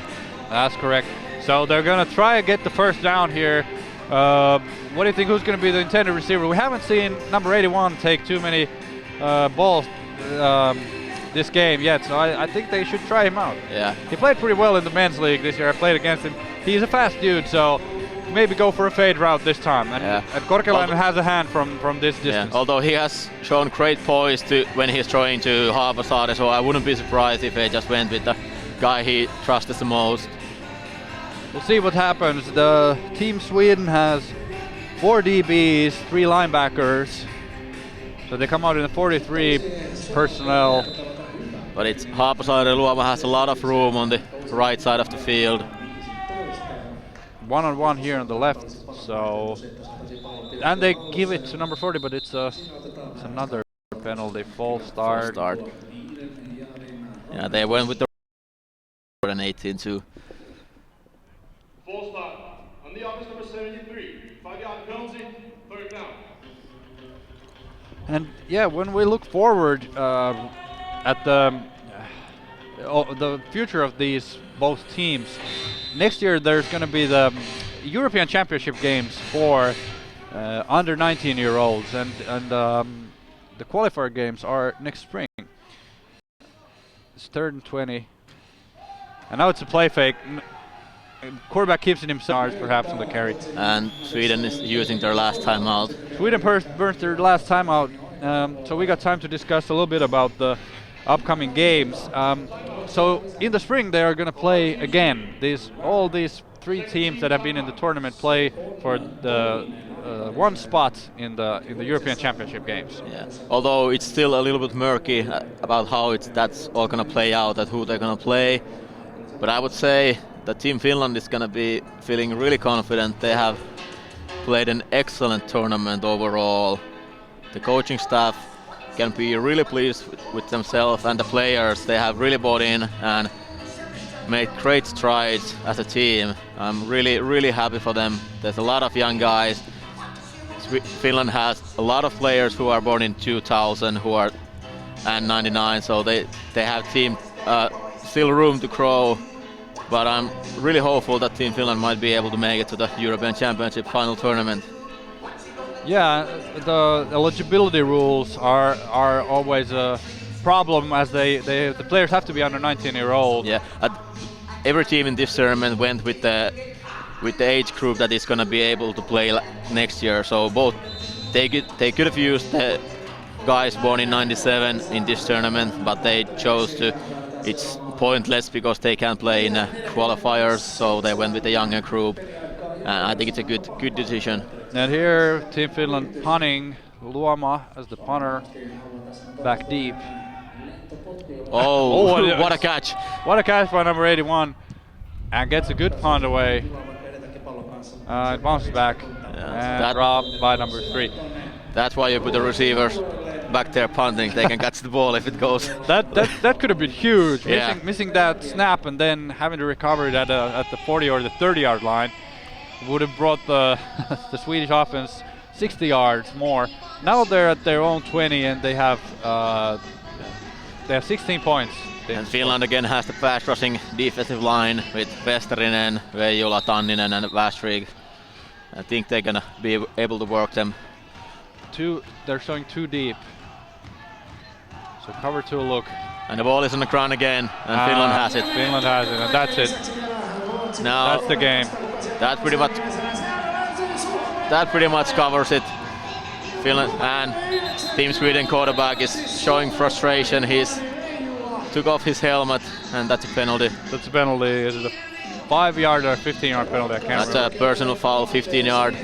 That's correct. So they're going to try to get the first down here. What do you think? Who's going to be the intended receiver? We haven't seen number 81 take too many balls this game yet, so I think they should try him out. Yeah. He played pretty well in the men's league this year. I played against him. He's a fast dude, so maybe go for a fade route this time. And Korkelainen has a hand from this distance. Yeah. Although he has shown great poise when he's throwing to Haapasaari, so I wouldn't be surprised if he just went with the guy he trusts the most. We'll see what happens. The Team Sweden has 4 DBs, 3 linebackers. So they come out in the 43 personnel. But it's Haapasaari. Luoma has a lot of room on the right side of the field. 1-on-1 here on the left. So, and they give it to number 40, but it's another penalty. False start. Yeah, they went with the 18 too. False start. On the offense, number 73. 5-yard penalty, third down. And yeah, when we look forward at the future of these both teams, next year there's going to be the European Championship games for under 19-year-olds, and the qualifier games are next spring. It's 3rd and 20, and now it's a play fake. Quarterback keeps it himself, perhaps on the carry. And Sweden is using their last timeout. Sweden burnt their last timeout, so we got time to discuss a little bit about the upcoming games. So in the spring they are going to play again. All these 3 teams that have been in the tournament play for the one spot in the European Championship games. Yeah. Although it's still a little bit murky about how that's all going to play out, and who they're going to play. But I would say that Team Finland is going to be feeling really confident. They have played an excellent tournament overall. The coaching staff can be really pleased with themselves, and the players, they have really bought in and made great strides as a team. I'm really happy for them. There's a lot of young guys. Finland has a lot of players who are born in 2000 and 99, so they have team still room to grow. But I'm really hopeful that Team Finland might be able to make it to the European Championship final tournament. Yeah, the eligibility rules are always a problem, as the players have to be under 19-year-old. Yeah, every team in this tournament went with the age group that is going to be able to play next year. So both they could have used the guys born in '97 in this tournament, but they chose to. It's pointless because they can't play in qualifiers, so they went with the younger group. I think it's a good decision. And here, Team Finland punting. Luoma as the punter, back deep. Oh, what a catch! What a catch by number 81, and gets a good punt away. It bounces back, and dropped by number 3. That's why you put the receivers back there punting. They can catch the ball if it goes. That could have been huge. Yeah. Missing that snap and then having to recover it at the 40 or the 30-yard line would have brought the Swedish offense 60 yards more. Now they're at their own 20 and they have 16 points. And Finland again has the fast rushing defensive line with Westerinen, Veijola, Tanninen and Västrig. I think they're gonna be able to work them. They're showing 2 deep. So cover 2 look. And the ball is on the ground again, and Finland has it. Finland has it, and that's it. Now that's the game. That pretty much covers it. Finland and Team Sweden quarterback is showing frustration. He's took off his helmet, and that's a penalty. That's a penalty. Is it a 5-yard or 15-yard penalty? I can't That's remember. a personal foul, 15-yard.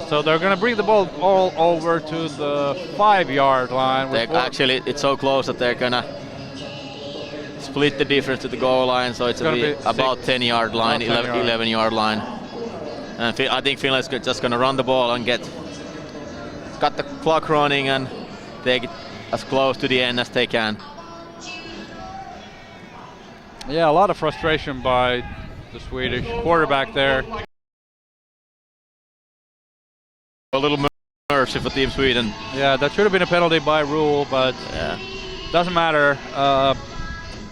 So they're going to bring the ball all over to the 5-yard line. Actually, it's so close that they're going to split the difference to the goal line, so it's about 10-yard line, 11-yard line. And I think Finland's just going to run the ball and got the clock running and take it as close to the end as they can. Yeah, a lot of frustration by the Swedish quarterback there. A little mercy for Team Sweden. Yeah, that should have been a penalty by rule, but yeah, doesn't matter.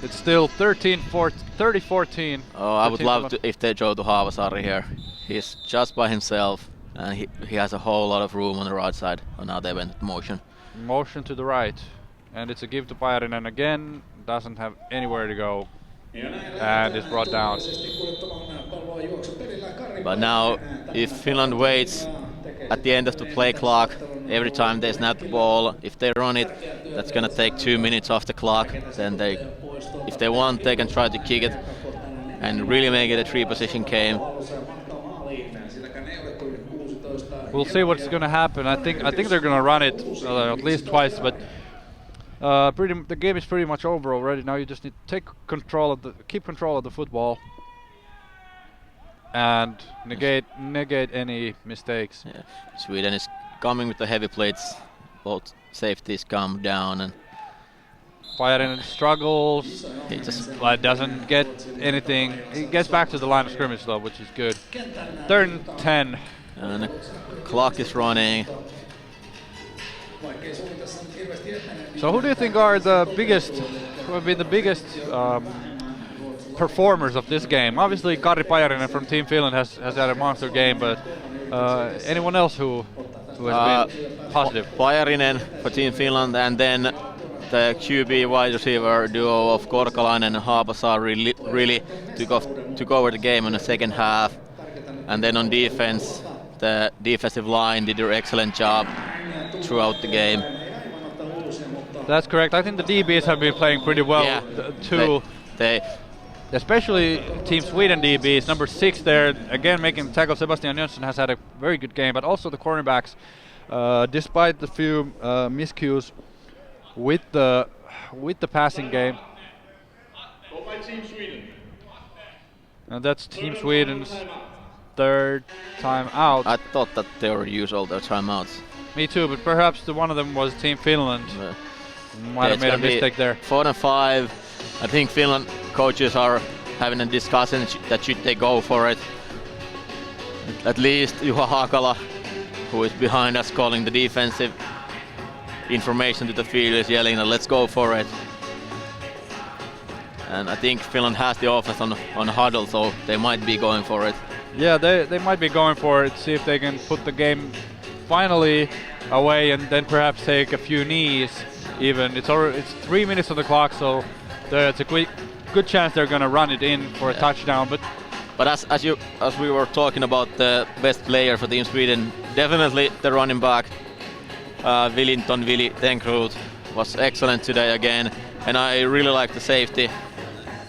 It's still 30-14. Oh, I would love to if they throw to Haapasaari here. He's just by himself, and he has a whole lot of room on the right side. Oh, now they went motion. Motion to the right, and it's a give to Pajarinen again. Doesn't have anywhere to go, and it's brought down. But now, if Finland waits at the end of the play clock, every time they snap the ball, if they run it, that's gonna take 2 minutes off the clock. Then if they want, they can try to kick it and really make it a 3-position game. We'll see what's gonna happen. I think they're gonna run it at least twice, but the game is pretty much over already. Now you just need to keep control of the football and negate any mistakes. Yeah. Sweden is coming with the heavy plates. Both safeties come down, and Pajarinen struggles. he just Doesn't get anything. He gets back to the line of scrimmage though, which is good. 3rd and 10. and the clock is running. So who do you think are who have been the biggest performers of this game? Obviously Kari Pajarinen from Team Finland has had a monster game, but anyone else who has been positive? Pajarinen for Team Finland, and then the QB wide receiver duo of Korkalainen and Haapasaari really took over the game in the second half. And then on defense, the defensive line did an excellent job throughout the game. That's correct. I think the DBs have been playing pretty well too. Especially Team Sweden DBs. Number 6 there, again making the tackle. Sebastian Jönsson has had a very good game, but also the cornerbacks, despite the few miscues with the passing game. And that's Team Sweden's 3rd time out. I thought that they already used all their timeouts. Me too, but perhaps one of them was Team Finland. Might have made a mistake there. 4 and 5. I think Finland coaches are having a discussion that should they go for it. At least Juha Hakala, who is behind us calling the defensive information to the field, is yelling that let's go for it. And I think Finland has the offense on huddle, so they might be going for it. Yeah, they might be going for it, see if they can put the game finally away and then perhaps take a few knees even. It's 3 minutes on the clock, so it's a good chance they're going to run it in for a touchdown. But as we were talking about the best player for Team Sweden, definitely the running back, Willy Tenkrud, was excellent today again. And I really like the safety,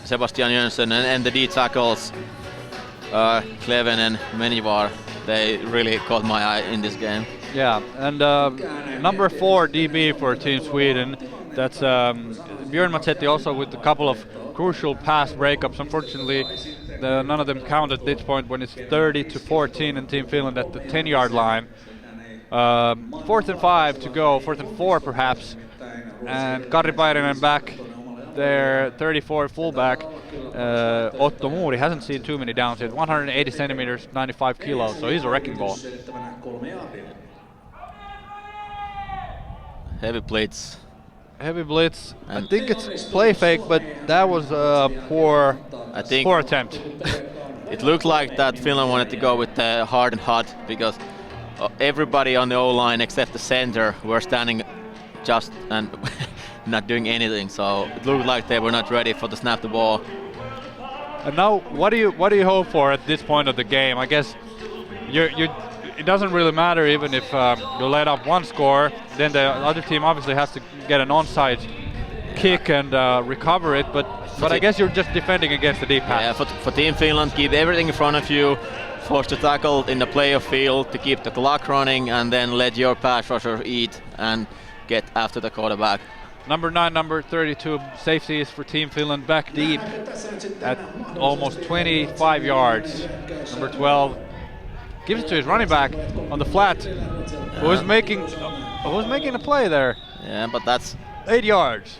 Sebastian Jönsson, and the D tackles, Kleven and Menivar. They really caught my eye in this game. Yeah, and number 4 DB for Team Sweden, that's Björn Matsetti, also with a couple of crucial pass breakups. Unfortunately, none of them count at this point when it's 30-14 in Team Finland at the 10-yard line. 4th and 5 to go, 4th and 4 perhaps, and Kari Pajarinen back there, 34 fullback. Otto Muuri hasn't seen too many downs yet. 180 centimeters, 95 kilos, so he's a wrecking ball. Heavy blitz. Heavy blitz. I think it's play fake, but that was a poor attempt. It looked like that Finland wanted to go with the hard and hot, because everybody on the O-line except the center were standing just and not doing anything. So it looked like they were not ready for the snap the ball. And now, what do you hope for at this point of the game? I guess it doesn't really matter even if you let up one score, then the other team obviously has to get an onside kick and recover it, but I guess you're just defending against the deep pass. Yeah, for Team Finland, keep everything in front of you, force the tackle in the play of field to keep the clock running, and then let your pass rusher eat and get after the quarterback. Number 9, number 32 safeties for Team Finland back deep at almost 25 yards. Number 12 gives it to his running back on the flat, who's making a play there. Yeah, but that's 8 yards.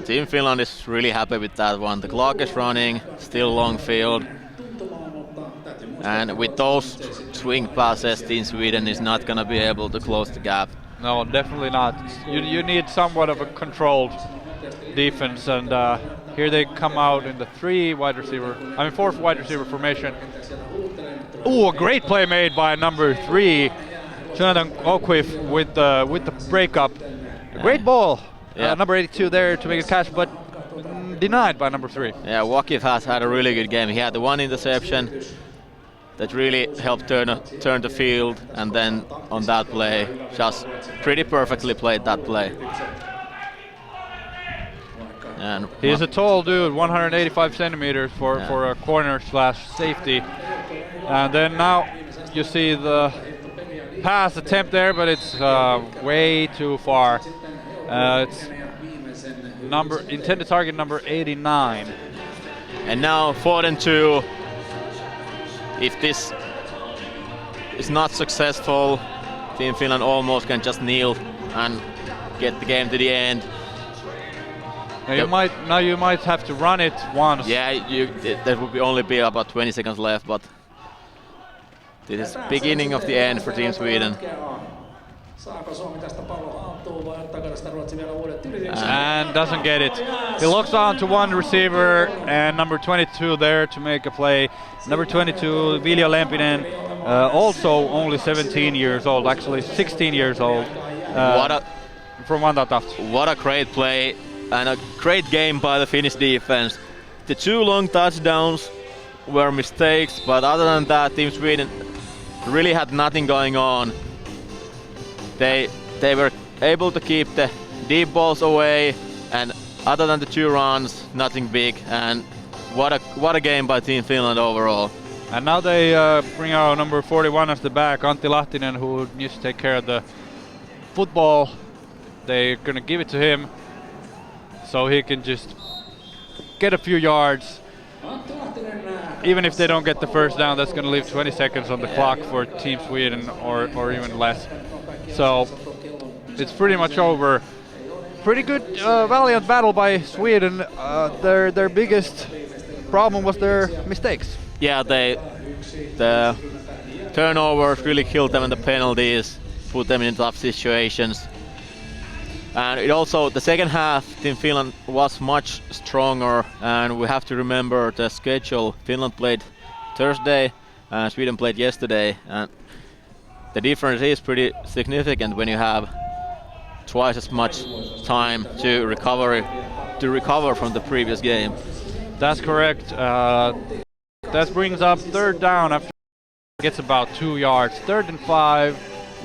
Team Finland is really happy with that one. The clock is running, still long field. And with those swing passes, Team Sweden is not going to be able to close the gap. No, definitely not. You need somewhat of a controlled defense, and here they come out in the 4 wide receiver formation. Ooh, a great play made by number 3, Jonathan O'Quiff with the breakup. A great ball. Yeah. Number 82 there to make a catch, but denied by number 3. Yeah, O'Quiff has had a really good game. He had the one interception that really helped turn the field, and then on that play, just pretty perfectly played that play. And he's a tall dude, 185 centimeters for a corner / safety. And then now you see the pass attempt there, but it's way too far. It's intended target number 89. And now 4th and 2. If this is not successful, Team Finland almost can just kneel and get the game to the end. Now you might have to run it once. Yeah, there would only be about 20 seconds left, but this is beginning of the end for Team Sweden. And doesn't get it. He locks on to one receiver, and number 22 there to make a play. Number 22, Vilja Lempinen, also only 17 years old, actually 16 years old. From Vantaatahti. What a great play and a great game by the Finnish defense. The 2 long touchdowns were mistakes, but other than that, Team Sweden really had nothing going on. They were able to keep the deep balls away, and other than the 2 runs, nothing big. And what a game by Team Finland overall. And now they bring out number 41 as the back, Antti Lahtinen, who needs to take care of the football. They're gonna give it to him so he can just get a few yards. Even if they don't get the first down, that's gonna leave 20 seconds on the clock for Team Sweden, or even less. So it's pretty much over. Pretty good valiant battle by Sweden. Their biggest problem was their mistakes. Yeah, the turnovers really killed them, and the penalties put them in tough situations. And it also, the second half, Team Finland was much stronger, and we have to remember the schedule. Finland played Thursday, and Sweden played yesterday, and the difference is pretty significant when you have twice as much time to recover from the previous game. That's correct. That brings up 3rd down after it gets about 2 yards. 3rd and 5,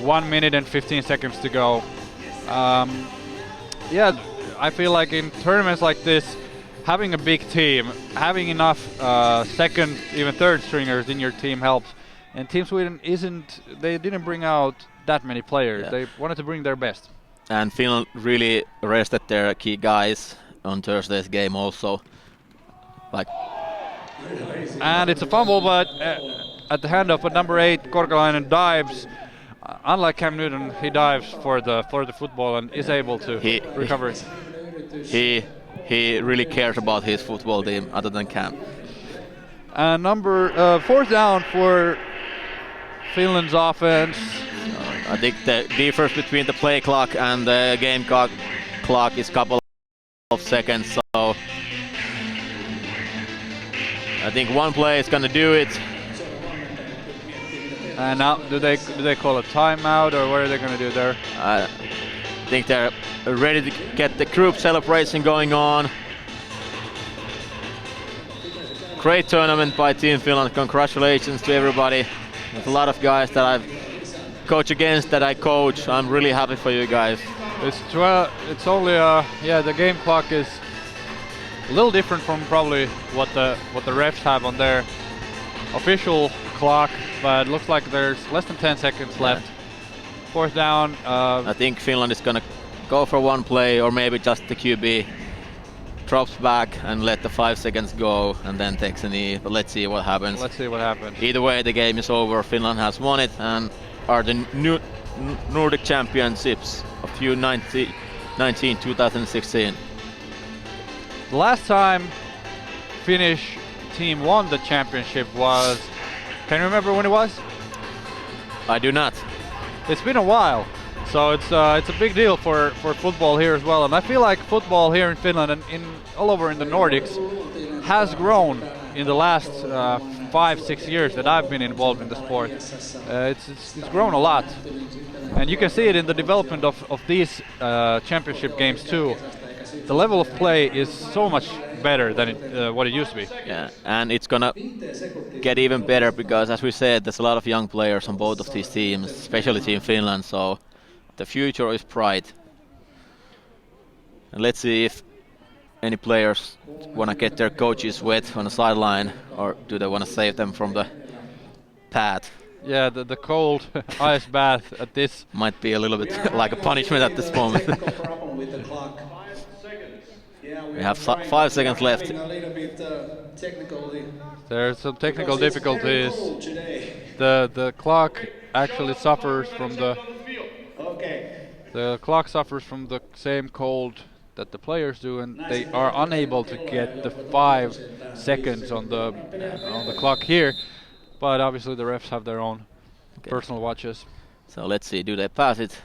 1 minute and 15 seconds to go. Yeah, I feel like in tournaments like this, having a big team, having enough 2nd, even 3rd stringers in your team helps. And Team Sweden they didn't bring out that many players. Yeah. They wanted to bring their best. And Finland really rested their key guys on Thursday's game also. And it's a fumble, but at the handoff, but number 8, Korkalainen dives. Unlike Cam Newton, he dives for the football and is able to recover it. He really cares about his football team, other than Cam. And 4th down for Finland's offense. I think the difference between the play clock and the game clock is a couple of seconds, so I think one play is gonna do it. And now, do they call a timeout, or what are they gonna do there? I think they're ready to get the group celebration going on. Great tournament by Team Finland. Congratulations to everybody. With a lot of guys that I've coached against, that I coach. I'm really happy for you guys. It's 12. It's only yeah. The game clock is a little different from probably what the refs have on their official clock, but it looks like there's less than 10 seconds left. Fourth down. I think Finland is gonna go for one play, or maybe just the QB drops back and let the 5 seconds go and then takes a knee. But let's see what happens. Let's see what happens. Either way, the game is over. Finland has won it and are the new Nordic Championships of U19 2016. The last time Finnish team won the championship was. Can you remember when it was? I do not. It's been a while, so it's a big deal for football here as well. And I feel like football here in Finland and all over in the Nordics has grown in the last 5-6 years that I've been involved in the sport. It's grown a lot, and you can see it in the development of these championship games too. The level of play is so much better than what it used to be. Yeah, and it's gonna get even better because, as we said, there's a lot of young players on both of these teams, especially Team Finland. So the future is bright. And let's see if any players wanna get their coaches wet on the sideline, or do they wanna save them from the path? Yeah, the cold ice bath at this might be a little bit like a punishment at this moment. We have 5 seconds left. There's some technical difficulties. The clock actually suffers from the clock suffers from the same cold that the players do, and they are unable to get the 5 seconds on the clock here. But obviously the refs have their own personal watches. So let's see, do they pass it?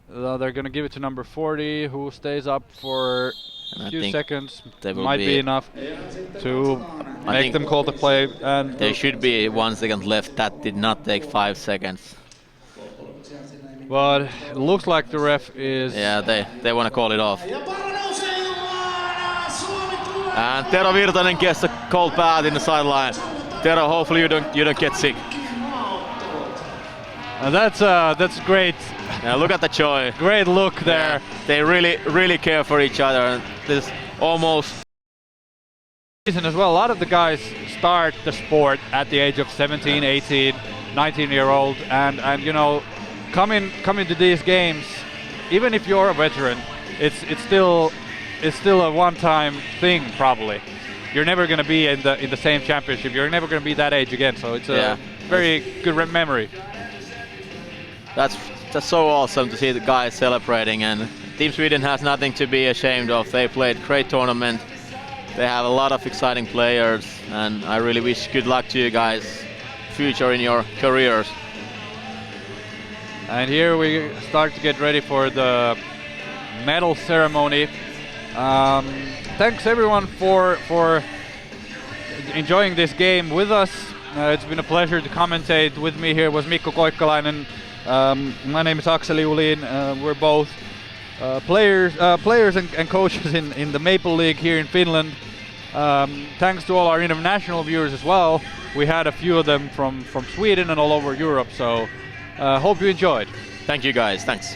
They're going to give it to number 40, who stays up for a few seconds. Might be enough to make them call the play. And there should be 1 second left. That did not take 5 seconds. But it looks like the ref is... Yeah, they want to call it off. And Tero Virtanen gets a cold bath in the sideline. Tero, hopefully you don't get sick. And that's great. Yeah, look at the joy. Great look there. Yeah, they really care for each other. And this almost season as well. A lot of the guys start the sport at the age of 17, 18, 19-year-old, and you know, coming to these games, even if you're a veteran, it's still a one-time thing probably. You're never going to be in the same championship. You're never going to be that age again. So it's a very good memory. That's so awesome to see the guys celebrating, and Team Sweden has nothing to be ashamed of. They played great tournament. They have a lot of exciting players, and I really wish good luck to you guys, future in your careers. And here we start to get ready for the medal ceremony. Thanks everyone for enjoying this game with us. It's been a pleasure to commentate. With me here was Mikko Koikkalainen. My name is Akseli Ulin. We're both players and coaches in the Maple League here in Finland. Thanks to all our international viewers as well. We had a few of them from Sweden and all over Europe, so hope you enjoyed. Thank you guys, thanks.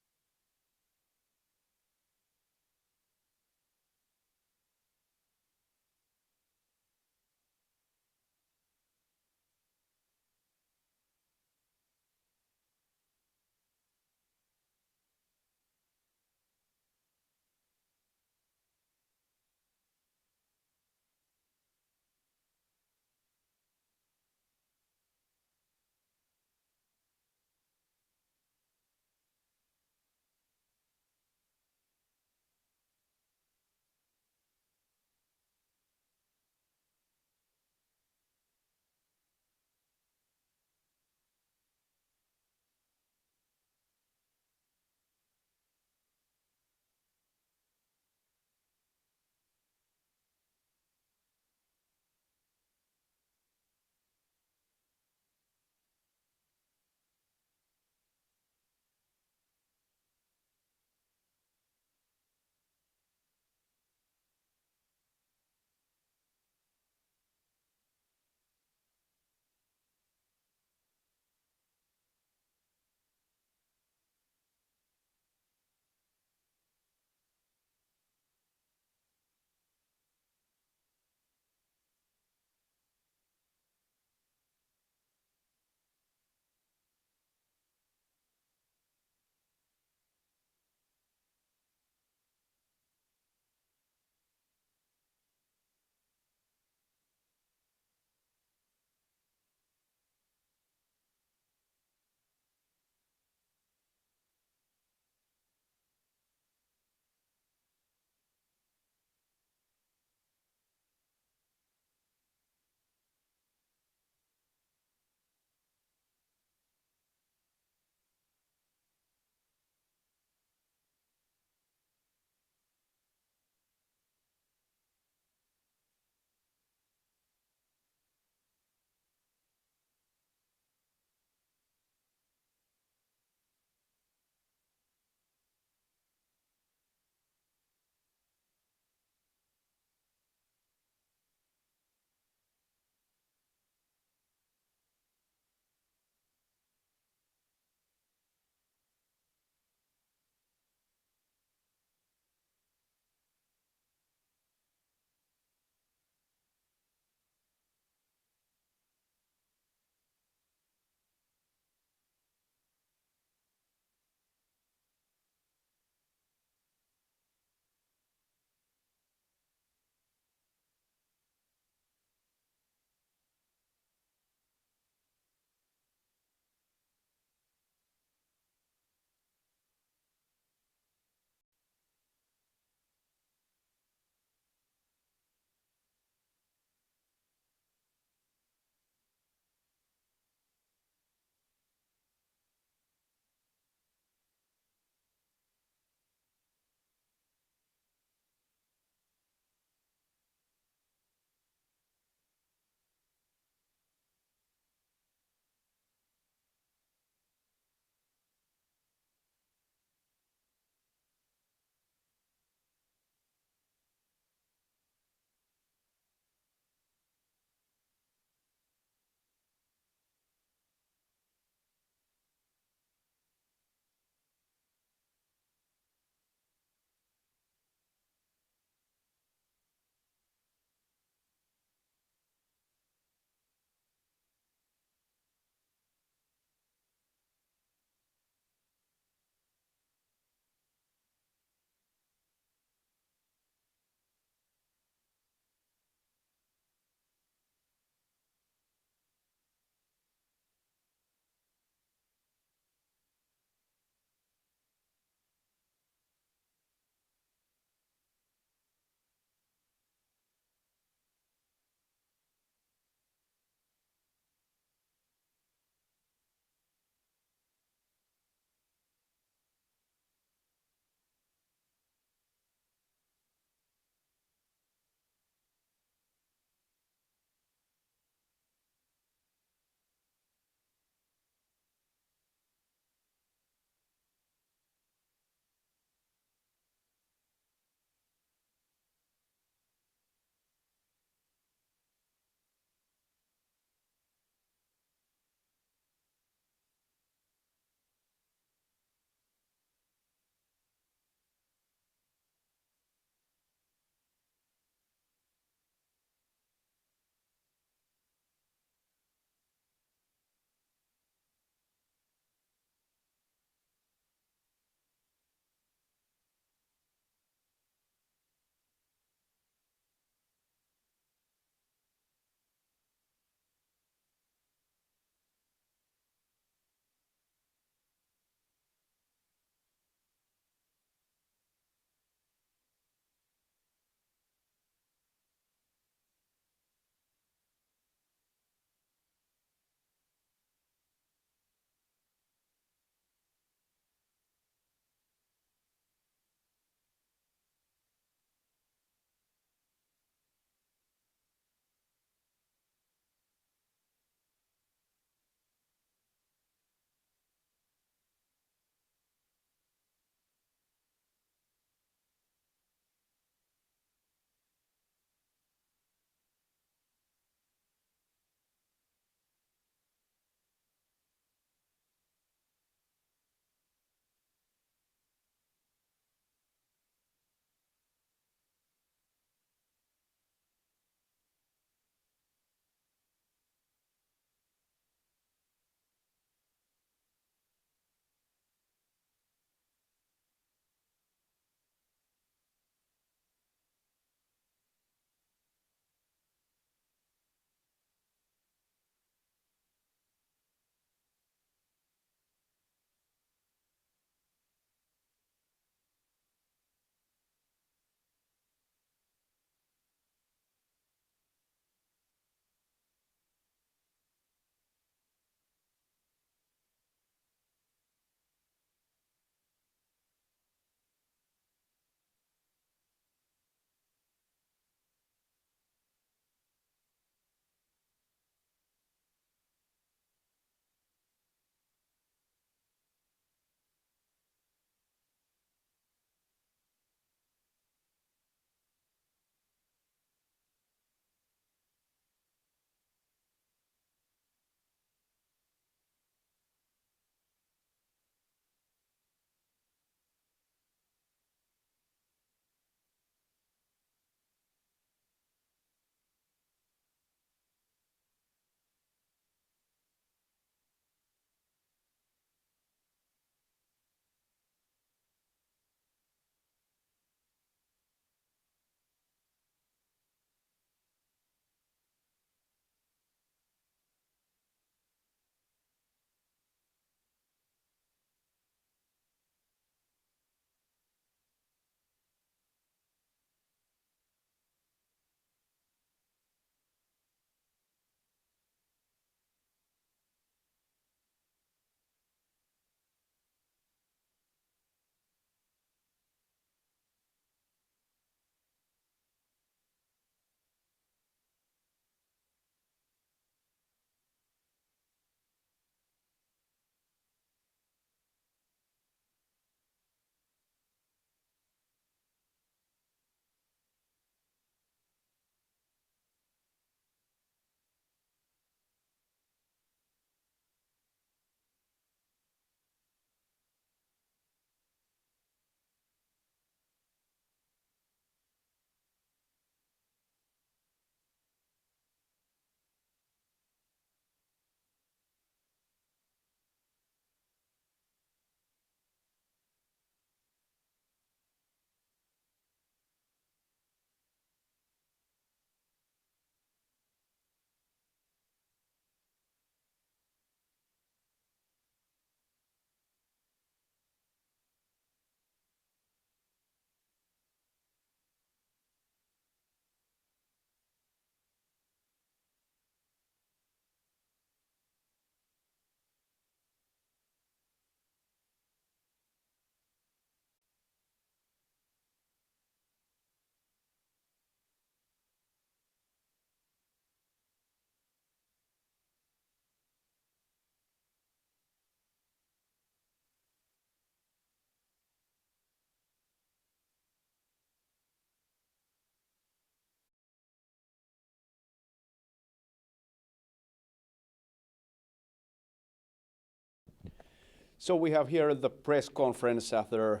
So we have here the press conference after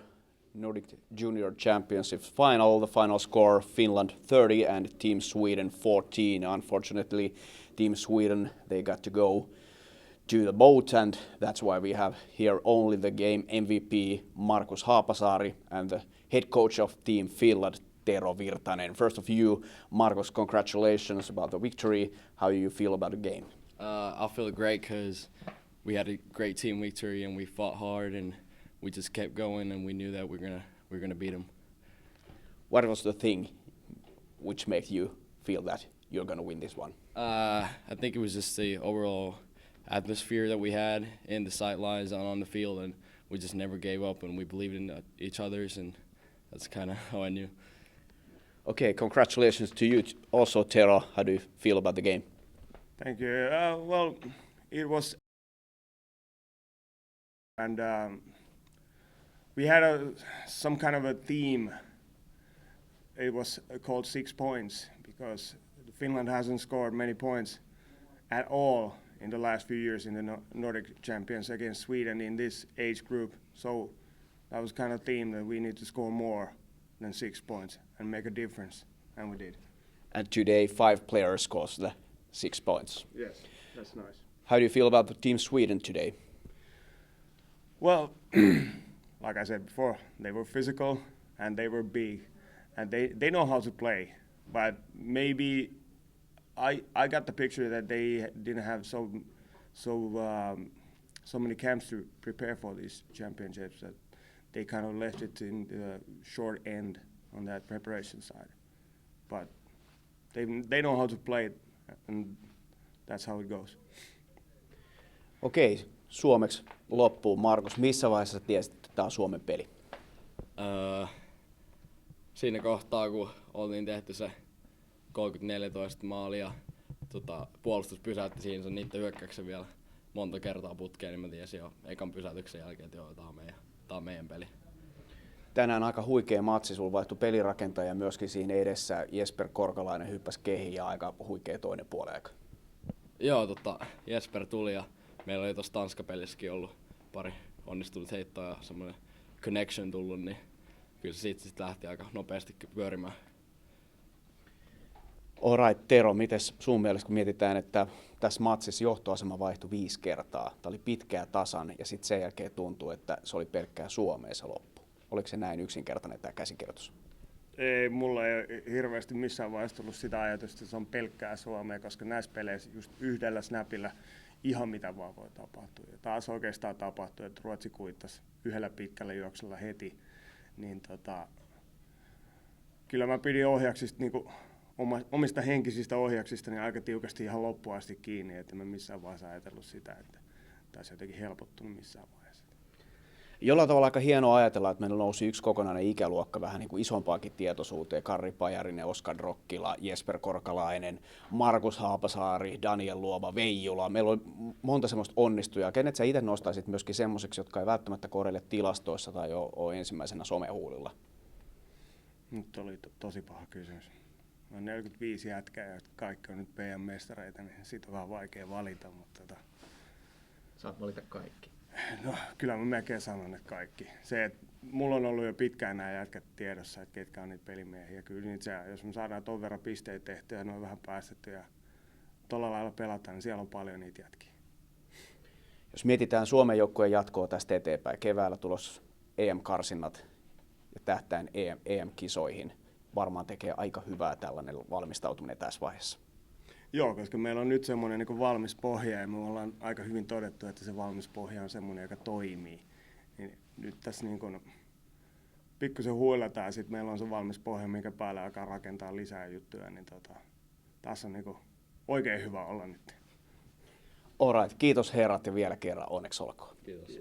Nordic Junior Championships final. The final score, Finland 30 and Team Sweden 14. Unfortunately, Team Sweden, they got to go to the boat, and that's why we have here only the game MVP Markus Haapasaari and the head coach of Team Finland, Tero Virtanen. First of you, Markus, congratulations about the victory. How do you feel about the game? I feel great because we had a great team victory and we fought hard and we just kept going and we knew that we're gonna beat them. What was the thing which made you feel that you're gonna win this one? I think it was just the overall atmosphere that we had in the sidelines and on the field, and we just never gave up and we believed in each other's, and that's kind of how I knew. Okay, congratulations to you also, Tero. How do you feel about the game? Thank you. Well, it was, and we had some kind of a theme. It was called 6 points because Finland hasn't scored many points at all in the last few years in the Nordic Champions against Sweden in this age group. So that was kind of theme that we need to score more than 6 points and make a difference, and we did. And today 5 players scored the 6 points. Yes, that's nice. How do you feel about the Team Sweden today? Well, like I said before, they were physical and they were big, and they know how to play. But maybe I got the picture that they didn't have so many camps to prepare for these championships, that they kind of left it in the short end on that preparation side. But they know how to play it, and that's how it goes. Okei, suomeksi loppuun. Markus, missä vaiheessa tiesit, että tämä on Suomen peli? Siinä kohtaa, kun oltiin tehty se 30-14 maalia, puolustus pysäytti siinä niiden hyökkäyksen vielä monta kertaa putkeen, niin mä tiesin jo ekan pysäytyksen jälkeen, että joo, tää on meidän peli. Tänään aika huikea matsi, sulla vaihtui pelirakentaja myöskin siinä edessä. Jesper Korkalainen hyppäsi kehiin ja aika huikea toinen puoliaika. Joo, Jesper tuli ja meillä oli tuossa Tanska-pelissäkin ollut pari onnistunut heittoa ja semmoinen connection tullut, niin kyllä se siitä sit lähti aika nopeasti pyörimään. Alright, Tero, mites sun mielestä, kun mietitään, että tässä matsissa johtoasema vaihtui 5 kertaa, tämä oli pitkää tasan ja sitten sen jälkeen tuntui, että se oli pelkkää Suomea se loppu. Oliko se näin yksinkertainen tämä käsikirjoitus? Ei, mulla ei hirveästi missään vaiheessa tullut sitä ajatusta, että se on pelkkää Suomea, koska näissä peleissä just yhdellä snapilla ihan mitä vaan voi tapahtua. Ja taas oikeastaan tapahtui, että Ruotsi kuittasi yhdellä pitkällä juoksulla heti. Niin kyllä mä pidin ohjaksista, niin omista henkisistä ohjaksista niin aika tiukasti ihan loppuun asti kiinni, että mä missään vaiheessa ajatellut sitä, että taisi jotenkin helpottunut missään vaiheessa. Jollain tavalla aika hienoa ajatella, että meillä nousi yksi kokonainen ikäluokka vähän niin kuin isompaakin tietoisuuteen. Karri Pajarinen, Oskar Rokkila, Jesper Korkalainen, Markus Haapasaari, Daniel Luova, Veijula. Meillä on monta semmoista onnistujaa. Kenet sä itse nostaisit myöskin semmoiseksi, jotka ei välttämättä koreile tilastoissa tai ole ensimmäisenä somehuulilla? Nyt oli tosi paha kysymys. On 45 jätkää ja kaikki on nyt PM-mestareita, niin siitä on vähän vaikea valita. Mutta Saat valita kaikki. No, kyllä mä melkein sanon, että kaikki. Se, että mulla on ollut jo pitkään nämä jätkät tiedossa, että ketkä on niitä pelimiehiä. Kyllä niitä, jos me saadaan ton verran pisteitä tehtyä ja noin vähän päästetty ja tolla lailla pelataan, niin siellä on paljon niitä jätkiä. Jos mietitään Suomen joukkueen jatkoa tästä eteenpäin, keväällä tulossa EM-karsinnat ja tähtäen EM-kisoihin, varmaan tekee aika hyvää tällainen valmistautuminen tässä vaiheessa. Joo, koska meillä on nyt semmoinen niin valmis pohja ja me ollaan aika hyvin todettu, että se valmis pohja on semmoinen, joka toimii. Niin nyt tässä niin pikkusen huilataan ja sitten meillä on se valmis pohja, minkä päälle alkaa rakentaa lisää juttuja. Niin tässä on niin oikein hyvä olla nyt. Alright, kiitos herrat ja vielä kerran onneksi olkoon. Kiitos.